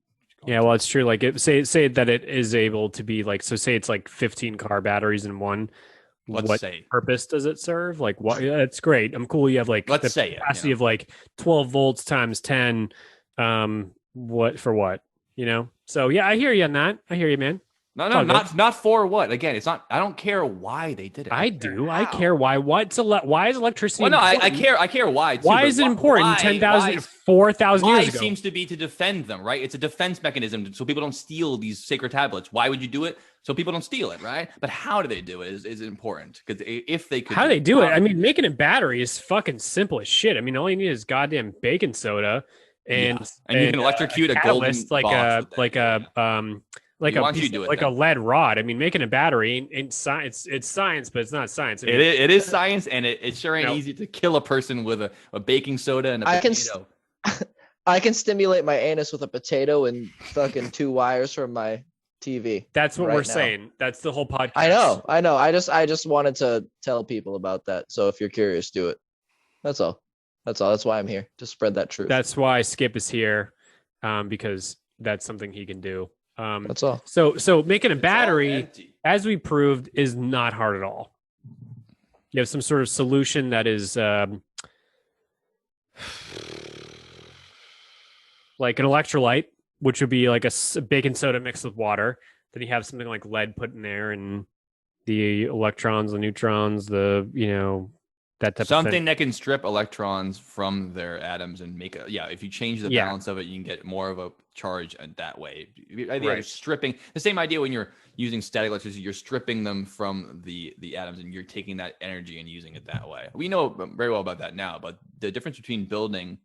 [SPEAKER 3] Yeah, well, it's true. Like, say that it is able to be like, so say it's like 15 car batteries in one. What purpose does it serve? Like, what? Yeah, it's great. I'm cool. You have like
[SPEAKER 2] the
[SPEAKER 3] capacity of like 12 volts times 10. What for what? So yeah, I hear you on that. I hear you, man.
[SPEAKER 2] No, not for what. Again, it's not. I don't care why they did it.
[SPEAKER 3] I do. I care why. Why is electricity?
[SPEAKER 2] Well, no, I care. I care why. Too,
[SPEAKER 3] why is it important? 10,000, 4,000 years ago.
[SPEAKER 2] Why seems to be to defend them, right? It's a defense mechanism so people don't steal these sacred tablets. Why would you do it? So people don't steal it, right? But how do they do it is important because if they could,
[SPEAKER 3] how do they do it? I mean, making a battery is fucking simple as shit. I mean, all you need is goddamn baking soda and
[SPEAKER 2] you can electrocute a golden
[SPEAKER 3] like a lead rod. I mean, making a battery ain't science. It's science, but it's not science. I mean,
[SPEAKER 2] it is science, and it sure ain't easy to kill a person with a baking soda and a potato.
[SPEAKER 1] I can stimulate my anus with a potato and fucking 2 wires from my TV.
[SPEAKER 3] That's what we're saying. That's the whole podcast.
[SPEAKER 1] I know. I just wanted to tell people about that. So if you're curious, do it. That's all. That's why I'm here, to spread that truth.
[SPEAKER 3] That's why Skip is here, because that's something he can do.
[SPEAKER 1] That's all.
[SPEAKER 3] So making a battery, as we proved, is not hard at all. You have some sort of solution that is like an electrolyte, which would be like a baking soda mixed with water. Then you have something like lead put in there, and the electrons, the neutrons, that type of thing.
[SPEAKER 2] Something that can strip electrons from their atoms and make if you change the balance of it, you can get more of a charge that way. You're stripping the same idea when you're using static electricity, you're stripping them from the atoms and you're taking that energy and using it that way. We know very well about that now, but the difference between building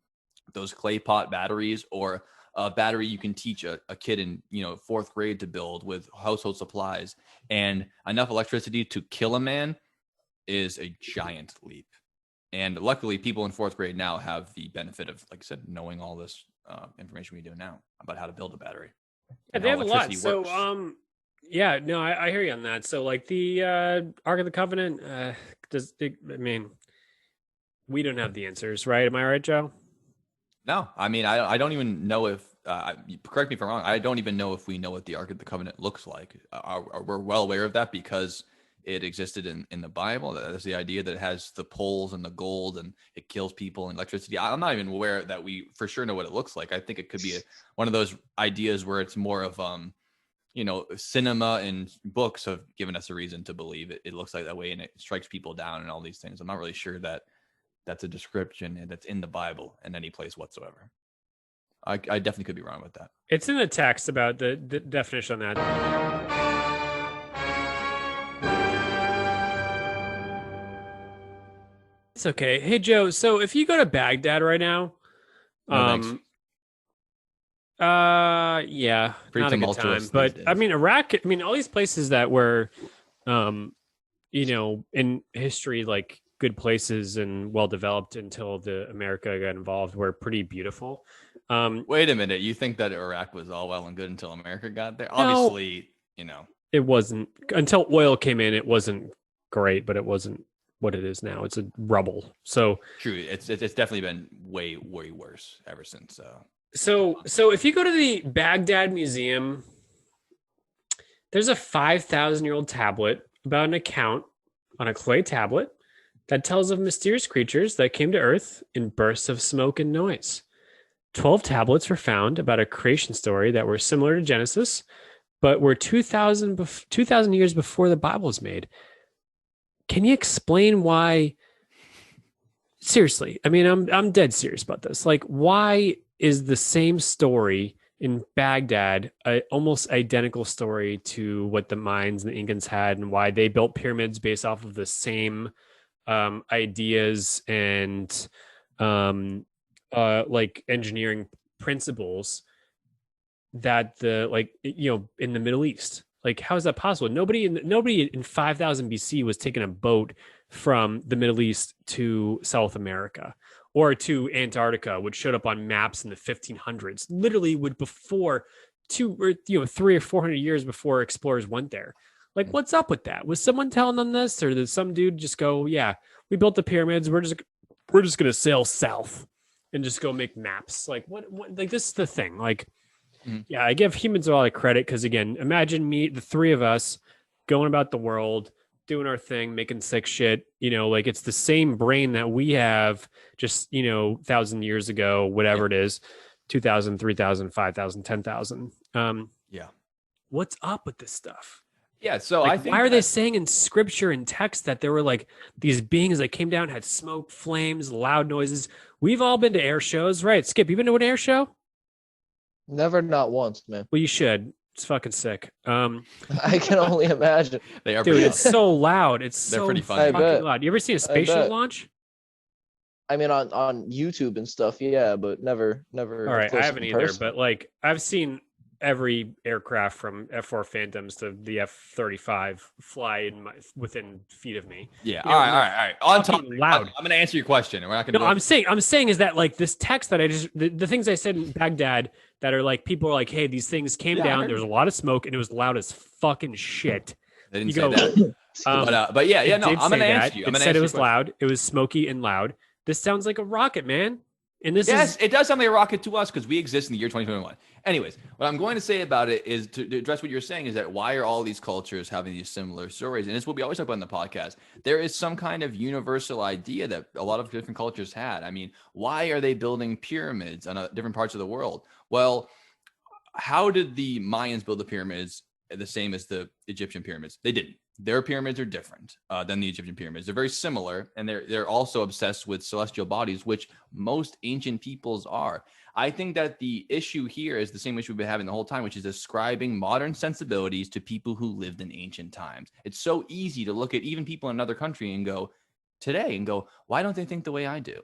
[SPEAKER 2] those clay pot batteries or a battery you can teach a kid in 4th grade to build with household supplies and enough electricity to kill a man is a giant leap. And luckily people in 4th grade now have the benefit of, like I said, knowing all this information we do now about how to build a battery.
[SPEAKER 3] Yeah, they have a lot. So I hear you on that. So like the Ark of the Covenant, we don't have the answers, right? Am I right, Joe?
[SPEAKER 2] No, I mean, I don't even know if, correct me if I'm wrong, I don't even know if we know what the Ark of the Covenant looks like. We're well aware of that because it existed in the Bible. That's the idea that it has the poles and the gold and it kills people and electricity. I'm not even aware that we for sure know what it looks like. I think it could be one of those ideas where it's more of, cinema and books have given us a reason to believe it looks like that way and it strikes people down and all these things. I'm not really sure that that's a description that's in the Bible in any place whatsoever. I definitely could be wrong with that.
[SPEAKER 3] It's in the text about the definition on that. It's okay. Hey, Joe. So if you go to Baghdad right now,
[SPEAKER 2] Pretty
[SPEAKER 3] not a good time. But I mean, Iraq. I mean, all these places that were, in history, like good places and well developed until the America got involved, were pretty beautiful.
[SPEAKER 2] Wait a minute. You think that Iraq was all well and good until America got there? Obviously,
[SPEAKER 3] it wasn't until oil came in. It wasn't great, but it wasn't what it is now. It's a rubble. So
[SPEAKER 2] true. It's definitely been way worse ever since.
[SPEAKER 3] So if you go to the Baghdad Museum, there's a 5,000-year-old tablet about an account on a clay tablet that tells of mysterious creatures that came to Earth in bursts of smoke and noise. 12 tablets were found about a creation story that were similar to Genesis, but were 2,000 years before the Bible was made. Can you explain why? Seriously, I mean, I'm dead serious about this. Like, why is the same story in Baghdad a almost identical story to what the Mayans and the Incans had, and why they built pyramids based off of the same ideas and like engineering principles that in the Middle East? Like, how is that possible? Nobody in 5000 BC was taking a boat from the Middle East to South America or to Antarctica, which showed up on maps in the 1500s. Literally, would before 300 or 400 years before explorers went there. Like, what's up with that? Was someone telling them this, or did some dude just go, "Yeah, we built the pyramids. We're just gonna sail south and just go make maps"? Like, what like, this is the thing. Like, yeah, I give humans a lot of credit because, again, imagine the three of us going about the world, doing our thing, making sick shit. Like, it's the same brain that we have, just 1,000 years ago, whatever it is, 2,000, 3,000, 5,000, 10,000.
[SPEAKER 2] Yeah.
[SPEAKER 3] What's up with this stuff?
[SPEAKER 2] Yeah, so
[SPEAKER 3] like,
[SPEAKER 2] I think
[SPEAKER 3] why are they saying in scripture and text that there were like these beings that came down, had smoke, flames, loud noises? We've all been to air shows, right? Skip, you been to an air show?
[SPEAKER 1] Never, not once, man.
[SPEAKER 3] Well, you should. It's fucking sick.
[SPEAKER 1] I can only imagine.
[SPEAKER 2] They are,
[SPEAKER 3] dude. It's so loud. They're
[SPEAKER 2] pretty funny.
[SPEAKER 3] Fucking loud. You ever seen a spaceship launch?
[SPEAKER 1] I mean, on YouTube and stuff, yeah, but never.
[SPEAKER 3] All right, I haven't either.
[SPEAKER 1] Person.
[SPEAKER 3] But like, I've seen every aircraft from F4 Phantoms to the F-35 fly within feet of me.
[SPEAKER 2] Yeah. All right. On top,
[SPEAKER 3] loud.
[SPEAKER 2] I'm going to answer your question, and we're not going to.
[SPEAKER 3] No, I'm saying is that, like, this text that the things I said in Baghdad that are like, people are like, hey, these things came down. There was a lot of smoke, and it was loud as fucking shit.
[SPEAKER 2] They didn't say that. But yeah. No, I'm going to answer you.
[SPEAKER 3] It said it was loud. It was smoky and loud. This sounds like a rocket, man. And it
[SPEAKER 2] does sound like a rocket to us because we exist in the year 2021. Anyways, what I'm going to say about it is to address what you're saying is that why are all these cultures having these similar stories? And it's what we always talk about in the podcast. There is some kind of universal idea that a lot of different cultures had. I mean, why are they building pyramids on different parts of the world? Well, how did the Mayans build the pyramids the same as the Egyptian pyramids? They didn't. Their pyramids are different than the Egyptian pyramids. They're very similar, and they're also obsessed with celestial bodies, which most ancient peoples are. I think that the issue here is the same issue we've been having the whole time, which is ascribing modern sensibilities to people who lived in ancient times. It's so easy to look at even people in another country and go, why don't they think the way I do?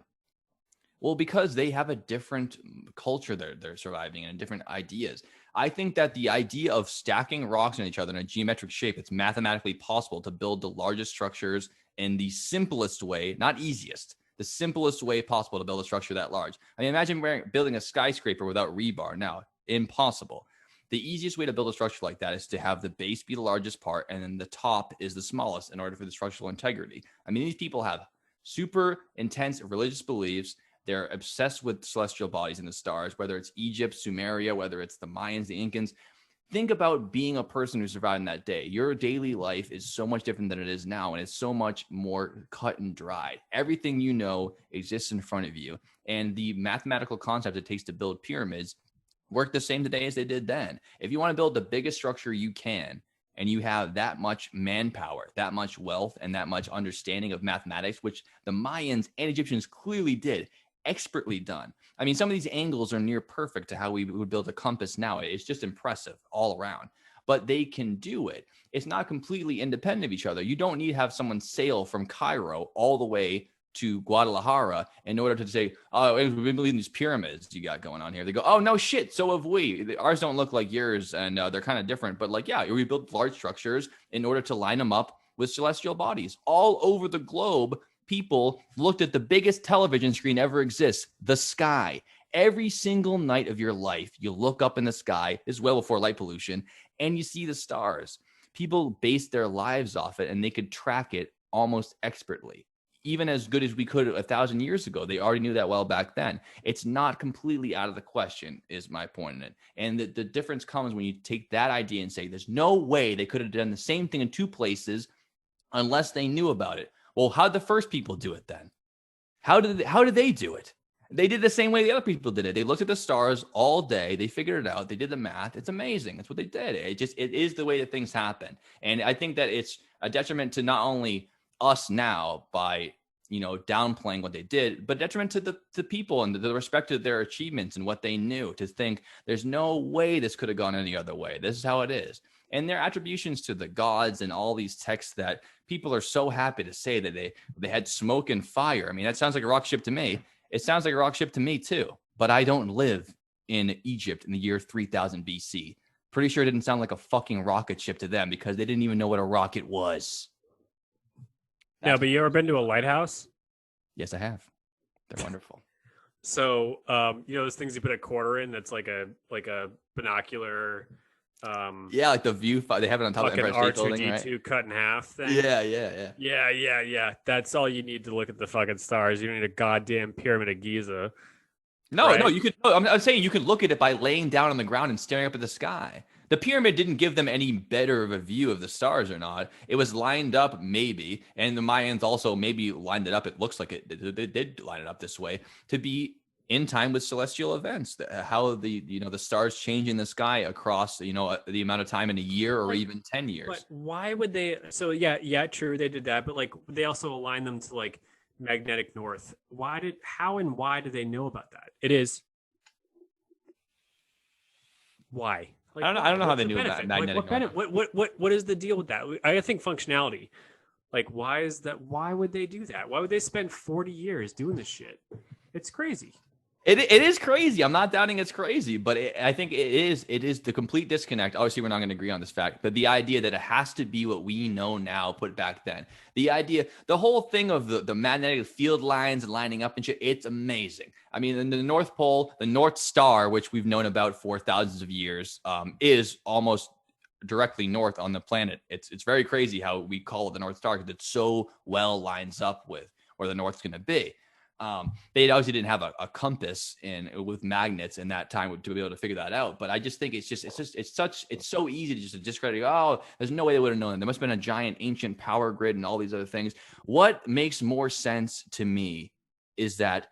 [SPEAKER 2] Well, because they have a different culture they're surviving and different ideas. I think that the idea of stacking rocks on each other in a geometric shape, it's mathematically possible to build the largest structures in the simplest way, not easiest, the simplest way possible to build a structure that large. I mean, imagine building a skyscraper without rebar. Now, impossible. The easiest way to build a structure like that is to have the base be the largest part, and then the top is the smallest in order for the structural integrity. I mean, these people have super intense religious beliefs. They're obsessed with celestial bodies and the stars, whether it's Egypt, Sumeria, whether it's the Mayans, the Incans. Think about being a person who survived in that day. Your daily life is so much different than it is now, and it's so much more cut and dried. Everything you know exists in front of you, and the mathematical concept it takes to build pyramids work the same today as they did then. If you want to build the biggest structure you can, and you have that much manpower, that much wealth, and that much understanding of mathematics, which the Mayans and Egyptians clearly did, expertly done. I mean, some of these angles are near perfect to how we would build a compass now. It's just impressive all around, but they can do it. It's not completely independent of each other. You don't need to have someone sail from Cairo all the way to Guadalajara in order to say, oh, we've been building these pyramids you got going on here. They go, oh, no shit, so have we. Ours don't look like yours, and they're kind of different. But like, yeah, we build large structures in order to line them up with celestial bodies all over the globe. People looked at the biggest television screen ever exists, the sky. Every single night of your life, you look up in the sky, this is well before light pollution, and you see the stars. People based their lives off it, and they could track it almost expertly. Even as good as we could 1,000 years ago. They already knew that well back then. It's not completely out of the question, is my point in it. And the difference comes when you take that idea and say, there's no way they could have done the same thing in two places unless they knew about it. Well, how'd the first people do it then? How did they do it? They did the same way the other people did it. They looked at the stars all day. They figured it out. They did the math. It's amazing. That's what they did. It is the way that things happen. And I think that it's a detriment to not only us now by, downplaying what they did, but detriment to the people and the respect to their achievements and what they knew, to think there's no way this could have gone any other way. This is how it is. And their attributions to the gods and all these texts that people are so happy to say that they had smoke and fire. I mean, that sounds like a rock ship to me. It sounds like a rock ship to me too, but I don't live in Egypt in the year 3000 BC. Pretty sure it didn't sound like a fucking rocket ship to them because they didn't even know what a rocket was.
[SPEAKER 3] No, but you ever been to a lighthouse?
[SPEAKER 2] Yes, I have. They're wonderful.
[SPEAKER 3] So, those things you put a quarter in, that's like a binocular.
[SPEAKER 2] Yeah, like the view. They have it on top of the Empire State Building, right?
[SPEAKER 3] cut in half thing.
[SPEAKER 2] Yeah.
[SPEAKER 3] That's all you need to look at the fucking stars. You don't need a goddamn pyramid of Giza.
[SPEAKER 2] No,
[SPEAKER 3] right?
[SPEAKER 2] no, you could. I'm saying you could look at it by laying down on the ground and staring up at the sky. The pyramid didn't give them any better of a view of the stars or not. It was lined up, maybe, and the Mayans also maybe lined it up. It looks like they did line it up this way to be in time with celestial events, how the stars change in the sky across the amount of time in a year or even 10 years.
[SPEAKER 3] But why would they? So yeah, true, they did that, but like they also aligned them to like magnetic north. How and why do they know about that? It is why.
[SPEAKER 2] Like, I don't know how they knew about magnetic north.
[SPEAKER 3] What is the deal with that? I think functionality. Like, why would they do that? Why would they spend 40 years doing this shit? It's crazy.
[SPEAKER 2] It is crazy. I'm not doubting it's crazy, but I think it is the complete disconnect. Obviously, we're not going to agree on this fact, but the idea that it has to be what we know now put back then. The whole thing of the magnetic field lines and lining up and shit, it's amazing. I mean, in the North Pole, the North Star, which we've known about for thousands of years, is almost directly north on the planet. It's very crazy how we call it the North Star because it so well lines up with where the North's going to be. They obviously didn't have a compass with magnets in that time to be able to figure that out. But I just think it's so easy to just discredit. Oh, there's no way they would have known. There must have been a giant ancient power grid and all these other things. What makes more sense to me is that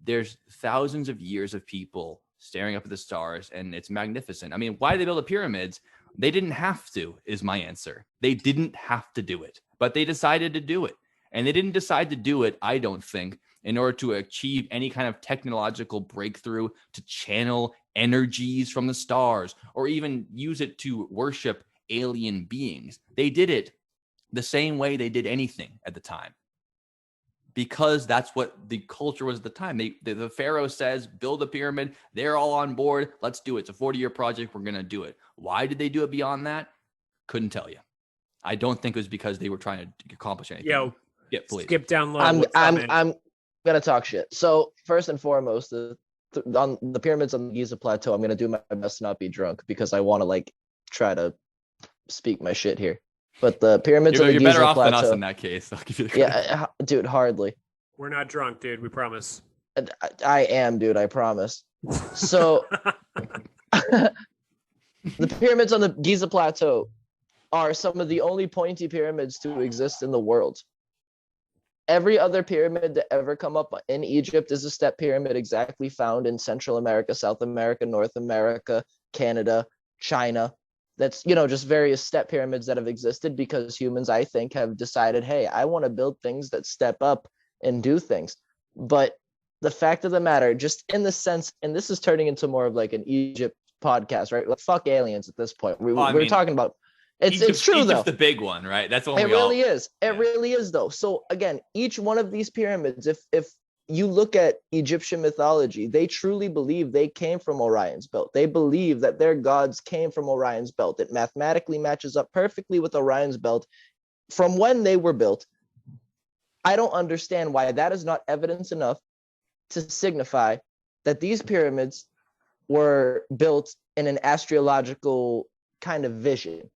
[SPEAKER 2] there's thousands of years of people staring up at the stars, and it's magnificent. I mean, why did they build the pyramids? They didn't have to, is my answer. They didn't have to do it, but they decided to do it. And they didn't decide to do it, I don't think, in order to achieve any kind of technological breakthrough to channel energies from the stars or even use it to worship alien beings. They did it the same way they did anything at the time, because that's what the culture was at the time. The pharaoh says, build a pyramid. They're all on board. Let's do it. It's a 40-year project. We're going to do it. Why did they do it beyond that? Couldn't tell you. I don't think it was because they were trying to accomplish anything. Yeah, please.
[SPEAKER 3] Skip down low.
[SPEAKER 1] I'm gonna talk shit. So first and foremost, on the pyramids on the Giza Plateau, I'm gonna do my best to not be drunk because I want to try to speak my shit here. But the pyramids on the Giza Plateau. You're better off than us
[SPEAKER 2] in that case. I'll give you the credit.
[SPEAKER 1] Yeah, dude, hardly.
[SPEAKER 3] We're not drunk, dude. We promise.
[SPEAKER 1] I am, dude. I promise. So the pyramids on the Giza Plateau are some of the only pointy pyramids to exist in the world. Every other pyramid that ever come up in Egypt is a step pyramid exactly found in Central America, South America, North America, Canada, China. That's, just various step pyramids that have existed because humans, I think, have decided, hey, I want to build things that step up and do things. But the fact of the matter, just in the sense, and this is turning into more of like an Egypt podcast, right? Like, fuck aliens at this point. We're talking about it's true
[SPEAKER 2] Egypt's
[SPEAKER 1] though.
[SPEAKER 2] The big one, right? That's what
[SPEAKER 1] it really is. It really is though. So again, each one of these pyramids, if you look at Egyptian mythology, they truly believe they came from Orion's belt. They believe that their gods came from Orion's belt. It mathematically matches up perfectly with Orion's belt from when they were built. I don't understand why that is not evidence enough to signify that these pyramids were built in an astrological kind of vision.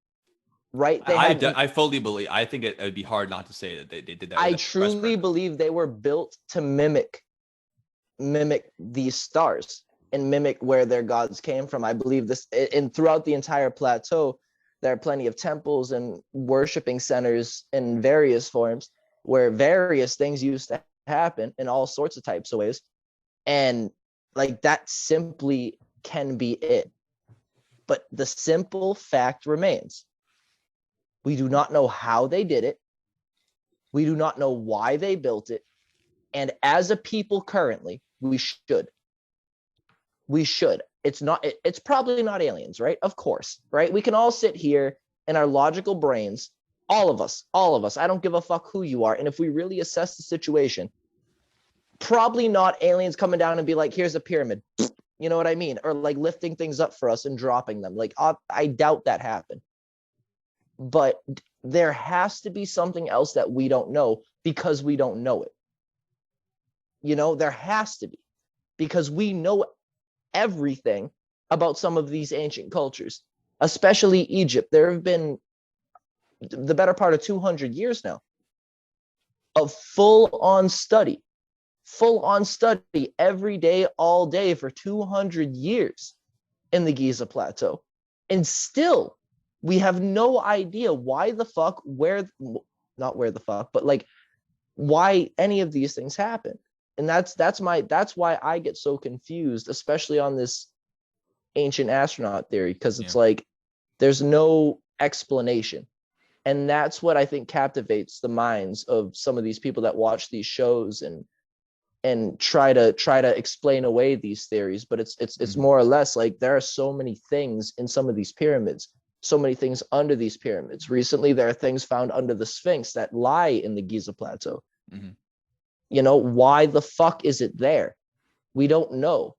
[SPEAKER 1] Right?
[SPEAKER 2] I fully believe. I think it would be hard not to say that they did that.
[SPEAKER 1] I truly believe they were built to mimic these stars and mimic where their gods came from. I believe this, and throughout the entire plateau, there are plenty of temples and worshiping centers in various forms where various things used to happen in all sorts of types of ways. And like that simply can be it. But the simple fact remains. We do not know how they did it. We do not know why they built it. And as a people currently, we should. It's probably not aliens, right? Of course, right? We can all sit here in our logical brains, all of us. I don't give a fuck who you are. And if we really assess the situation, probably not aliens coming down and be like, here's a pyramid. You know what I mean? Or like lifting things up for us and dropping them. Like, I doubt that happened. But there has to be something else that we don't know because we don't know it. You know, there has to be, because we know everything about some of these ancient cultures, especially Egypt. There have been the better part of 200 years now of full-on study every day, all day for 200 years in the Giza Plateau. And still, we have no idea why the fuck, not where the fuck, but like why any of these things happen. And that's why I get so confused, especially on this ancient astronaut theory, because it's like there's no explanation. And that's what I think captivates the minds of some of these people that watch these shows and try to explain away these theories. But it's more or less like there are so many things in some of these pyramids, so many things under these pyramids. Recently, there are things found under the Sphinx that lie in the Giza Plateau. Mm-hmm. You know, why the fuck is it there? We don't know.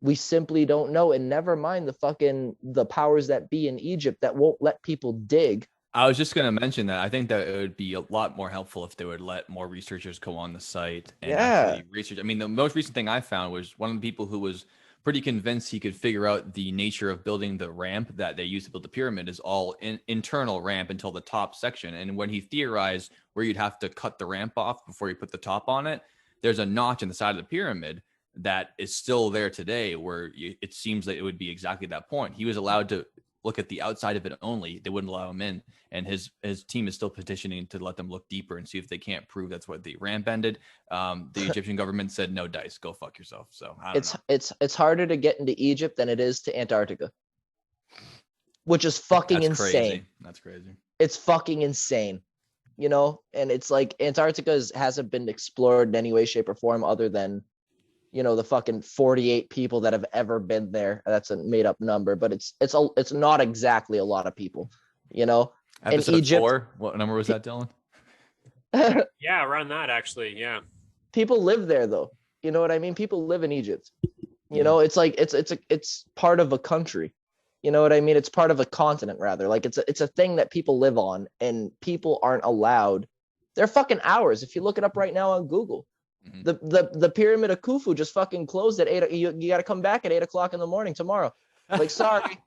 [SPEAKER 1] We simply don't know. And never mind the powers that be in Egypt that won't let people dig.
[SPEAKER 2] I was just going to mention that. I think that it would be a lot more helpful if they would let more researchers go on the site and actually research. I mean, the most recent thing I found was one of the people who was pretty convinced he could figure out the nature of building the ramp that they used to build the pyramid is all internal ramp until the top section. And when he theorized where you'd have to cut the ramp off before you put the top on it, there's a notch in the side of the pyramid that is still there today where it seems that it would be exactly that point. He was allowed to look at the outside of it only. They wouldn't allow him in. And his team is still petitioning to let them look deeper and see if they can't prove that's what the ramp ended. The Egyptian government said, no dice, go fuck yourself. So
[SPEAKER 1] it's harder to get into Egypt than it is to Antarctica, which is fucking insane.
[SPEAKER 2] That's crazy.
[SPEAKER 1] It's fucking insane, you know? And it's like Antarctica hasn't been explored in any way, shape, or form other than, you know, the fucking 48 people that have ever been there. That's a made up number, but it's not exactly a lot of people, you know?
[SPEAKER 2] Episode in Egypt, 4, what number was that, Dylan?
[SPEAKER 3] Yeah, around that actually. Yeah.
[SPEAKER 1] People live there though. You know what I mean? People live in Egypt. You know, it's like it's part of a country. You know what I mean? It's part of a continent rather. Like it's a thing that people live on, and people aren't allowed. They're fucking hours. If you look it up right now on Google. The pyramid of Khufu just fucking closed at 8. You got to come back at 8:00 in the morning tomorrow. Like, sorry.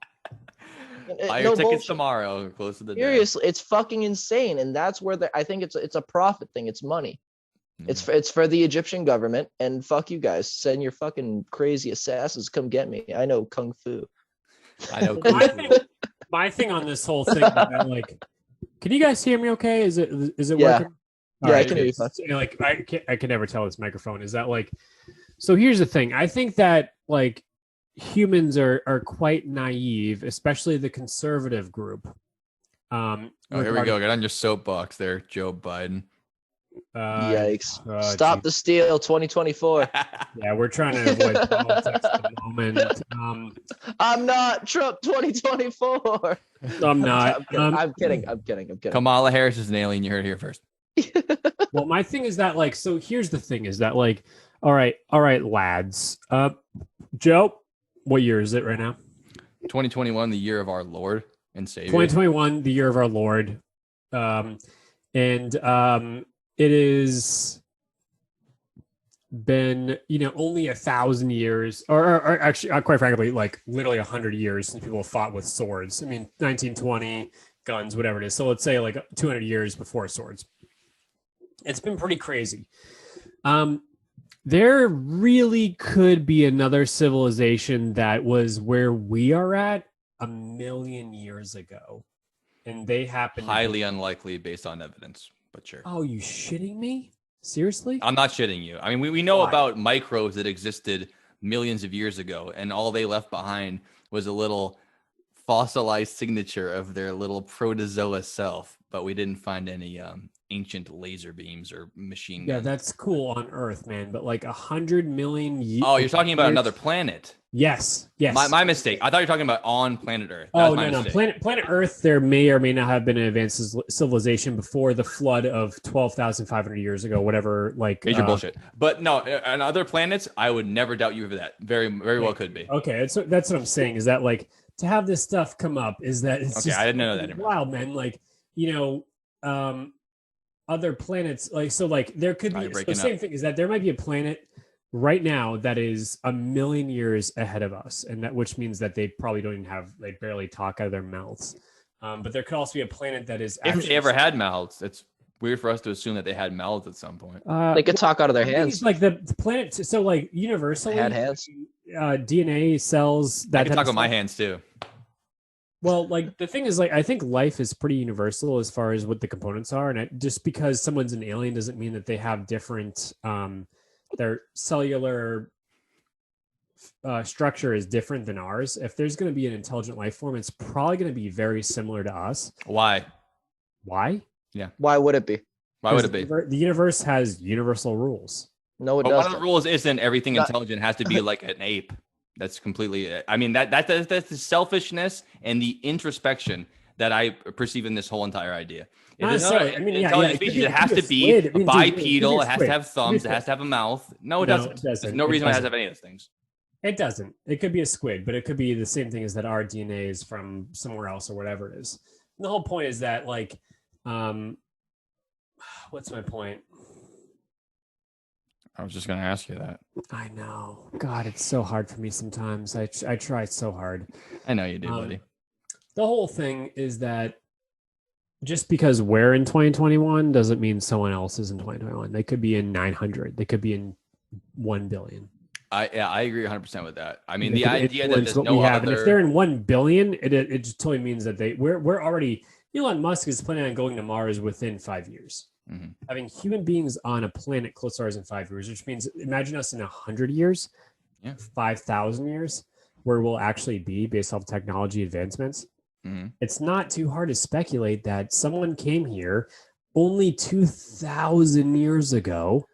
[SPEAKER 2] Buy your tickets tomorrow. Close to the
[SPEAKER 1] Seriously, it's fucking insane, and that's where I think it's a profit thing. It's money. It's for the Egyptian government, and fuck you guys. Send your fucking crazy assassins. Come get me. I know kung fu.
[SPEAKER 2] I know kung fu.
[SPEAKER 3] My thing on this whole thing, like, can you guys hear me? Okay, is it working?
[SPEAKER 1] Yeah,
[SPEAKER 3] right.
[SPEAKER 1] I can hear you.
[SPEAKER 3] Like, I can never tell this microphone. Is that like? So here's the thing. I think that like humans are quite naive, especially the conservative group.
[SPEAKER 2] Here we go. Get on your soapbox there, Joe Biden.
[SPEAKER 1] Yikes. Stop the steal 2024.
[SPEAKER 3] Yeah, we're trying to avoid politics at the moment.
[SPEAKER 1] I'm not Trump 2024.
[SPEAKER 3] I'm not.
[SPEAKER 1] I'm kidding.
[SPEAKER 2] Kamala Harris is an alien. You heard it here first.
[SPEAKER 3] Well, my thing is that, like, so here's the thing is that, like, all right, lads. Joe, what year is it right now?
[SPEAKER 2] 2021, the year of our Lord and Savior.
[SPEAKER 3] 2021, the year of our Lord. It is been, only 1,000 years, or actually, quite frankly, like literally 100 years since people fought with swords. I mean, 1920, guns, whatever it is. So let's say like 200 years before swords. It's been pretty crazy. There really could be another civilization that was where we are at 1,000,000 years ago. And they happen
[SPEAKER 2] highly unlikely based on evidence, but sure.
[SPEAKER 3] Oh, you shitting me? Seriously?
[SPEAKER 2] I'm not shitting you. I mean, we know about microbes that existed millions of years ago, and all they left behind was a little fossilized signature of their little protozoa self, but we didn't find any ancient laser beams or machine guns.
[SPEAKER 3] Yeah, that's cool on Earth, man. But like 100 million years.
[SPEAKER 2] Oh, you're talking about another planet.
[SPEAKER 3] Yes.
[SPEAKER 2] My mistake. I thought you were talking about on planet Earth.
[SPEAKER 3] Oh, no. Planet Earth, there may or may not have been an advanced civilization before the flood of 12,500 years ago, whatever. Like
[SPEAKER 2] major bullshit. But no, on other planets, I would never doubt you for that. Very, very well could be.
[SPEAKER 3] Okay, that's what I'm saying. Is that like to have this stuff come up? Is that it's just
[SPEAKER 2] I didn't know that.
[SPEAKER 3] Wild, man. Like other planets. Like so, like there could be the same thing. Is that there might be a planet right now that is a million years ahead of us, and that which means that they probably don't even have, they barely talk out of their mouths. But there could also be a planet that is
[SPEAKER 2] if they ever had mouths. It's weird for us to assume that they had mouths at some point.
[SPEAKER 1] They could talk out of their hands.
[SPEAKER 3] Like the planet, so like universally,
[SPEAKER 1] had hands.
[SPEAKER 3] DNA cells.
[SPEAKER 2] I can talk with my hands too.
[SPEAKER 3] Well, like the thing is, like I think life is pretty universal as far as what the components are, and just because someone's an alien doesn't mean that they have different. Their cellular structure is different than ours. If there's going to be an intelligent life form, it's probably going to be very similar to us.
[SPEAKER 2] Why?
[SPEAKER 1] Yeah. Why would it be?
[SPEAKER 2] Why would it be?
[SPEAKER 3] The universe has universal rules.
[SPEAKER 1] No, it doesn't.
[SPEAKER 2] One of the rules isn't everything intelligent has to be like an ape. That's completely. I mean that's the selfishness and the introspection that I perceive in this whole entire idea. Intelligent species, it has to be bipedal. It has to have thumbs. It has to have a mouth. No, it doesn't. There's no reason why it has to have any of those things.
[SPEAKER 3] It doesn't. It could be a squid, but it could be the same thing as that our DNA is from somewhere else or whatever it is. And the whole point is that, like, what's my point?
[SPEAKER 2] I was just going to ask you that.
[SPEAKER 3] I know. God, it's so hard for me sometimes. I try so hard.
[SPEAKER 2] I know you do, buddy.
[SPEAKER 3] The whole thing is that just because we're in 2021 doesn't mean someone else is in 2021. They could be in 900. They could be in 1 billion.
[SPEAKER 2] I agree 100% with that. I mean, the idea that there's no
[SPEAKER 3] other... And if they're in 1 billion, it just totally means that we're already... Elon Musk is planning on going to Mars within 5 years. Mm-hmm. Having human beings on a planet close to ours in 5 years, which means imagine us in 100 years, 5,000 years, where we'll actually be based off technology advancements. Mm-hmm. It's not too hard to speculate that someone came here only 2,000 years ago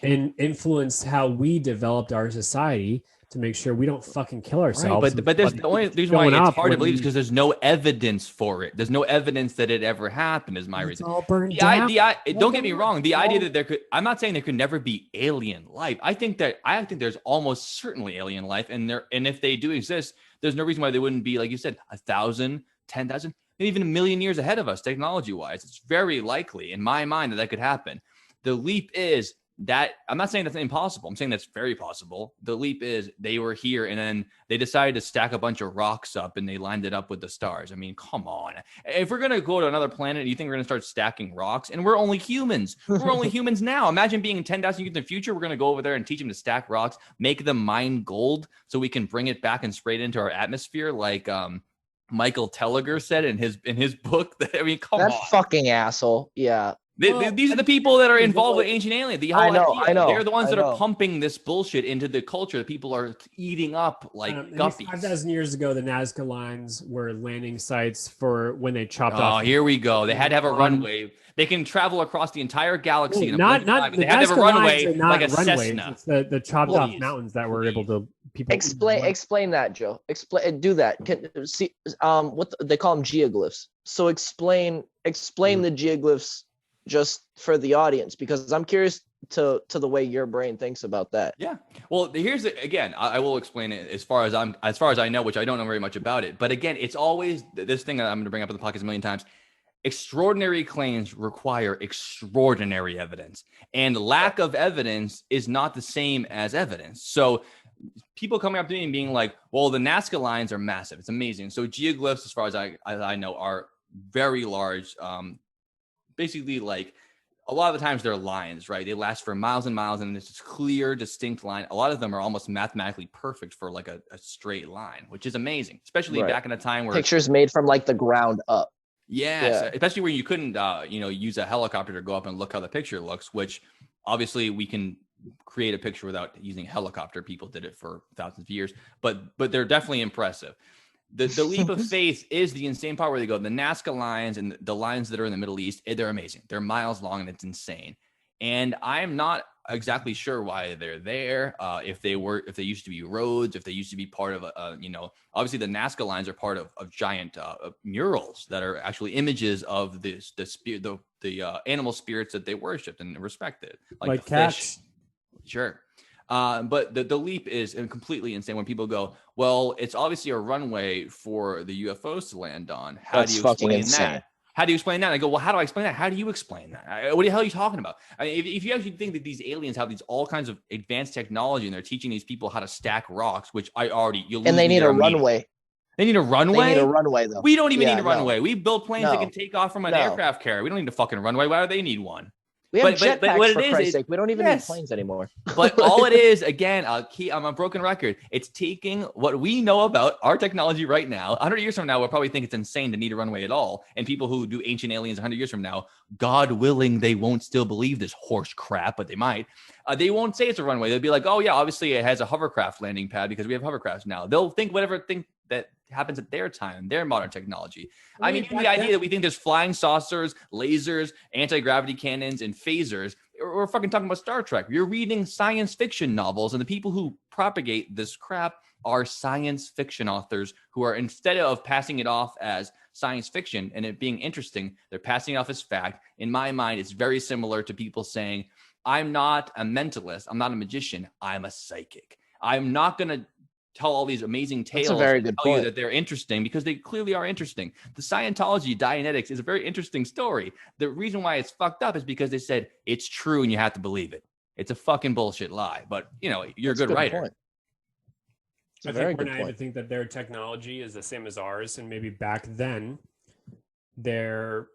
[SPEAKER 3] and influenced how we developed our society to make sure we don't fucking kill ourselves.
[SPEAKER 2] Right, but there's the only reason why it's hard to believe is because there's no evidence for it. There's no evidence that it ever happened is my reason.
[SPEAKER 3] All burned down.
[SPEAKER 2] Don't get me wrong. The idea that there could, I'm not saying there could never be alien life. I think there's almost certainly alien life. And if they do exist, there's no reason why they wouldn't be, like you said, 1,000, 10,000, maybe even 1 million years ahead of us technology wise. It's very likely in my mind that could happen. The leap is that I'm not saying that's impossible. I'm saying that's very possible. The leap is they were here and then they decided to stack a bunch of rocks up and they lined it up with the stars. I mean, come on. If we're going to go to another planet, you think we're going to start stacking rocks? And we're only humans. We're only humans now. Imagine being 10,000 years in the future. We're going to go over there and teach them to stack rocks, make them mine gold so we can bring it back and spray it into our atmosphere like Michael Telliger said in his book. I mean, come on.
[SPEAKER 1] That fucking asshole. Yeah.
[SPEAKER 2] These are the people that are involved with ancient aliens. The whole idea.
[SPEAKER 1] I know.
[SPEAKER 2] They're the ones that are pumping this bullshit into the culture that people are eating up like guppies.
[SPEAKER 3] 5,000 years ago, the Nazca lines were landing sites for when they chopped off.
[SPEAKER 2] Oh, here we go. They had to have a runway. They can travel across the entire galaxy.
[SPEAKER 3] Not
[SPEAKER 2] they had to have a runway like a Cessna.
[SPEAKER 3] It's the chopped off mountains that were able to people.
[SPEAKER 1] Explain that, Joe. Do that. What they call them geoglyphs. So explain the geoglyphs just for the audience, because I'm curious to the way your brain thinks about that.
[SPEAKER 2] Yeah. Well, again, I will explain it as far as I know, which I don't know very much about it. But again, it's always this thing that I'm going to bring up in the podcast a million times. Extraordinary claims require extraordinary evidence, and lack of evidence is not the same as evidence. So people coming up to me and being like, well, the Nazca lines are massive. It's amazing. So geoglyphs, as far as I know, are very large. Basically, like a lot of the times they're lines, right? They last for miles and miles, and it's this clear, distinct line. A lot of them are almost mathematically perfect for like a straight line, which is amazing, especially back in a time where
[SPEAKER 1] pictures made from like the ground up.
[SPEAKER 2] Yeah. Especially where you couldn't, use a helicopter to go up and look how the picture looks, which Obviously, we can create a picture without using a helicopter. People did it for thousands of years, but they're definitely impressive. The leap of faith is the insane part where they go. The Nazca lines and the lines that are in the Middle East, they're amazing. They're miles long and it's insane. And I'm not exactly sure why they're there. If they used to be roads, if they used to be part of obviously the Nazca lines are part of giant murals that are actually images of the animal spirits that they worshipped and respected, like the
[SPEAKER 3] cats.
[SPEAKER 2] Fish. Sure. But the leap is completely insane when people go, well, it's obviously a runway for the UFOs to land on. How do you explain that? How do you explain that? I go, well, how do I explain that? How do you explain that? What the hell are you talking about? I mean, if you actually think that these aliens have these all kinds of advanced technology and they're teaching these people how to stack rocks, which
[SPEAKER 1] and they need a runway.
[SPEAKER 2] They need a runway?
[SPEAKER 1] They need a runway, though.
[SPEAKER 2] We don't even need a runway. We build planes that can take off from an aircraft carrier. We don't need a fucking runway. Why do they need one?
[SPEAKER 1] We have jetpacks, for Christ's sake. We don't even need planes anymore.
[SPEAKER 2] But all it is, again, I'm a broken record. It's taking what we know about our technology right now. 100 years from now, we'll probably think it's insane to need a runway at all. And people who do ancient aliens 100 years from now, God willing, they won't still believe this horse crap, but they might. They won't say it's a runway. They'll be like, oh, yeah, obviously it has a hovercraft landing pad because we have hovercrafts now. They'll think whatever that happens at their time, their modern technology. I mean, the idea that we think there's flying saucers, lasers, anti-gravity cannons, and phasers, we're fucking talking about Star Trek. You're reading science fiction novels, and the people who propagate this crap are science fiction authors who are, instead of passing it off as science fiction and it being interesting, they're passing it off as fact. In my mind, it's very similar to people saying, I'm not a mentalist, I'm not a magician, I'm a psychic. I'm not going to tell all these amazing tales.
[SPEAKER 1] That's a very good point.
[SPEAKER 2] You that they're interesting because they clearly are interesting. The Scientology Dianetics is a very interesting story. The reason why it's fucked up is because they said it's true and you have to believe it. It's a fucking bullshit lie. But you're a good writer.
[SPEAKER 1] Point.
[SPEAKER 3] I think we're naive to think that their technology is the same as ours, and maybe back then their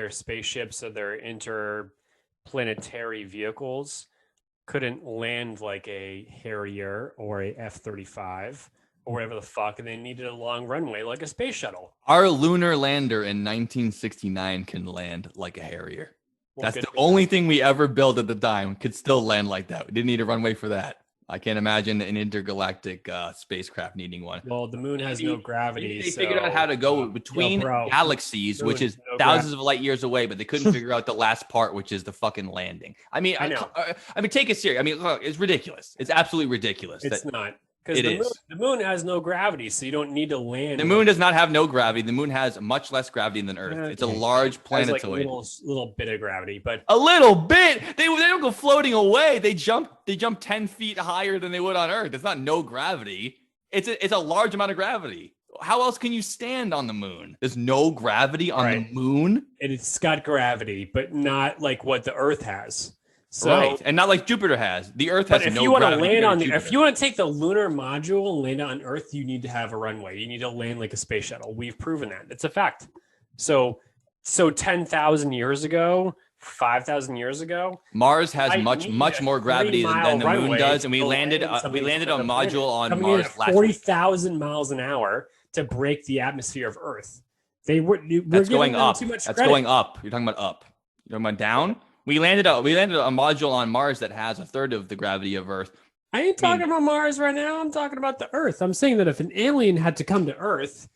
[SPEAKER 3] spaceships or their interplanetary vehicles couldn't land like a Harrier or a F-35 or whatever the fuck, and they needed a long runway like a space shuttle.
[SPEAKER 2] Our lunar lander in 1969 can land like a Harrier. That's the only thing we ever built at the time. Could still land like that. We didn't need a runway for that. I can't imagine an intergalactic spacecraft needing one.
[SPEAKER 3] Well, the moon has no gravity.
[SPEAKER 2] They figured out how to go between galaxies, which is thousands of light years away, but they couldn't figure out the last part, which is the fucking landing. I mean, I mean, take it serious. I mean, look, it's ridiculous. It's absolutely ridiculous.
[SPEAKER 3] It's not. Because the moon has no gravity, so you don't need to land.
[SPEAKER 2] The moon does not have no gravity. The moon has much less gravity than Earth. Okay. It's a large planetoid.
[SPEAKER 3] Like little bit of gravity, but
[SPEAKER 2] a little bit. They don't go floating away. They jump 10 feet higher than they would on Earth. It's not no gravity. It's a large amount of gravity. How else can you stand on the moon? There's no gravity on the moon.
[SPEAKER 3] It's got gravity, but not like what the Earth has. So,
[SPEAKER 2] right, and not like Jupiter has. The Earth has no gravity.
[SPEAKER 3] If you want to land on if you want to take the lunar module and land on Earth, you need to have a runway. You need to land like a space shuttle. We've proven that. It's a fact. So 10,000 years ago, 5,000 years ago,
[SPEAKER 2] Mars has much more gravity than the moon does, and we landed a module on Mars last
[SPEAKER 3] 40,000 miles an hour to break the atmosphere of Earth.
[SPEAKER 2] That's going up. That's going up. You're talking about up. You're talking about down. We landed a module on Mars that has a third of the gravity of Earth.
[SPEAKER 3] I ain't talking about Mars right now. I'm talking about the Earth. I'm saying that if an alien had to come to Earth,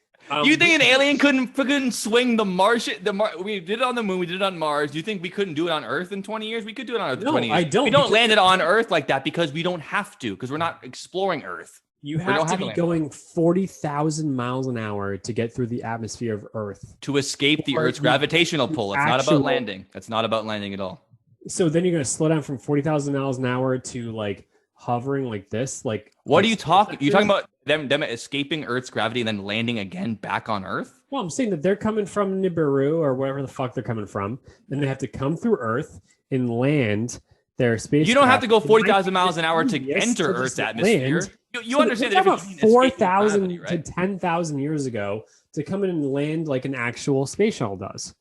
[SPEAKER 2] you think an alien couldn't swing the Martian? We did it on the moon. We did it on Mars. Do you think we couldn't do it on Earth in 20 years? We could do it on Earth in 20 years.
[SPEAKER 3] I don't.
[SPEAKER 2] We don't land it on Earth like that because we don't have to. Because we're not exploring Earth.
[SPEAKER 3] You have to be going 40,000 miles an hour to get through the atmosphere of Earth.
[SPEAKER 2] To escape the Earth's gravitational pull. It's not about landing. That's not about landing at all.
[SPEAKER 3] So then you're going to slow down from 40,000 miles an hour to like hovering like this?
[SPEAKER 2] What are you talking? You're talking about them escaping Earth's gravity and then landing again back on Earth?
[SPEAKER 3] Well, I'm saying that they're coming from Nibiru or wherever the fuck they're coming from. Then they have to come through Earth and land their space.
[SPEAKER 2] You don't have to go 40,000 miles an hour to enter Earth's atmosphere. You understand that
[SPEAKER 3] about 4,000 to 10,000 years ago to come in and land like an actual space shuttle does.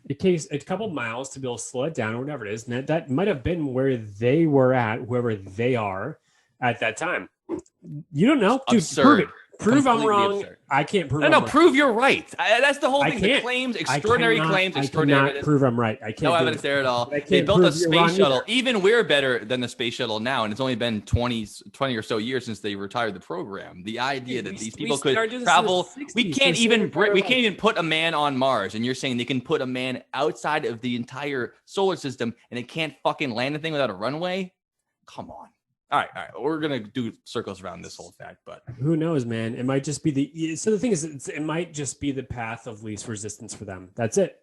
[SPEAKER 3] It takes a couple miles to be able to slow it down or whatever it is. And that might have been where they were at, whoever they are at that time. You don't know. Dude, Prove I'm wrong. Absurd. I can't prove.
[SPEAKER 2] No, prove you're right. That's the whole thing. The claims, extraordinary claims, extraordinary evidence.
[SPEAKER 3] Prove I'm right. I can't.
[SPEAKER 2] No evidence there at all. They built a space shuttle. Even we're better than the space shuttle now, and it's only been 20 or so years since they retired the program. The idea that these people could travel, we can't even put a man on Mars, and you're saying they can put a man outside of the entire solar system, and it can't fucking land a thing without a runway? Come on. All right. We're gonna do circles around this whole fact, but
[SPEAKER 3] who knows, man? It might just be so the thing is, it might just be the path of least resistance for them. That's it.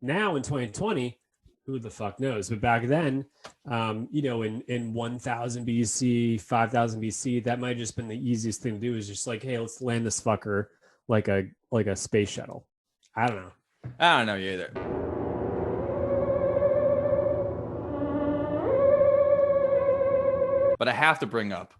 [SPEAKER 3] Now in 2020, who the fuck knows? But back then, in 1000 BC, 5000 BC, that might have just been the easiest thing to do. Is just like, hey, let's land this fucker like a space shuttle. I don't know
[SPEAKER 2] you either. But I have to bring up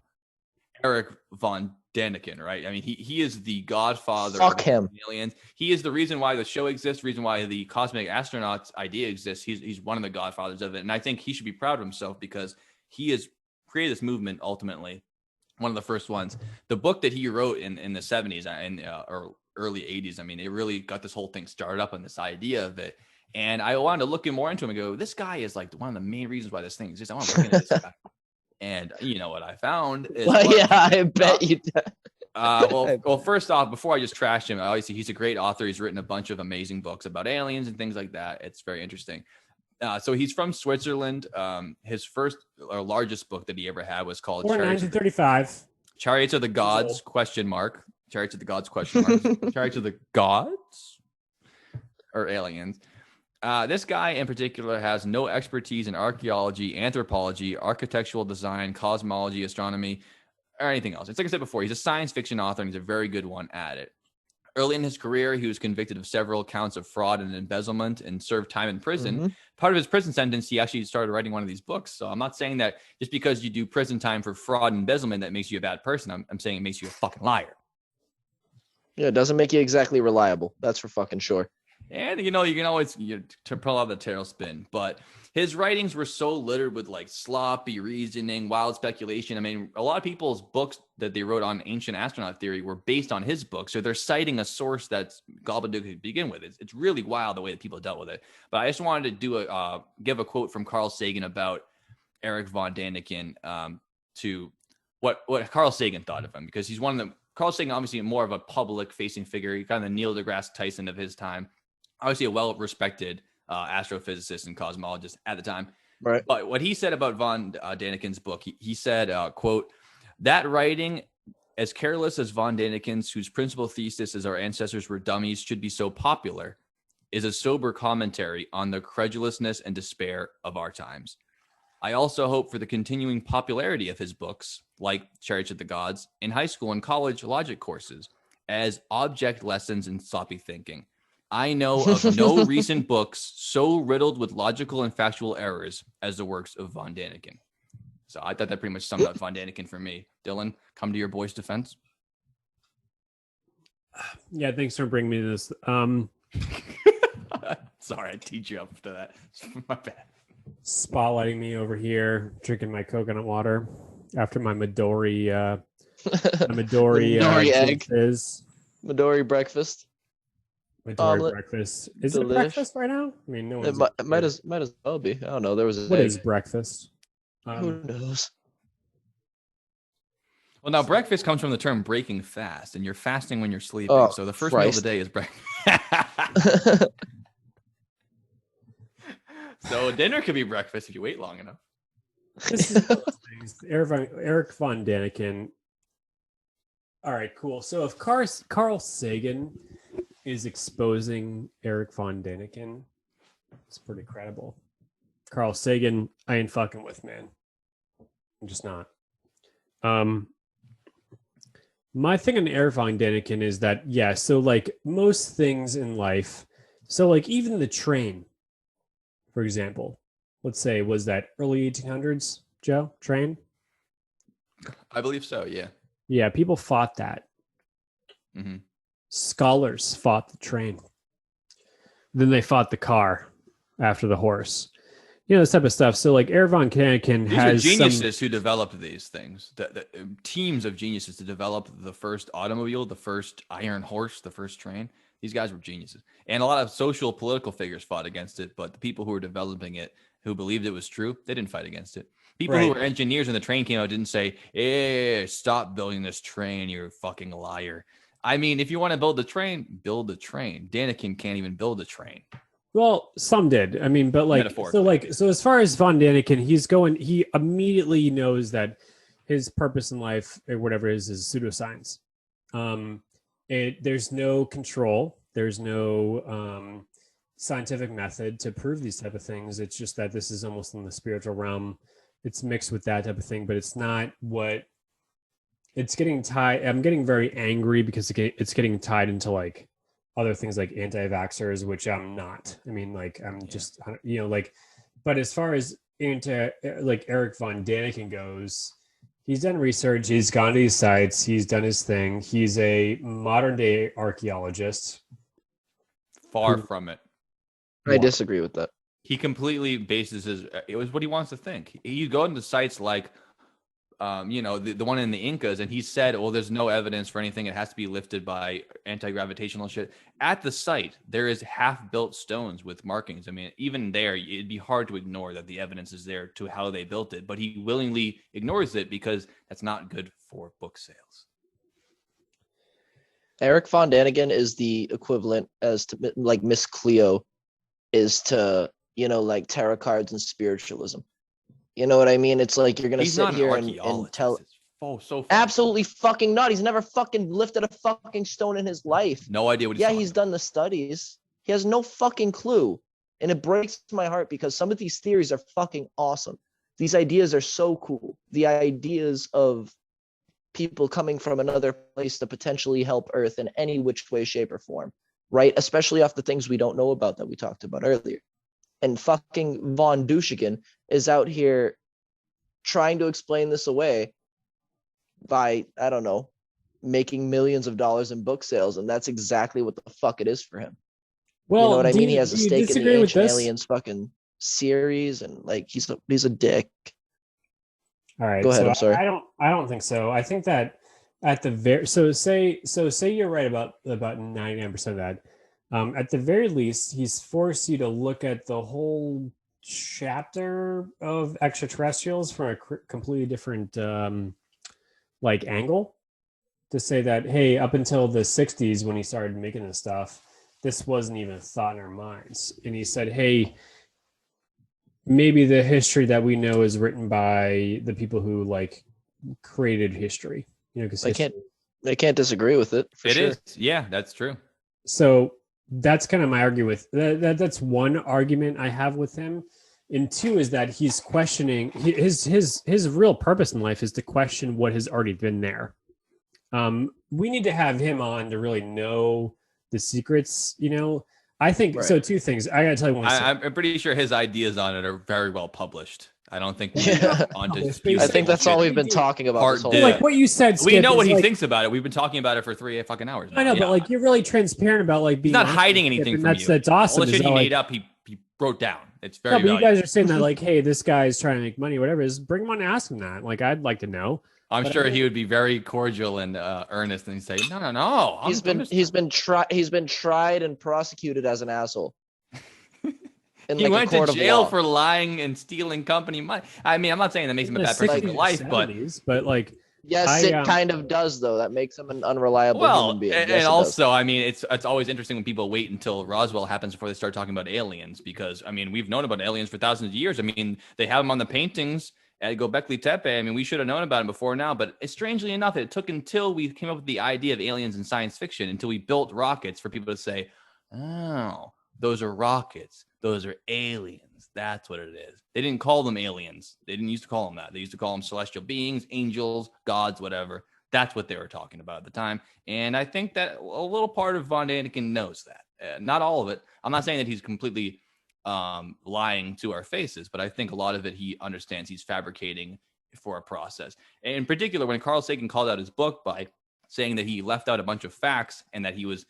[SPEAKER 2] Eric von Daniken, right? I mean, he is the godfather
[SPEAKER 1] of
[SPEAKER 2] aliens. He is the reason why the show exists, reason why the cosmic astronauts idea exists. He's one of the godfathers of it. And I think he should be proud of himself because he has created this movement ultimately, one of the first ones. The book that he wrote in the 70s or early 80s, I mean, it really got this whole thing started up on this idea of it. And I wanted to look more into him and go, this guy is like one of the main reasons why this thing exists. I want to look into this guy. And you know what I found is
[SPEAKER 1] I bet you did.
[SPEAKER 2] Well, first off, before I just trashed him, obviously he's a great author. He's written a bunch of amazing books about aliens and things like that. It's very interesting. So he's from Switzerland. His first or largest book that he ever had was called
[SPEAKER 3] 1935.
[SPEAKER 2] Chariots of the Gods ? Chariots of the Gods ? Chariots of the Gods or aliens. This guy in particular has no expertise in archaeology, anthropology, architectural design, cosmology, astronomy, or anything else. It's like I said before, he's a science fiction author and he's a very good one at it. Early in his career, he was convicted of several counts of fraud and embezzlement and served time in prison. Mm-hmm. Part of his prison sentence, he actually started writing one of these books. So I'm not saying that just because you do prison time for fraud and embezzlement, that makes you a bad person. I'm saying it makes you a fucking liar.
[SPEAKER 1] Yeah, it doesn't make you exactly reliable. That's for fucking sure.
[SPEAKER 2] And, you can always to pull out the tailspin. But his writings were so littered with like sloppy reasoning, wild speculation. I mean, a lot of people's books that they wrote on ancient astronaut theory were based on his book. So they're citing a source that's gobbledygook to begin with. It's really wild the way that people dealt with it. But I just wanted to give a quote from Carl Sagan about Eric von Daniken to what Carl Sagan thought of him, because he's one of the Carl Sagan, obviously more of a public facing figure. He kind of the Neil deGrasse Tyson of his time. Obviously a well-respected astrophysicist and cosmologist at the time.
[SPEAKER 1] Right.
[SPEAKER 2] But what he said about von Daniken's book, he said, quote, that writing, as careless as von Daniken's, whose principal thesis is our ancestors were dummies, should be so popular, is a sober commentary on the credulousness and despair of our times. I also hope for the continuing popularity of his books, like Chariots of the Gods, in high school and college logic courses, as object lessons in sloppy thinking. I know of no recent books so riddled with logical and factual errors as the works of von Daniken. So I thought that pretty much summed up von Daniken for me. Dylan, come to your boy's defense.
[SPEAKER 3] Yeah, thanks for bringing me to this.
[SPEAKER 2] Sorry, I teed you up to that. My bad.
[SPEAKER 3] Spotlighting me over here, drinking my coconut water after my Midori
[SPEAKER 1] egg. Midori breakfast.
[SPEAKER 3] Midori breakfast. Is it breakfast right now? I mean, no one's.
[SPEAKER 1] It might as well be. I don't know. There was
[SPEAKER 3] what is breakfast?
[SPEAKER 1] Who knows?
[SPEAKER 2] Well, now breakfast comes from the term breaking fast, and you're fasting when you're sleeping. So the first meal of the day is breakfast. So dinner could be breakfast if you wait long enough.
[SPEAKER 3] This is one of those things. Eric von Daniken. All right, cool. So if Carl Sagan is exposing Eric von Daniken, it's pretty credible. Carl Sagan, I ain't fucking with, man. I'm just not. My thing on Eric von Daniken is that, yeah, so like most things in life, so like even the train, for example, let's say, was that early 1800s, Joe, train?
[SPEAKER 2] I believe so, yeah.
[SPEAKER 3] Yeah, people fought that.
[SPEAKER 2] Mm-hmm.
[SPEAKER 3] Scholars fought the train. Then they fought the car after the horse. this type of stuff. So like Eric Von Däniken has
[SPEAKER 2] geniuses who developed these things. The teams of geniuses to develop the first automobile, the first iron horse, the first train. These guys were geniuses, and a lot of social political figures fought against it. But the people who were developing it, who believed it was true, they didn't fight against it. People who were engineers when the train came out didn't say, "Hey, stop building this train, you fucking liar." I mean, if you want to build the train, build the train. Däniken can't even build a train.
[SPEAKER 3] Well, some did. I mean, but like, so as far as Von Däniken, he immediately knows that his purpose in life, or whatever it is pseudoscience. There's no control. There's no scientific method to prove these type of things. It's just that this is almost in the spiritual realm. It's mixed with that type of thing, but it's not what it's getting tied. I'm getting very angry because it's getting tied into like other things like anti-vaxxers, which I'm not. I mean, like I'm just, like, but as far as into like Eric Von Däniken goes, he's done research. He's gone to these sites. He's done his thing. He's a modern day archaeologist.
[SPEAKER 2] Far from it.
[SPEAKER 1] I disagree with that.
[SPEAKER 2] He completely bases it was what he wants to think. You go into sites like, the one in the Incas, and he said, well, there's no evidence for anything. It has to be lifted by anti-gravitational shit. At the site, there is half-built stones with markings. I mean, even there, it'd be hard to ignore that the evidence is there to how they built it, but he willingly ignores it because that's not good for book sales.
[SPEAKER 1] Eric Von Däniken is the equivalent as to like Miss Cleo is to, like tarot cards and spiritualism. You know what I mean? It's like you're going to sit here and tell.
[SPEAKER 2] So
[SPEAKER 1] absolutely fucking not. He's never fucking lifted a fucking stone in his life.
[SPEAKER 2] No idea what he's
[SPEAKER 1] he's done the studies. He has no fucking clue. And it breaks my heart because some of these theories are fucking awesome. These ideas are so cool. The ideas of people coming from another place to potentially help Earth in any which way, shape, or form, right? Especially off the things we don't know about that we talked about earlier. And fucking Von Däniken is out here trying to explain this away by, I don't know, making millions of dollars in book sales. And that's exactly what the fuck it is for him.
[SPEAKER 3] Well,
[SPEAKER 1] you know what I mean? He has a stake in the Ancient Aliens fucking series, and like he's a dick.
[SPEAKER 3] All right.
[SPEAKER 1] Go ahead.
[SPEAKER 3] So
[SPEAKER 1] I'm sorry.
[SPEAKER 3] I don't think so. I think that at the very say you're right about 99% of that. At the very least, he's forced you to look at the whole chapter of extraterrestrials from a completely different angle, to say that, hey, up until the 60s when he started making this stuff, this wasn't even a thought in our minds. And he said, hey, maybe the history that we know is written by the people who like created history. Because
[SPEAKER 1] I can't disagree with it.
[SPEAKER 2] It is. Yeah, that's true.
[SPEAKER 3] So that's kind of my argument with that's one argument I have with him. And two is that he's questioning his real purpose in life is to question what has already been there. We need to have him on to really know the secrets, I think right. So two things. I gotta tell you one.
[SPEAKER 2] I'm pretty sure his ideas on it are very well published. I don't think on
[SPEAKER 1] I think that's all we've been talking about this whole
[SPEAKER 3] like what you said, Skip,
[SPEAKER 2] we know what he thinks about it. We've been talking about it for 3 fucking hours now.
[SPEAKER 3] I know, but like you're really transparent about like being
[SPEAKER 2] He's not hiding anything from you.
[SPEAKER 3] That's awesome.
[SPEAKER 2] All the shit he made up, he wrote down. It's very
[SPEAKER 3] but you guys are saying that like, hey, this guy's trying to make money, whatever it is, bring him on and ask him that. Like I'd like to know.
[SPEAKER 2] I'm sure he would be very cordial and earnest, and he'd say, "No."
[SPEAKER 1] He's been tried and prosecuted as an asshole.
[SPEAKER 2] He went to jail for lying and stealing company money. I mean, I'm not saying that makes him a bad person for life, but
[SPEAKER 3] like,
[SPEAKER 1] yes, it kind of does though. That makes him an unreliable human being.
[SPEAKER 2] And also, I mean, it's always interesting when people wait until Roswell happens before they start talking about aliens, because I mean, we've known about aliens for thousands of years. I mean, they have them on the paintings at Göbekli Tepe. I mean, we should have known about them before now, but strangely enough, it took until we came up with the idea of aliens in science fiction, until we built rockets for people to say, "Oh, those are rockets. Those are aliens." That's what it is. They didn't call them aliens. They didn't used to call them that. They used to call them celestial beings, angels, gods, whatever. That's what they were talking about at the time. And I think that a little part of Von Däniken knows that. Not all of it. I'm not saying that he's completely lying to our faces, but I think a lot of it he understands he's fabricating for a process. And in particular, when Carl Sagan called out his book by saying that he left out a bunch of facts and that he was,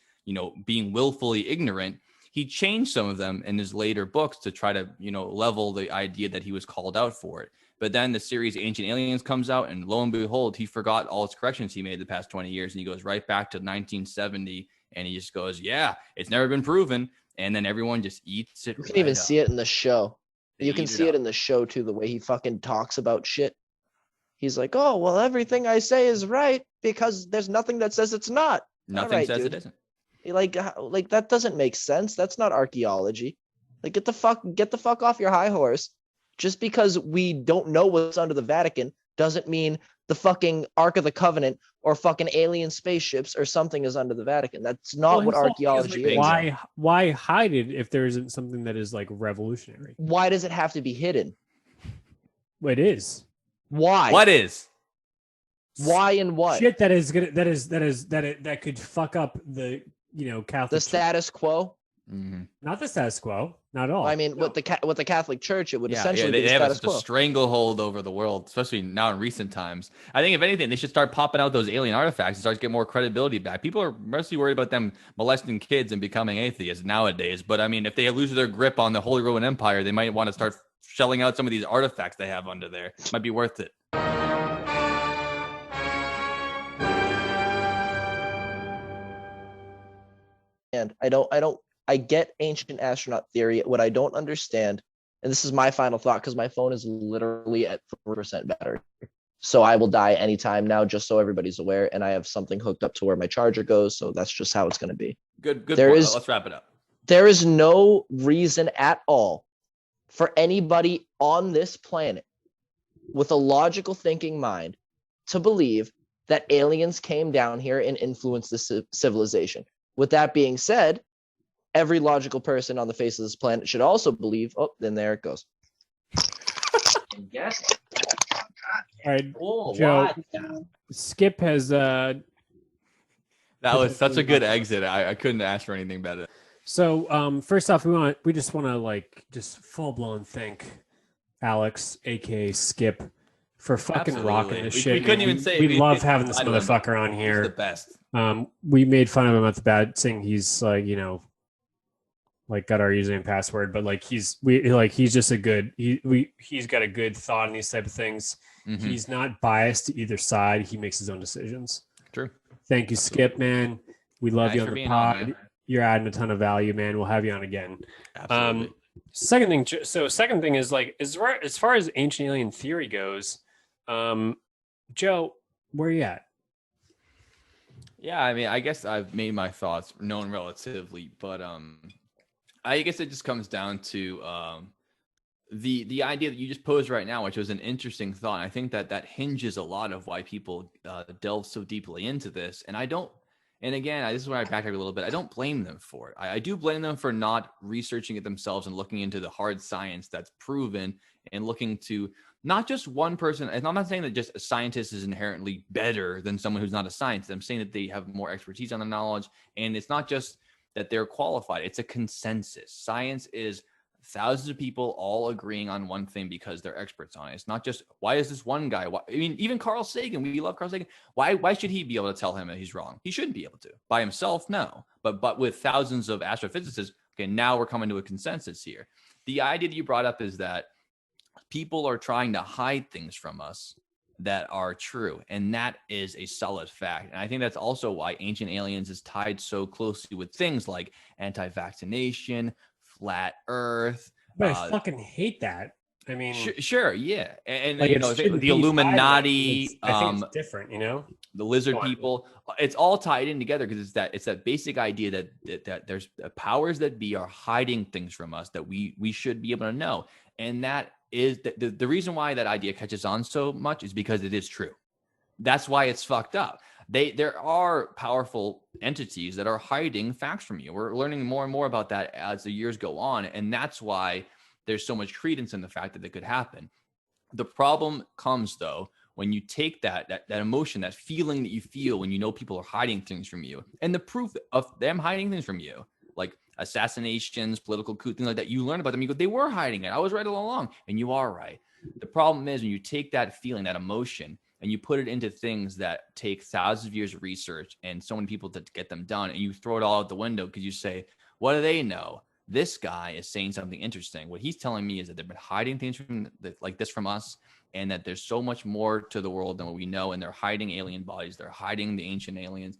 [SPEAKER 2] being willfully ignorant, he changed some of them in his later books to try to, level the idea that he was called out for it. But then the series Ancient Aliens comes out, and lo and behold, he forgot all his corrections he made the past 20 years. And he goes right back to 1970. And he just goes, yeah, it's never been proven. And then everyone just eats it.
[SPEAKER 1] You can even see it in the show. You can see it in the show, too, the way he fucking talks about shit. He's like, oh, well, everything I say is right because there's nothing that says it's not.
[SPEAKER 2] Nothing says it isn't.
[SPEAKER 1] Like that doesn't make sense. That's not archaeology. Like, get the fuck off your high horse. Just because we don't know what's under the Vatican doesn't mean the fucking Ark of the Covenant or fucking alien spaceships or something is under the Vatican. That's not what archaeology is.
[SPEAKER 3] Why hide it if there isn't something that is like revolutionary?
[SPEAKER 1] Why does it have to be hidden?
[SPEAKER 3] Well, it is.
[SPEAKER 1] Why?
[SPEAKER 2] What is?
[SPEAKER 1] Why and what?
[SPEAKER 3] Shit that could fuck up the Catholic
[SPEAKER 1] the status quo.
[SPEAKER 2] Mm-hmm.
[SPEAKER 3] Not the status quo, not at all.
[SPEAKER 1] I mean, with the Catholic Church, it would essentially be
[SPEAKER 2] they
[SPEAKER 1] the
[SPEAKER 2] have
[SPEAKER 1] status quo.
[SPEAKER 2] a stranglehold over the world, especially now in recent times. I think if anything, they should start popping out those alien artifacts and start to get more credibility back. People are mostly worried about them molesting kids and becoming atheists nowadays. But I mean, if they lose their grip on the Holy Roman Empire, they might want to start shelling out some of these artifacts they have under there. It might be worth it.
[SPEAKER 1] And I get ancient astronaut theory. What I don't understand, and this is my final thought because my phone is literally at 4% battery. So I will die anytime now, just so everybody's aware. And I have something hooked up to where my charger goes. So that's just how it's going to be.
[SPEAKER 2] Good. Let's wrap it up.
[SPEAKER 1] There is no reason at all for anybody on this planet with a logical thinking mind to believe that aliens came down here and influenced this civilization. With that being said, every logical person on the face of this planet should also believe. Oh, then there it goes.
[SPEAKER 3] Yes. All right, Joe. Skip has.
[SPEAKER 2] That was such a good exit. I couldn't ask for anything better.
[SPEAKER 3] So, first off, we just want to just full blown thank Alex, aka Skip, for fucking rocking this shit.
[SPEAKER 2] We couldn't even say
[SPEAKER 3] we love having this motherfucker on here.
[SPEAKER 2] He's the best.
[SPEAKER 3] We made fun of him at the bad, saying he's got our username and password, but he's just a good. He's got a good thought on these type of things. Mm-hmm. He's not biased to either side. He makes his own decisions.
[SPEAKER 2] True.
[SPEAKER 3] Thank you, Skip, man. We love you on the pod. You're adding a ton of value, man. We'll have you on again.
[SPEAKER 2] Absolutely.
[SPEAKER 3] Second thing is as far as ancient alien theory goes, Joe, where are you at?
[SPEAKER 2] Yeah, I mean, I guess I've made my thoughts known relatively, but I guess it just comes down to the idea that you just posed right now, which was an interesting thought. I think that hinges a lot of why people delve so deeply into this. And again, this is where I back up a little bit. I don't blame them for it. I do blame them for not researching it themselves and looking into the hard science that's proven and looking to not just one person. And I'm not saying that just a scientist is inherently better than someone who's not a scientist. I'm saying that they have more expertise on the knowledge. And it's not just that they're qualified. It's a consensus. Science is thousands of people all agreeing on one thing because they're experts on it. It's not just, why is this one guy? Even Carl Sagan, we love Carl Sagan. Why should he be able to tell him that he's wrong? He shouldn't be able to. By himself, no. But with thousands of astrophysicists, okay, now we're coming to a consensus here. The idea that you brought up is that people are trying to hide things from us that are true. And that is a solid fact. And I think that's also why Ancient Aliens is tied so closely with things like anti-vaccination, flat Earth.
[SPEAKER 3] But I fucking hate that. I mean,
[SPEAKER 2] sure, yeah, and the Illuminati.
[SPEAKER 3] I think it's different,
[SPEAKER 2] the lizard people. It's all tied in together because it's that basic idea that there's powers that be are hiding things from us that we should be able to know, and that is the reason why that idea catches on so much is because it is true. That's why it's fucked up. There are powerful entities that are hiding facts from you. We're learning more and more about that as the years go on. And that's why there's so much credence in the fact that it could happen. The problem comes, though, when you take that emotion, that feeling that you feel when you know people are hiding things from you, and the proof of them hiding things from you, like assassinations, political coup, things like that, you learn about them. You go, they were hiding it. I was right all along. And you are right. The problem is when you take that feeling, that emotion, and you put it into things that take thousands of years of research and so many people to get them done, and you throw it all out the window because you say, what do they know? this guy is saying something interesting. What he's telling me is that they've been hiding things like this from us, and that there's so much more to the world than what we know, and they're hiding alien bodies. They're hiding the ancient aliens.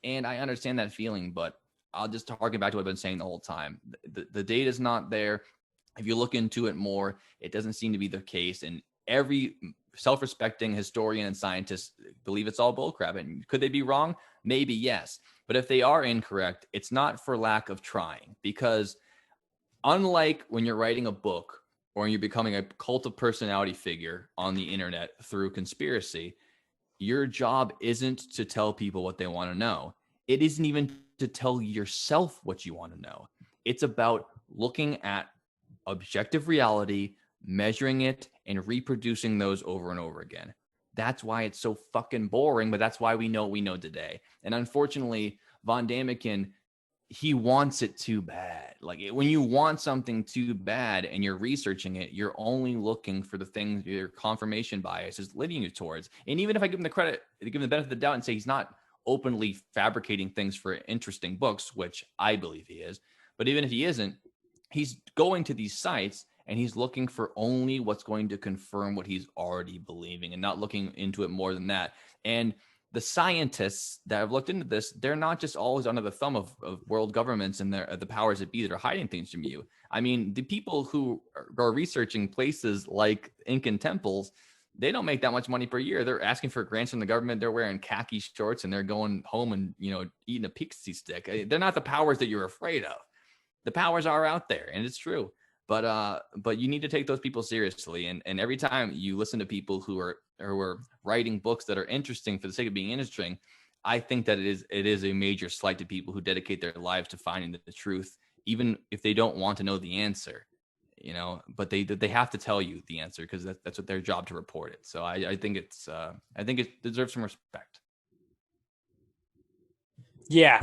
[SPEAKER 2] And I understand that feeling, but I'll just harken back to what I've been saying the whole time. The data is not there. If you look into it more, it doesn't seem to be the case. And every self-respecting historian and scientist believe it's all bullcrap. And could they be wrong? Maybe, yes. But if they are incorrect, it's not for lack of trying, because unlike when you're writing a book or you're becoming a cult of personality figure on the internet through conspiracy, your job isn't to tell people what they want to know. It isn't even to tell yourself what you want to know. It's about looking at objective reality, measuring it, and reproducing those over and over again. That's why it's so fucking boring, but that's why we know what we know today. And unfortunately, Von Däniken, he wants it too bad. Like, when you want something too bad and you're researching it, you're only looking for the things your confirmation bias is leading you towards. And even if I give him the credit, give him the benefit of the doubt and say he's not openly fabricating things for interesting books, which I believe he is, but even if he isn't, he's going to these sites and he's looking for only what's going to confirm what he's already believing and not looking into it more than that. And the scientists that have looked into this, they're not just always under the thumb of world governments and the powers that be that are hiding things from you. I mean, the people who are researching places like Incan temples, they don't make that much money per year. They're asking for grants from the government. They're wearing khaki shorts and they're going home and, eating a pixie stick. They're not the powers that you're afraid of. The powers are out there, and it's true. But you need to take those people seriously. And every time you listen to people who are writing books that are interesting for the sake of being interesting, I think that it is a major slight to people who dedicate their lives to finding the truth, even if they don't want to know the answer, but they have to tell you the answer because that's what their job to report it. So I think it deserves some respect.
[SPEAKER 3] Yeah.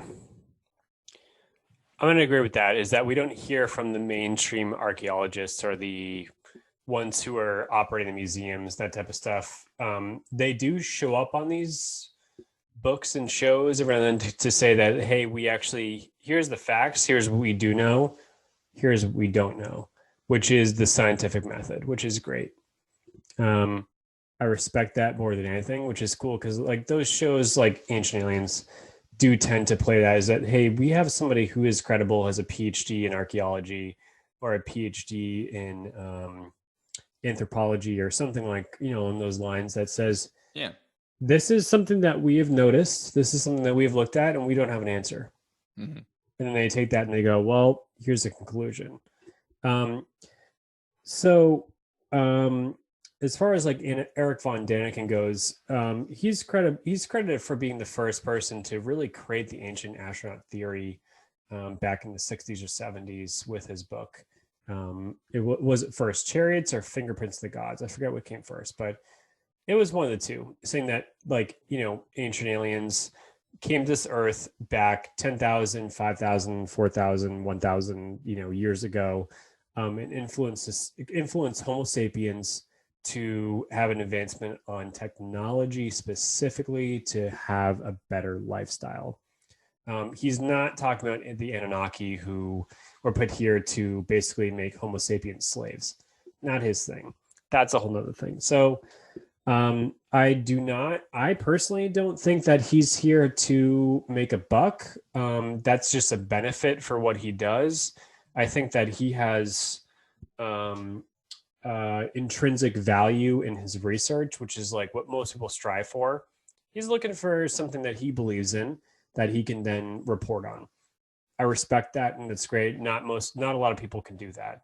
[SPEAKER 3] I'm going to agree with that, is that we don't hear from the mainstream archaeologists or the ones who are operating the museums, that type of stuff. They do show up on these books and shows every now and then to say that, hey, here's the facts, here's what we do know, here's what we don't know, which is the scientific method, which is great. I respect that more than anything, which is cool because like those shows like Ancient Aliens do tend to play that, is that, hey, we have somebody who is credible, has a PhD in archaeology or a PhD in anthropology or something like, on those lines, that says,
[SPEAKER 2] yeah,
[SPEAKER 3] this is something that we have noticed. This is something that we've looked at and we don't have an answer. Mm-hmm. And then they take that and they go, well, here's the conclusion. As far as like Eric Von Däniken goes, he's credited for being the first person to really create the ancient astronaut theory back in the 60s or 70s with his book. Was it first Chariots or Fingerprints of the Gods? I forget what came first, but it was one of the two, saying that ancient aliens came to this earth back 10,000, 5,000, 4,000, 1,000 years ago, and influenced Homo sapiens to have an advancement on technology, specifically to have a better lifestyle. He's not talking about the Anunnaki who were put here to basically make Homo sapiens slaves. Not his thing. That's a whole nother thing. So I personally don't think that he's here to make a buck. That's just a benefit for what he does. I think that he has intrinsic value in his research, which is like what most people strive for. He's looking for something that he believes in that he can then report on. I respect that, and it's great. Not a lot of people can do that.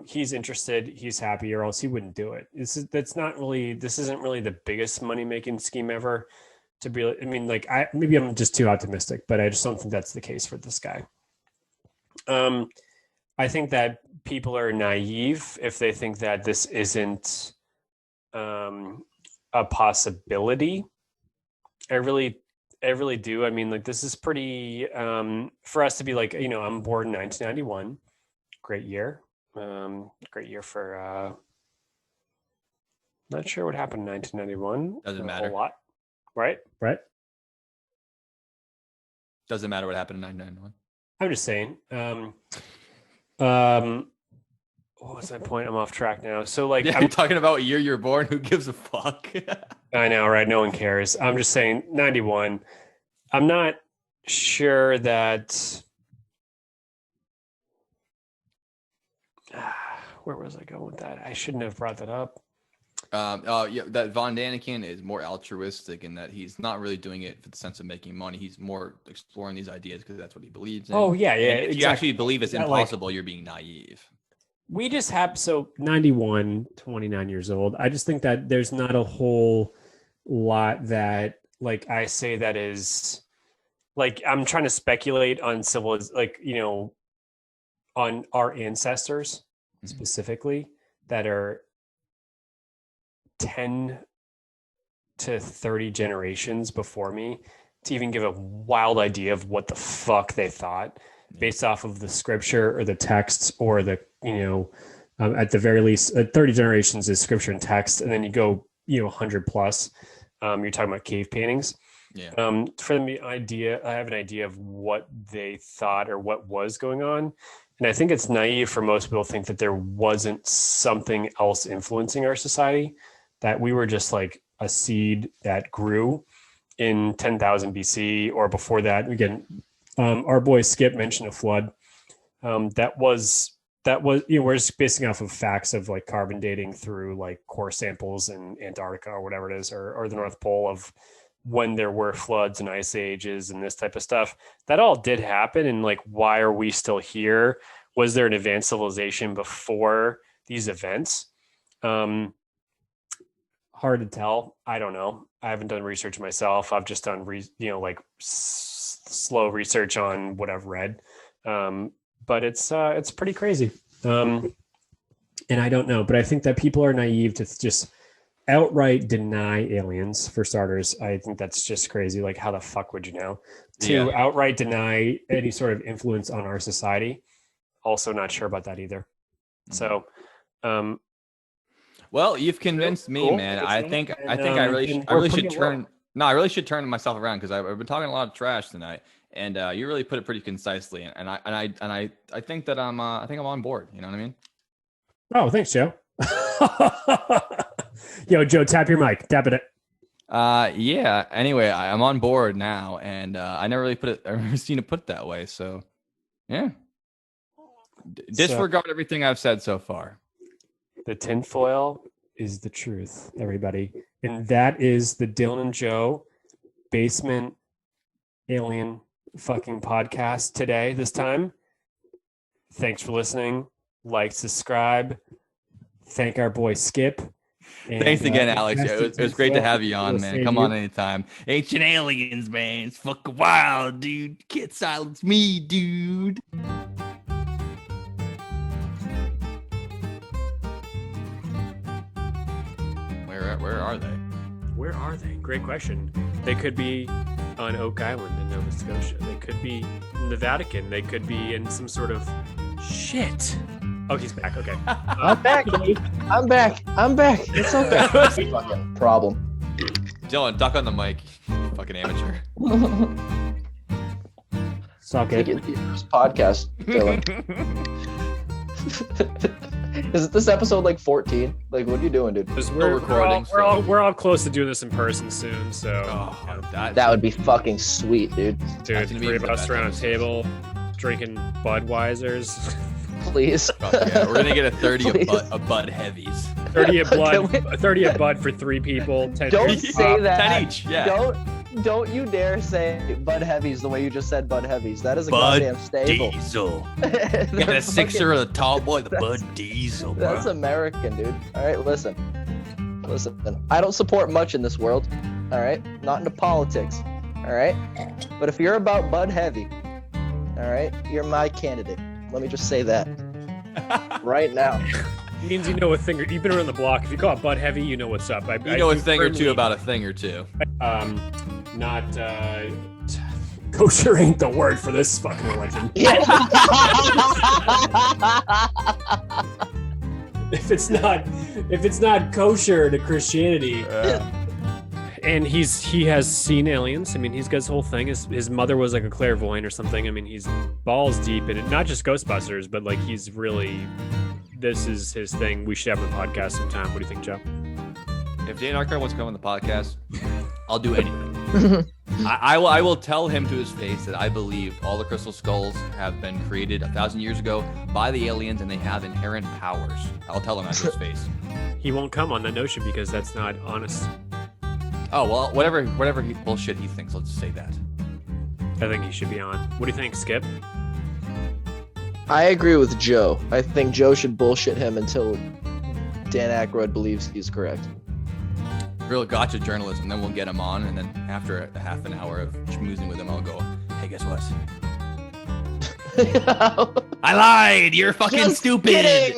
[SPEAKER 3] He's interested, he's happy, or else he wouldn't do it. This isn't really the biggest money-making scheme ever. Maybe I'm just too optimistic, but I just don't think that's the case for this guy. I think that people are naive if they think that this isn't a possibility. I really do. I mean, like, this is pretty, for us to be like, I'm born in 1991. Great year. Great year for, not sure what happened in 1991.
[SPEAKER 2] Doesn't matter.
[SPEAKER 3] A whole lot. Right?
[SPEAKER 2] Doesn't matter what happened in 1991.
[SPEAKER 3] I'm just saying. What was my point? I'm off track now. So like,
[SPEAKER 2] I'm talking about what year you're born. Who gives a fuck?
[SPEAKER 3] I know, right? No one cares. I'm just saying 91. I'm not sure that. Where was I going with that? I shouldn't have brought that up.
[SPEAKER 2] Yeah, that Von Daniken is more altruistic in that he's not really doing it for the sense of making money. He's more exploring these ideas because that's what he believes in.
[SPEAKER 3] Oh yeah, yeah.
[SPEAKER 2] And if you actually believe it's impossible, you're being naive.
[SPEAKER 3] We just have 91, 29 years old. I just think that there's not a whole lot that like I say that is like I'm trying to speculate on on our ancestors specifically that are 10 to 30 generations before me to even give a wild idea of what the fuck they thought based off of the scripture or the texts or the, at the very least, 30 generations is scripture and text. And then you go, 100 plus, you're talking about cave paintings.
[SPEAKER 2] Yeah.
[SPEAKER 3] For me, I have an idea of what they thought or what was going on. And I think it's naive for most people to think that there wasn't something else influencing our society, that we were just like a seed that grew in 10,000 BC or before that. Again, our boy Skip mentioned a flood. That was, we're just basing off of facts of like carbon dating through like core samples in Antarctica or whatever it is, or the North Pole of when there were floods and ice ages and this type of stuff. That all did happen. And like, why are we still here? Was there an advanced civilization before these events? Hard to tell. I don't know. I haven't done research myself. I've just done, slow research on what I've read. But it's pretty crazy. And I don't know, but I think that people are naive to just outright deny aliens, for starters. I think that's just crazy. Like, how the fuck would you know? To outright deny any sort of influence on our society. Also not sure about that either. So,
[SPEAKER 2] well, you've convinced me, man. I really should turn myself around because I've been talking a lot of trash tonight, and you really put it pretty concisely. And I think that I'm on board. You know what I mean?
[SPEAKER 3] Oh, thanks, Joe. Yo, Joe, tap your mic. Tap it.
[SPEAKER 2] Yeah. Anyway, I'm on board now, and I never seen it put that way. So, yeah. Disregard everything I've said so far.
[SPEAKER 3] The tinfoil is the truth, everybody. And that is the Dylan and Joe basement alien fucking podcast today, this time. Thanks for listening. Like, subscribe. Thank our boy Skip. And,
[SPEAKER 2] thanks again, Alex. It was great to have you on, man. Come on anytime. Ancient aliens, man. It's fucking wild, dude. Can't silence me, dude. Where are they?
[SPEAKER 3] Where are they? Great question. They could be on Oak Island in Nova Scotia. They could be in the Vatican. They could be in some sort of shit. Oh, he's back. Okay.
[SPEAKER 1] I'm back, Dave. I'm back. It's okay. Fucking problem.
[SPEAKER 2] Dylan, duck on the mic. Fucking amateur.
[SPEAKER 3] Suck it.
[SPEAKER 1] First podcast, Dylan. Is this episode like 14? Like, what are you doing, dude?
[SPEAKER 3] We're recording. We're all close to doing this in person soon, so
[SPEAKER 1] that would be fucking sweet, dude.
[SPEAKER 3] Dude, 3 of us around a table drinking Budweisers.
[SPEAKER 1] Please.
[SPEAKER 2] Yeah, we're gonna get a 30 of Bud heavies.
[SPEAKER 3] 30 of blood. 30 of Bud for 3 people. 10
[SPEAKER 1] don't
[SPEAKER 3] each.
[SPEAKER 1] say that.
[SPEAKER 2] 10 each. Yeah.
[SPEAKER 1] Don't you dare say Bud Heavies the way you just said Bud Heavies. That is a goddamn staple.
[SPEAKER 2] Diesel. Got a sixer of the tall boy, the Bud Diesel. Bro.
[SPEAKER 1] That's American, dude. All right, listen. I don't support much in this world. All right, not into politics. All right, but if you're about Bud Heavy, all right, you're my candidate. Let me just say that right now.
[SPEAKER 3] It means you know a thing. You've been around the block. If you call it Bud Heavy, you know what's up.
[SPEAKER 2] You know a thing or two about a thing or two.
[SPEAKER 3] Not kosher ain't the word for this fucking religion. If it's not kosher to Christianity, And he has seen aliens. I mean, he's got his whole thing. His mother was like a clairvoyant or something. I mean, he's balls deep in it. Not just Ghostbusters, but like he's really, this is his thing. We should have a podcast sometime. What do you think, Joe?
[SPEAKER 2] If Dan Archer wants to come on the podcast, I'll do anything. I will tell him to his face that I believe all the crystal skulls have been created 1,000 years ago by the aliens and they have inherent powers. I'll tell him that to his face.
[SPEAKER 3] He won't come on that notion because that's not honest.
[SPEAKER 2] Oh, well, whatever bullshit he thinks, let's say that.
[SPEAKER 3] I think he should be on. What do you think, Skip?
[SPEAKER 1] I agree with Joe. I think Joe should bullshit him until Dan Aykroyd believes he's correct.
[SPEAKER 2] Real gotcha journalism, then we'll get him on, and then after a half an hour of schmoozing with him, I'll go, hey, guess what? I lied! You're fucking
[SPEAKER 1] Just
[SPEAKER 2] stupid!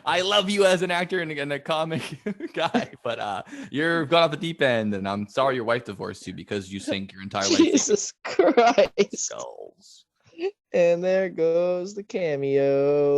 [SPEAKER 2] I love you as an actor and a comic guy, but you're gone off the deep end, and I'm sorry your wife divorced you because you sank your entire life.
[SPEAKER 1] Jesus Christ.
[SPEAKER 2] Skulls.
[SPEAKER 1] And there goes the cameo.